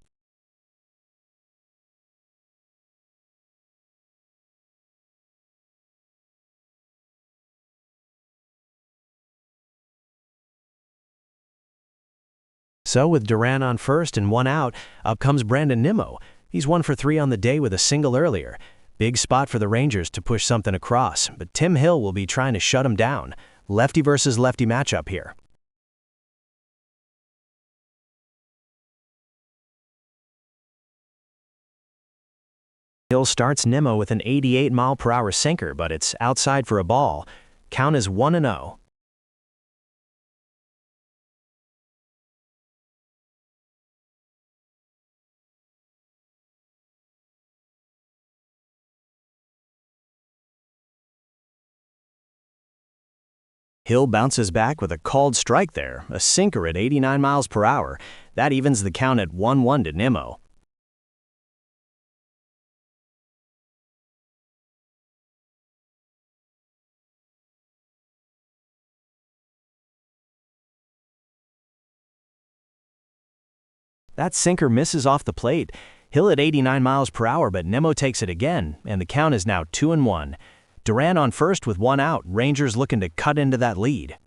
So with Duran on first and 1 out, up comes Brandon Nimmo. He's 1 for 3 on the day with a single earlier. Big spot for the Rangers to push something across, but Tim Hill will be trying to shut him down. Lefty versus lefty matchup here. Hill starts Nimmo with an 88-mile-per-hour sinker, but it's outside for a ball. Count is 1-0. Hill bounces back with a called strike there, a sinker at 89 miles per hour. That evens the count at 1-1 to Nimmo. That sinker misses off the plate. Hill at 89 miles per hour, but Nimmo takes it again, and the count is now 2-1. Duran on first with 1 out, Rangers looking to cut into that lead.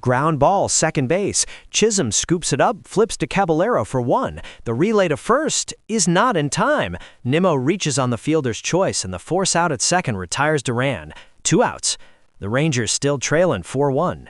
Ground ball, second base. Chisholm scoops it up, flips to Caballero for 1. The relay to first is not in time. Nimmo reaches on the fielder's choice, and the force out at second retires Duran. 2 outs. The Rangers still trailing 4-1.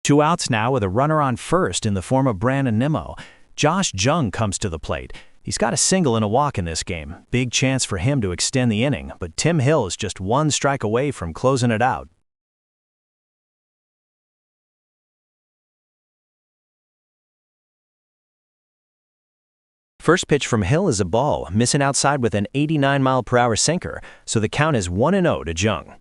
Two outs now with a runner on first in the form of Brandon Nimmo. Josh Jung comes to the plate. He's got a single and a walk in this game. Big chance for him to extend the inning, but Tim Hill is just 1 strike away from closing it out. First pitch from Hill is a ball, missing outside with an 89-mile-per-hour sinker, so the count is 1-0 to Jung.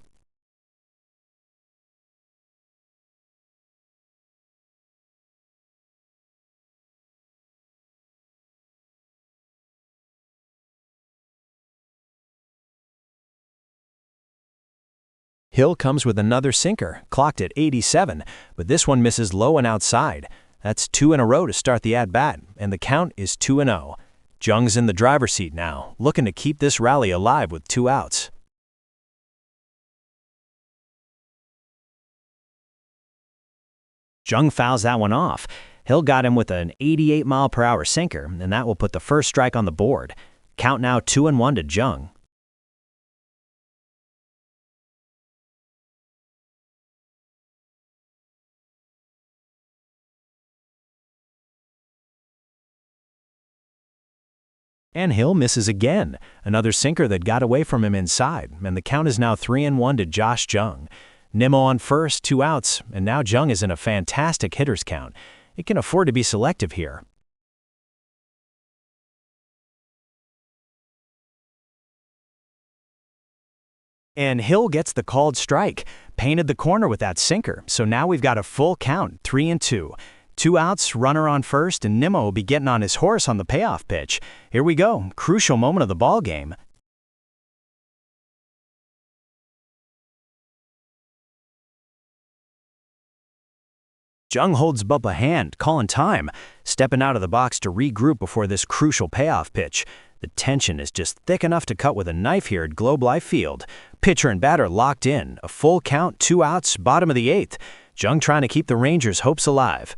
Hill comes with another sinker, clocked at 87, but this one misses low and outside. That's 2 in a row to start the at-bat, and the count is 2-0. Jung's in the driver's seat now, looking to keep this rally alive with 2 outs. Jung fouls that one off. Hill got him with an 88-mile-per-hour sinker, and that will put the first strike on the board. Count now 2-1 to Jung. And Hill misses again, another sinker that got away from him inside, and the count is now 3-1 to Josh Jung. Nimmo on first, 2 outs, and now Jung is in a fantastic hitter's count. It can afford to be selective here. And Hill gets the called strike, painted the corner with that sinker, so now we've got a full count, 3-2. 2 outs, runner on first, and Nimmo will be getting on his horse on the payoff pitch. Here we go, crucial moment of the ball game. Jung holds Bubba a hand, calling time, stepping out of the box to regroup before this crucial payoff pitch. The tension is just thick enough to cut with a knife here at Globe Life Field. Pitcher and batter locked in, a full count, 2 outs, bottom of the 8th. Jung trying to keep the Rangers' hopes alive.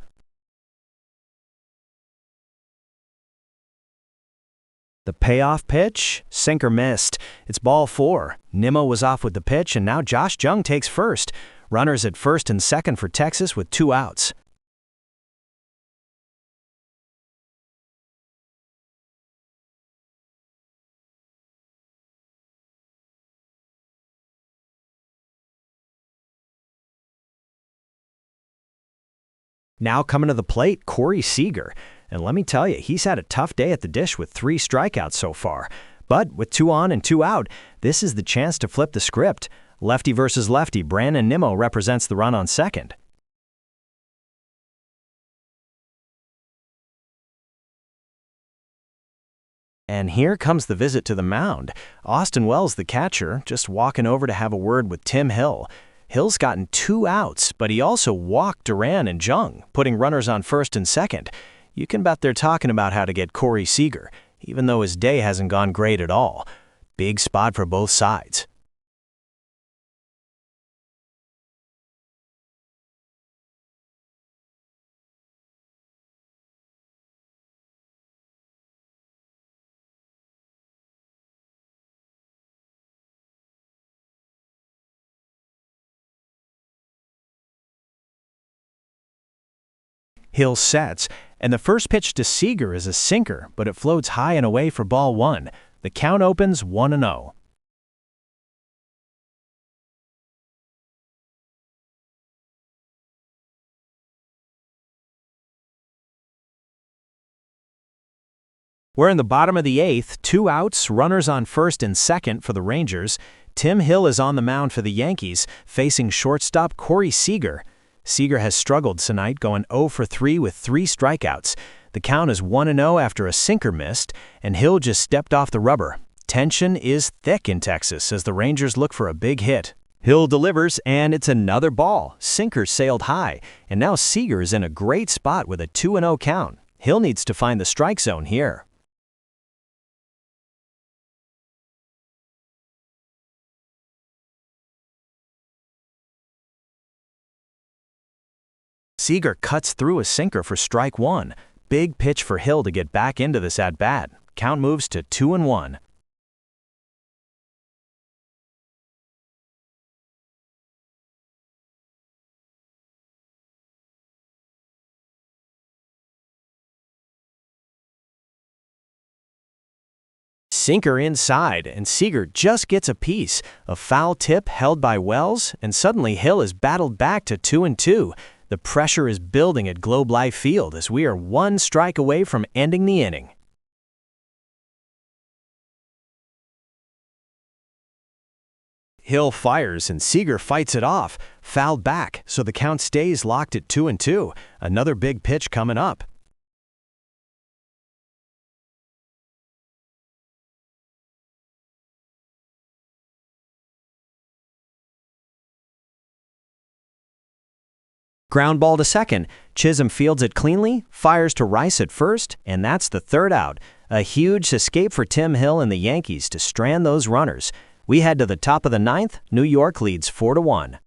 The payoff pitch, sinker missed. It's ball 4. Nimmo was off with the pitch, and now Josh Jung takes first. Runners at first and second for Texas with 2 outs. Now coming to the plate, Corey Seager. And let me tell you, he's had a tough day at the dish with 3 strikeouts so far. But with 2 on and 2 out, this is the chance to flip the script. Lefty versus lefty, Brandon Nimmo represents the run on second. And here comes the visit to the mound. Austin Wells, the catcher, just walking over to have a word with Tim Hill. Hill's gotten 2 outs, but he also walked Duran and Jung, putting runners on first and second. You can bet they're talking about how to get Corey Seager, even though his day hasn't gone great at all. Big spot for both sides. Hill sets, and the first pitch to Seager is a sinker, but it floats high and away for ball 1. The count opens 1-0. We're in the bottom of the 8th, 2 outs, runners on first and second for the Rangers. Tim Hill is on the mound for the Yankees, facing shortstop Corey Seager. Seager has struggled tonight, going 0 for 3 with 3 strikeouts. The count is 1-0 after a sinker missed, and Hill just stepped off the rubber. Tension is thick in Texas as the Rangers look for a big hit. Hill delivers, and it's another ball. Sinker sailed high, and now Seager is in a great spot with a 2-0 count. Hill needs to find the strike zone here. Seager cuts through a sinker for strike 1. Big pitch for Hill to get back into this at-bat. Count moves to 2-1. Sinker inside, and Seager just gets a piece. A foul tip held by Wells, and suddenly Hill is battled back to 2-2. The pressure is building at Globe Life Field as we are 1 strike away from ending the inning. Hill fires and Seager fights it off, fouled back, so the count stays locked at 2-2. Another big pitch coming up. Ground ball to second. Chisholm fields it cleanly, fires to Rice at first, and that's the third out. A huge escape for Tim Hill and the Yankees to strand those runners. We head to the top of the ninth. New York leads 4-1.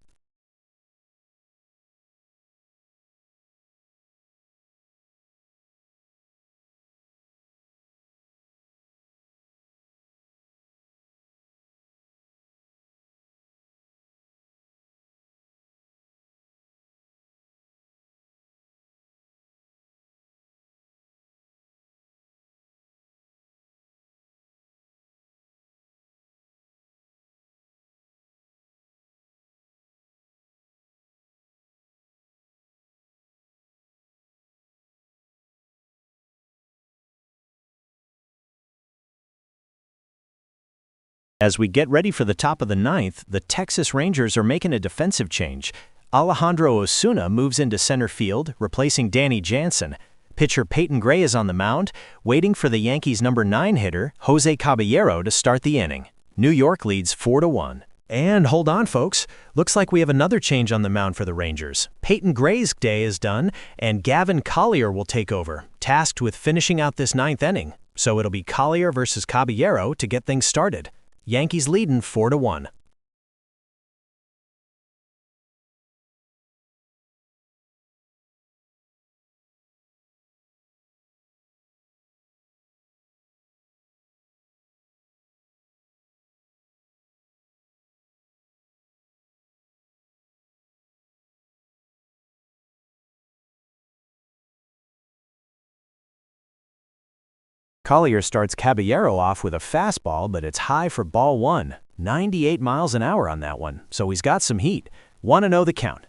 As we get ready for the top of the ninth, the Texas Rangers are making a defensive change. Alejandro Osuna moves into center field, replacing Danny Jansen. Pitcher Peyton Gray is on the mound, waiting for the Yankees' number 9 hitter, Jose Caballero, to start the inning. New York leads 4-1. And hold on, folks. Looks like we have another change on the mound for the Rangers. Peyton Gray's day is done, and Gavin Collier will take over, tasked with finishing out this 9th inning. So it'll be Collier versus Caballero to get things started. Yankees leading 4-1. Collier starts Caballero off with a fastball, but it's high for ball 1. 98 miles an hour on that one, so he's got some heat. 1-0 the count.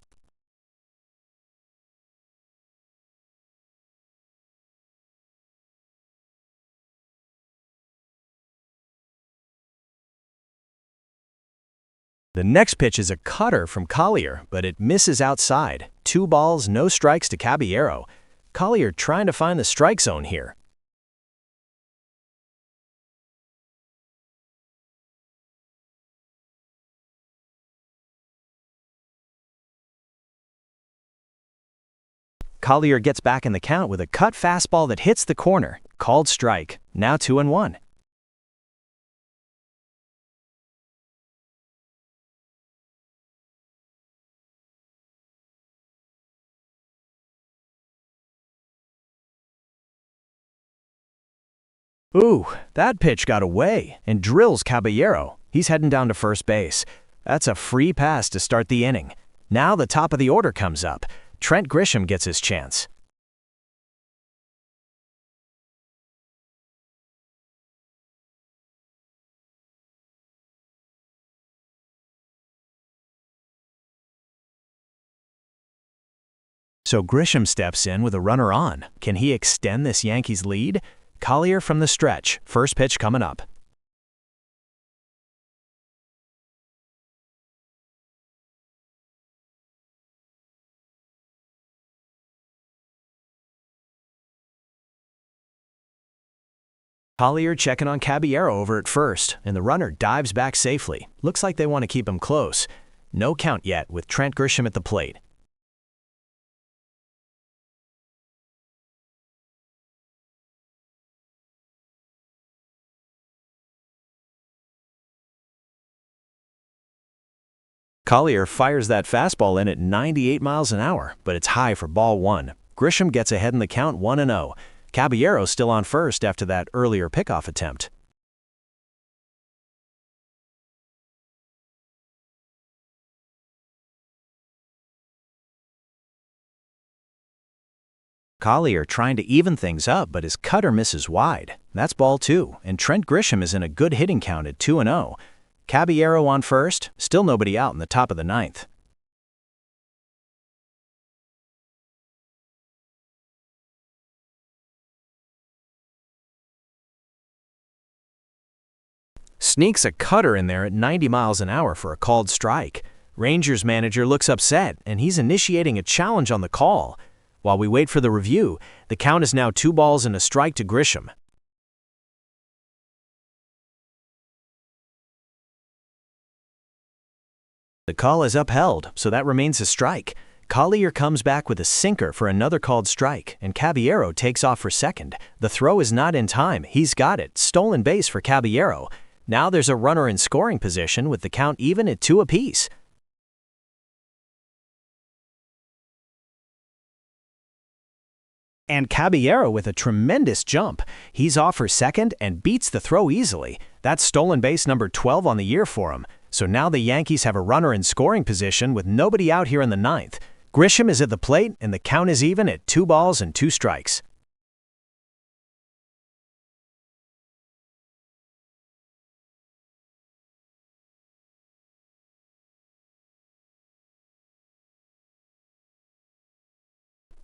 The next pitch is a cutter from Collier, but it misses outside. 2 balls, no strikes to Caballero. Collier trying to find the strike zone here. Collier gets back in the count with a cut fastball that hits the corner. Called strike. Now 2-1. Ooh, that pitch got away and drills Caballero. He's heading down to first base. That's a free pass to start the inning. Now the top of the order comes up. Trent Grisham gets his chance. So Grisham steps in with a runner on. Can he extend this Yankees lead? Collier from the stretch. First pitch coming up. Collier checking on Caballero over at first, and the runner dives back safely. Looks like they want to keep him close. No count yet with Trent Grisham at the plate. Collier fires that fastball in at 98 miles an hour, but it's high for ball 1. Grisham gets ahead in the count 1-0. Caballero still on first after that earlier pickoff attempt. Collier trying to even things up, but his cutter misses wide. That's ball 2, and Trent Grisham is in a good hitting count at 2-0. Caballero on first, still nobody out in the top of the 9th. Sneaks a cutter in there at 90 miles an hour for a called strike. Rangers manager looks upset, and he's initiating a challenge on the call. While we wait for the review, the count is now 2 balls and a strike to Grisham. The call is upheld, so that remains a strike. Collier comes back with a sinker for another called strike, and Caballero takes off for second. The throw is not in time. He's got it. Stolen base for Caballero. Now there's a runner in scoring position with the count even at 2 apiece. And Caballero with a tremendous jump. He's off for second and beats the throw easily. That's stolen base number 12 on the year for him. So now the Yankees have a runner in scoring position with nobody out here in the ninth. Grisham is at the plate, and the count is even at 2 balls and 2 strikes.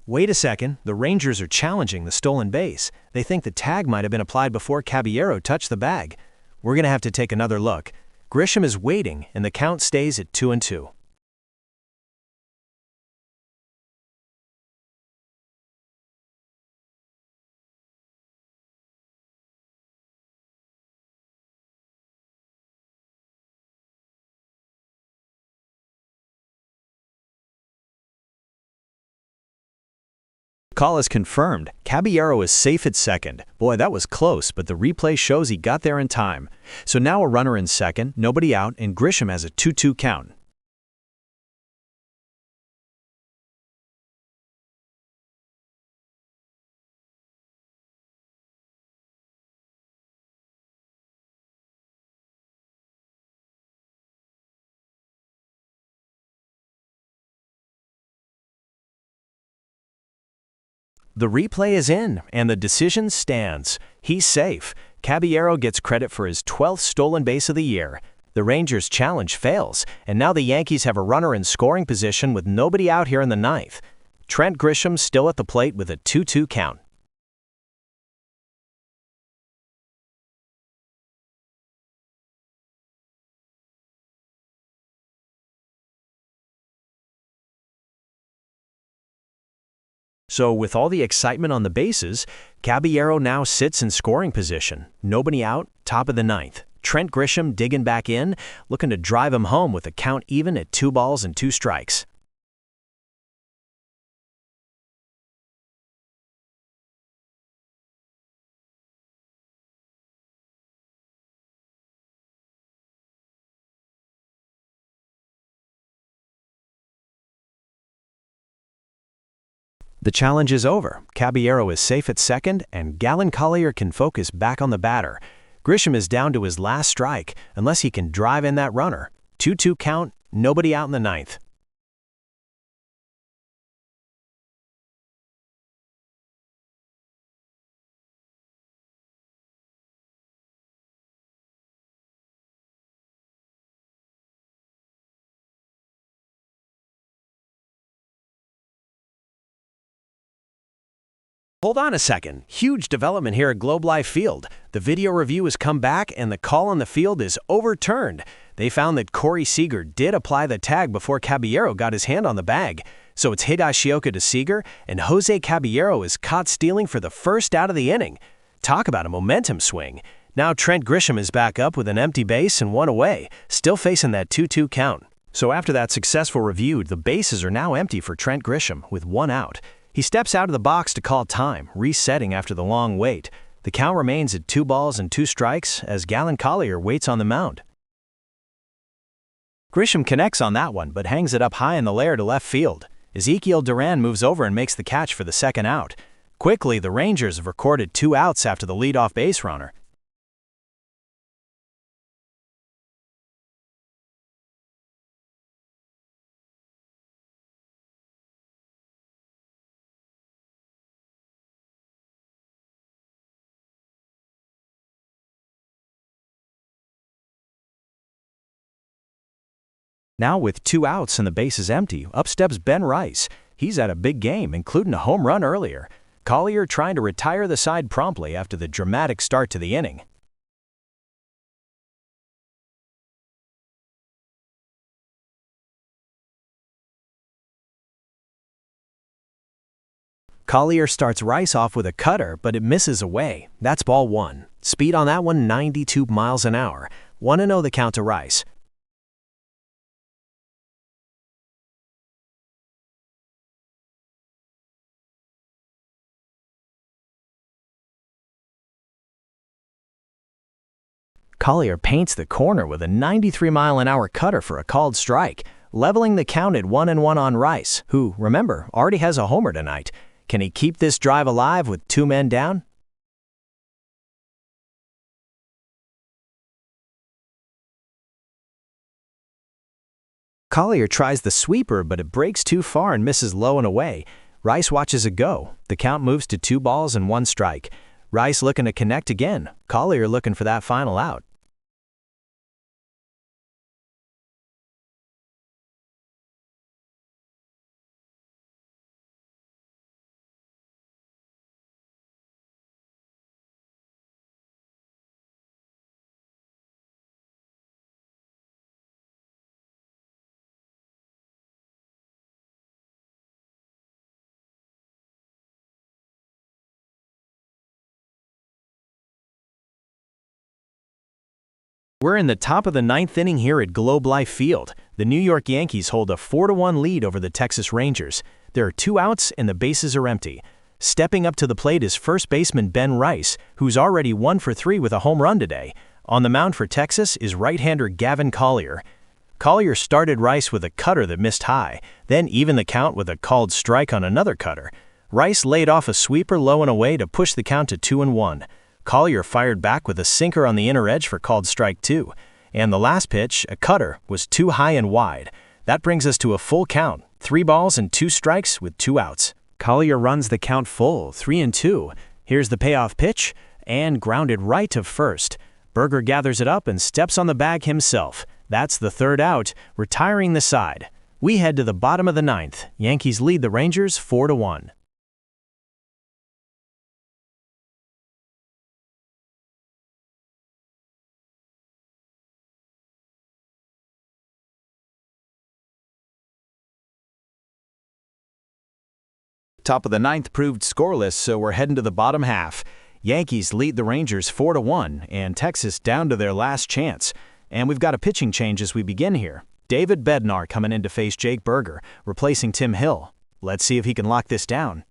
Wait a second, the Rangers are challenging the stolen base. They think the tag might have been applied before Caballero touched the bag. We're going to have to take another look. Grisham is waiting, and the count stays at 2-2. Call is confirmed. Caballero is safe at second. Boy, that was close, but the replay shows he got there in time. So now a runner in second, nobody out, and Grisham has a 2-2 count. The replay is in, and the decision stands. He's safe. Caballero gets credit for his 12th stolen base of the year. The Rangers' challenge fails, and now the Yankees have a runner in scoring position with nobody out here in the ninth. Trent Grisham still at the plate with a 2-2 count. So with all the excitement on the bases, Caballero now sits in scoring position. Nobody out, top of the ninth. Trent Grisham digging back in, looking to drive him home with a count even at 2 balls and 2 strikes. The challenge is over. Caballero is safe at second, and Galen Collier can focus back on the batter. Grisham is down to his last strike, unless he can drive in that runner. 2-2 count, nobody out in the ninth. Hold on a second. Huge development here at Globe Life Field. The video review has come back, and the call on the field is overturned. They found that Corey Seager did apply the tag before Caballero got his hand on the bag. So it's Higashioka to Seager, and Jose Caballero is caught stealing for the first out of the inning. Talk about a momentum swing. Now Trent Grisham is back up with an empty base and 1 away, still facing that 2-2 count. So after that successful review, the bases are now empty for Trent Grisham with 1 out. He steps out of the box to call time, resetting after the long wait. The count remains at 2 balls and 2 strikes as Galen Collier waits on the mound. Grisham connects on that one, but hangs it up high in the lair to left field. Ezekiel Duran moves over and makes the catch for the second out. Quickly, the Rangers have recorded 2 outs after the leadoff base runner. Now with 2 outs and the base is empty, up steps Ben Rice. He's had a big game, including a home run earlier. Collier trying to retire the side promptly after the dramatic start to the inning. Collier starts Rice off with a cutter, but it misses away. That's ball 1. Speed on that one, 92 miles an hour. 1-0 the count to Rice. Collier paints the corner with a 93-mile-an-hour cutter for a called strike, leveling the count at 1-1 on Rice, who, remember, already has a homer tonight. Can he keep this drive alive with 2 men down? Collier tries the sweeper, but it breaks too far and misses low and away. Rice watches it go. The count moves to 2 balls and 1 strike. Rice looking to connect again. Collier looking for that final out. We're in the top of the 9th inning here at Globe Life Field. The New York Yankees hold a 4-1 lead over the Texas Rangers. There are 2 outs and the bases are empty. Stepping up to the plate is first baseman Ben Rice, who's already 1 for 3 with a home run today. On the mound for Texas is right-hander Gavin Collier. Collier started Rice with a cutter that missed high, then evened the count with a called strike on another cutter. Rice laid off a sweeper low and away to push the count to 2-1. Collier fired back with a sinker on the inner edge for called strike 2. And the last pitch, a cutter, was too high and wide. That brings us to a full count, 3 balls and 2 strikes with 2 outs. Collier runs the count full, 3-2. Here's the payoff pitch, and grounded right to first. Berger gathers it up and steps on the bag himself. That's the 3rd out, retiring the side. We head to the bottom of the 9th. Yankees lead the Rangers 4-1. Top of the 9th proved scoreless, so we're heading to the bottom half. Yankees lead the Rangers 4-1, and Texas down to their last chance. And we've got a pitching change as we begin here. David Bednar coming in to face Jake Berger, replacing Tim Hill. Let's see if he can lock this down.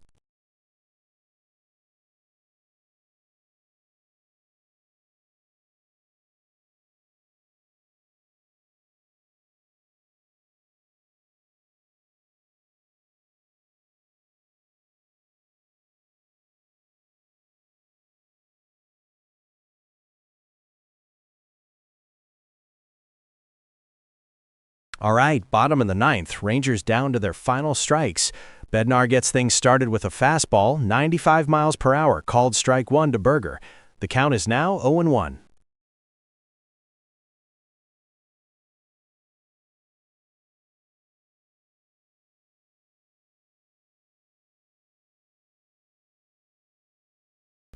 All right, bottom of the 9th, Rangers down to their final strikes. Bednar gets things started with a fastball, 95 miles per hour, called strike 1 to Berger. The count is now 0-1.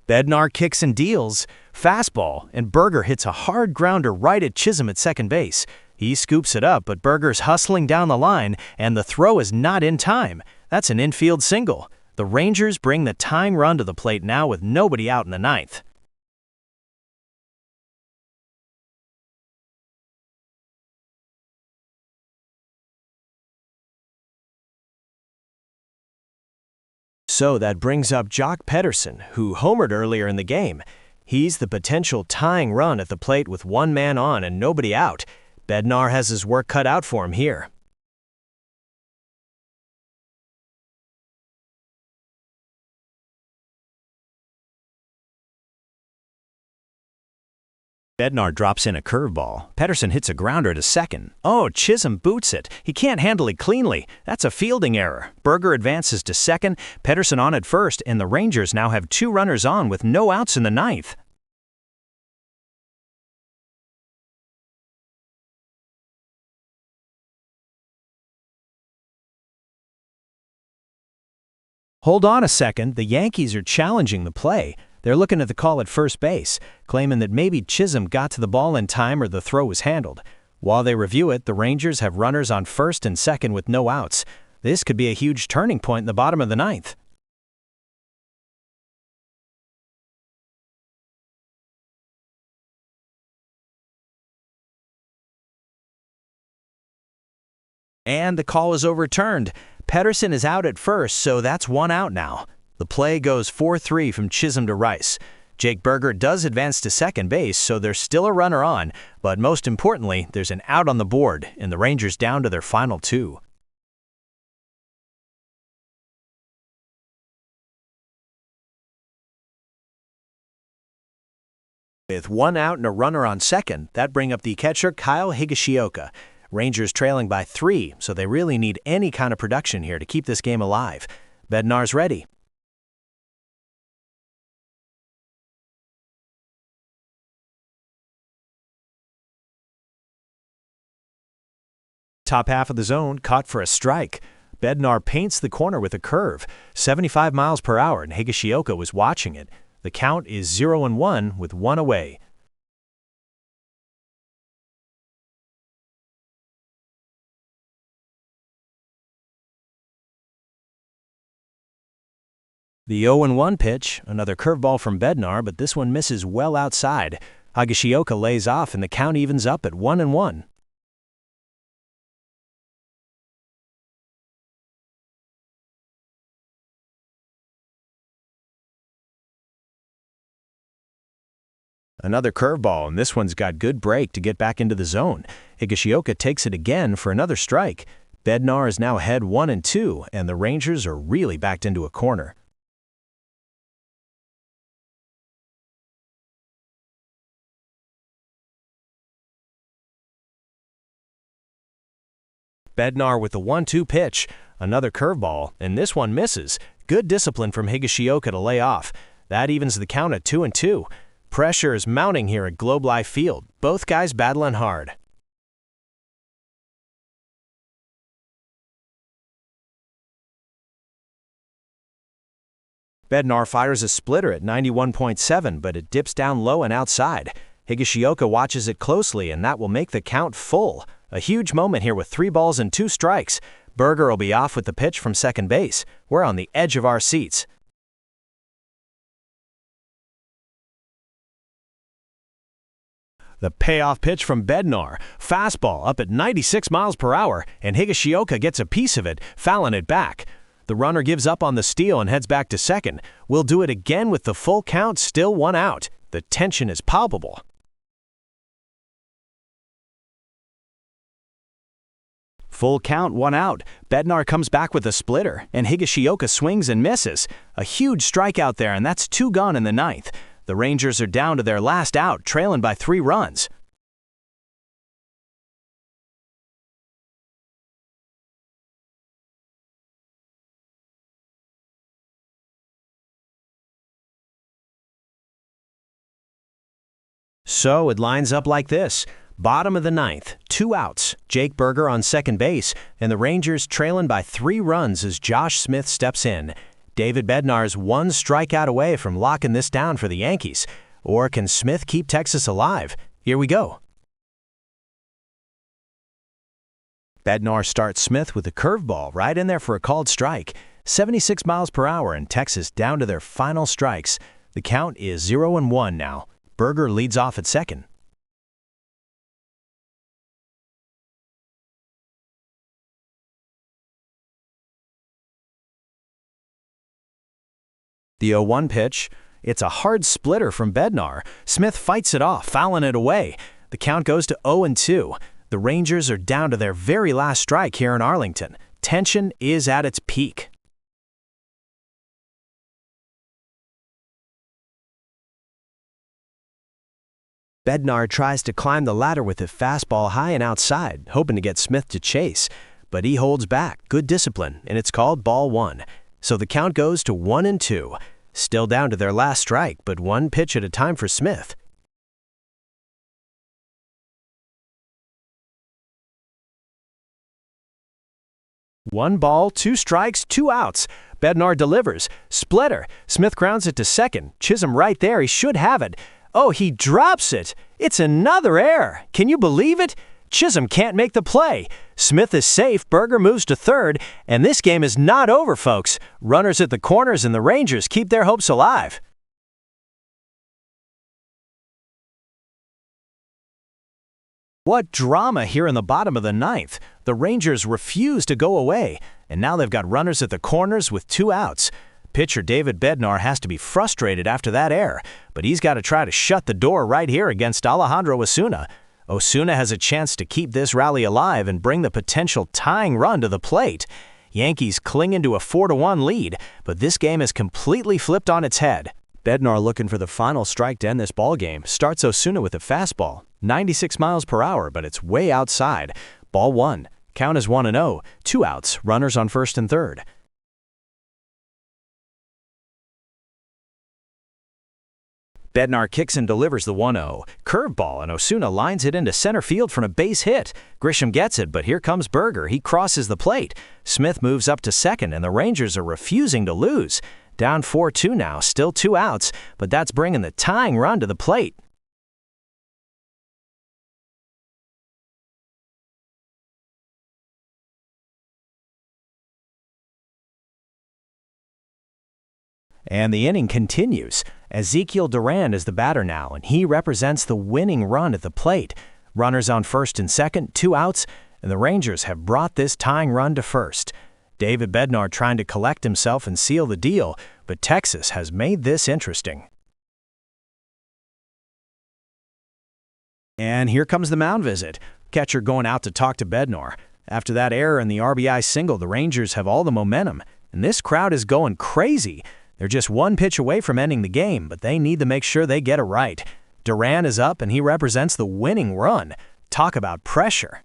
Bednar kicks and deals. Fastball, and Berger hits a hard grounder right at Chisholm at second base. He scoops it up, but Berger's hustling down the line, and the throw is not in time. That's an infield single. The Rangers bring the tying run to the plate now with nobody out in the 9th. So that brings up Jock Pederson, who homered earlier in the game. He's the potential tying run at the plate with 1 man on and nobody out. Bednar has his work cut out for him here. Bednar drops in a curveball. Pederson hits a grounder to second. Oh, Chisholm boots it. He can't handle it cleanly. That's a fielding error. Berger advances to second, Pederson on at first, and the Rangers now have 2 runners on with no outs in the 9th. Hold on a second, the Yankees are challenging the play. They're looking at the call at first base, claiming that maybe Chisholm got to the ball in time or the throw was handled. While they review it, the Rangers have runners on first and second with no outs. This could be a huge turning point in the bottom of the 9th. And the call is overturned. Pederson is out at first, so that's 1 out now. The play goes 4-3 from Chisholm to Rice. Jake Burger does advance to second base, so there's still a runner on, but most importantly, there's an out on the board, and the Rangers down to their final two. With one out and a runner on second, that brings up the catcher Kyle Higashioka. Rangers trailing by 3, so they really need any kind of production here to keep this game alive. Bednar's ready. Top half of the zone, caught for a strike. Bednar paints the corner with a curve, 75 miles per hour, and Higashioka was watching it. The count is 0-1 with one away. The 0-1 pitch, another curveball from Bednar, but this one misses well outside. Higashioka lays off and the count evens up at 1-1. Another curveball, and this one's got good break to get back into the zone. Higashioka takes it again for another strike. Bednar is now ahead 1-2, and the Rangers are really backed into a corner. Bednar with the 1-2 pitch, another curveball, and this one misses. Good discipline from Higashioka to lay off. That evens the count at 2-2. Pressure is mounting here at Globe Life Field. Both guys battling hard. Bednar fires a splitter at 91.7, but it dips down low and outside. Higashioka watches it closely, and that will make the count full. A huge moment here with 3 balls and 2 strikes. Burger will be off with the pitch from second base. We're on the edge of our seats. The payoff pitch from Bednar. Fastball up at 96 miles per hour, and Higashioka gets a piece of it, fouling it back. The runner gives up on the steal and heads back to second. We'll do it again with the full count, still 1 out. The tension is palpable. Full count, 1 out. Bednar comes back with a splitter, and Higashioka swings and misses. A huge strikeout there, and that's 2 gone in the 9th. The Rangers are down to their last out, trailing by 3 runs. So it lines up like this. Bottom of the 9th, 2 outs. Jake Burger on second base, and the Rangers trailing by 3 runs as Josh Smith steps in. David Bednar's 1 strikeout away from locking this down for the Yankees. Or can Smith keep Texas alive? Here we go. Bednar starts Smith with a curveball right in there for a called strike. 76 miles per hour, and Texas down to their final strikes. The count is 0-1 now. Burger leads off at second. The 0-1 pitch. It's a hard splitter from Bednar. Smith fights it off, fouling it away. The count goes to 0-2. The Rangers are down to their very last strike here in Arlington. Tension is at its peak. Bednar tries to climb the ladder with a fastball high and outside, hoping to get Smith to chase. But he holds back. Good discipline, and it's called ball 1. So the count goes to 1-2. Still down to their last strike, but 1 pitch at a time for Smith. One ball, 2 strikes, 2 outs. Bednar delivers. Splitter. Smith grounds it to second. Chisholm right there. He should have it. Oh, he drops it. It's another error. Can you believe it? Chisholm can't make the play. Smith is safe, Burger moves to third, and this game is not over, folks. Runners at the corners and the Rangers keep their hopes alive. What drama here in the bottom of the 9th. The Rangers refuse to go away, and now they've got runners at the corners with 2 outs. Pitcher David Bednar has to be frustrated after that error, but he's got to try to shut the door right here against Alejandro Osuna. Osuna has a chance to keep this rally alive and bring the potential tying run to the plate. Yankees cling into a 4-1 lead, but this game is completely flipped on its head. Bednar looking for the final strike to end this ballgame starts Osuna with a fastball, 96 miles per hour, but it's way outside. Ball 1. Count is 1-0, 2 outs, runners on first and third. Bednar kicks and delivers the 1-0. Curveball, and Osuna lines it into center field from a base hit. Grisham gets it, but here comes Berger. He crosses the plate. Smith moves up to second, and the Rangers are refusing to lose. Down 4-2 now, still 2 outs, but that's bringing the tying run to the plate. And the inning continues. Ezekiel Duran is the batter now, and he represents the winning run at the plate. Runners on first and second, 2 outs, and the Rangers have brought this tying run to first. David Bednar trying to collect himself and seal the deal, but Texas has made this interesting. And here comes the mound visit. Catcher going out to talk to Bednar. After that error in the RBI single, the Rangers have all the momentum, and this crowd is going crazy. They're just one pitch away from ending the game, but they need to make sure they get it right. Duran is up, and he represents the winning run. Talk about pressure.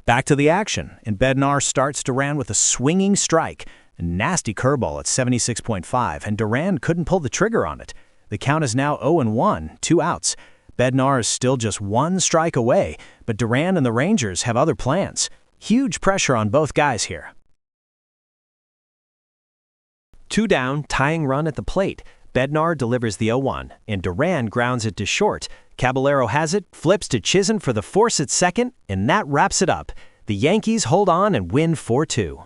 Back to the action, and Bednar starts Duran with a swinging strike. A nasty curveball at 76.5, and Duran couldn't pull the trigger on it. The count is now 0-1, 2 outs. Bednar is still just 1 strike away, but Duran and the Rangers have other plans. Huge pressure on both guys here. 2 down, tying run at the plate. Bednar delivers the 0-1, and Duran grounds it to short. Caballero has it, flips to Chisholm for the force at second, and that wraps it up. The Yankees hold on and win 4-2.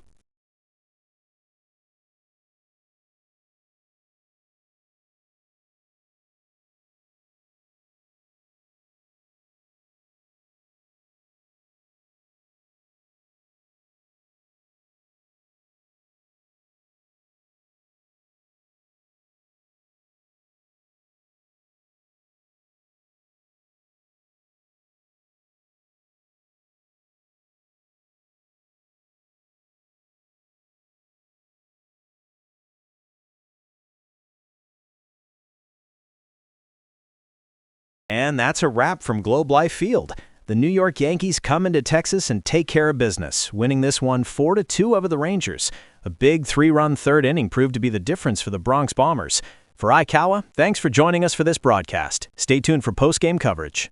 And that's a wrap from Globe Life Field. The New York Yankees come into Texas and take care of business, winning this one 4-2 over the Rangers. A big 3-run third inning proved to be the difference for the Bronx Bombers. For Aikawa, thanks for joining us for this broadcast. Stay tuned for post-game coverage.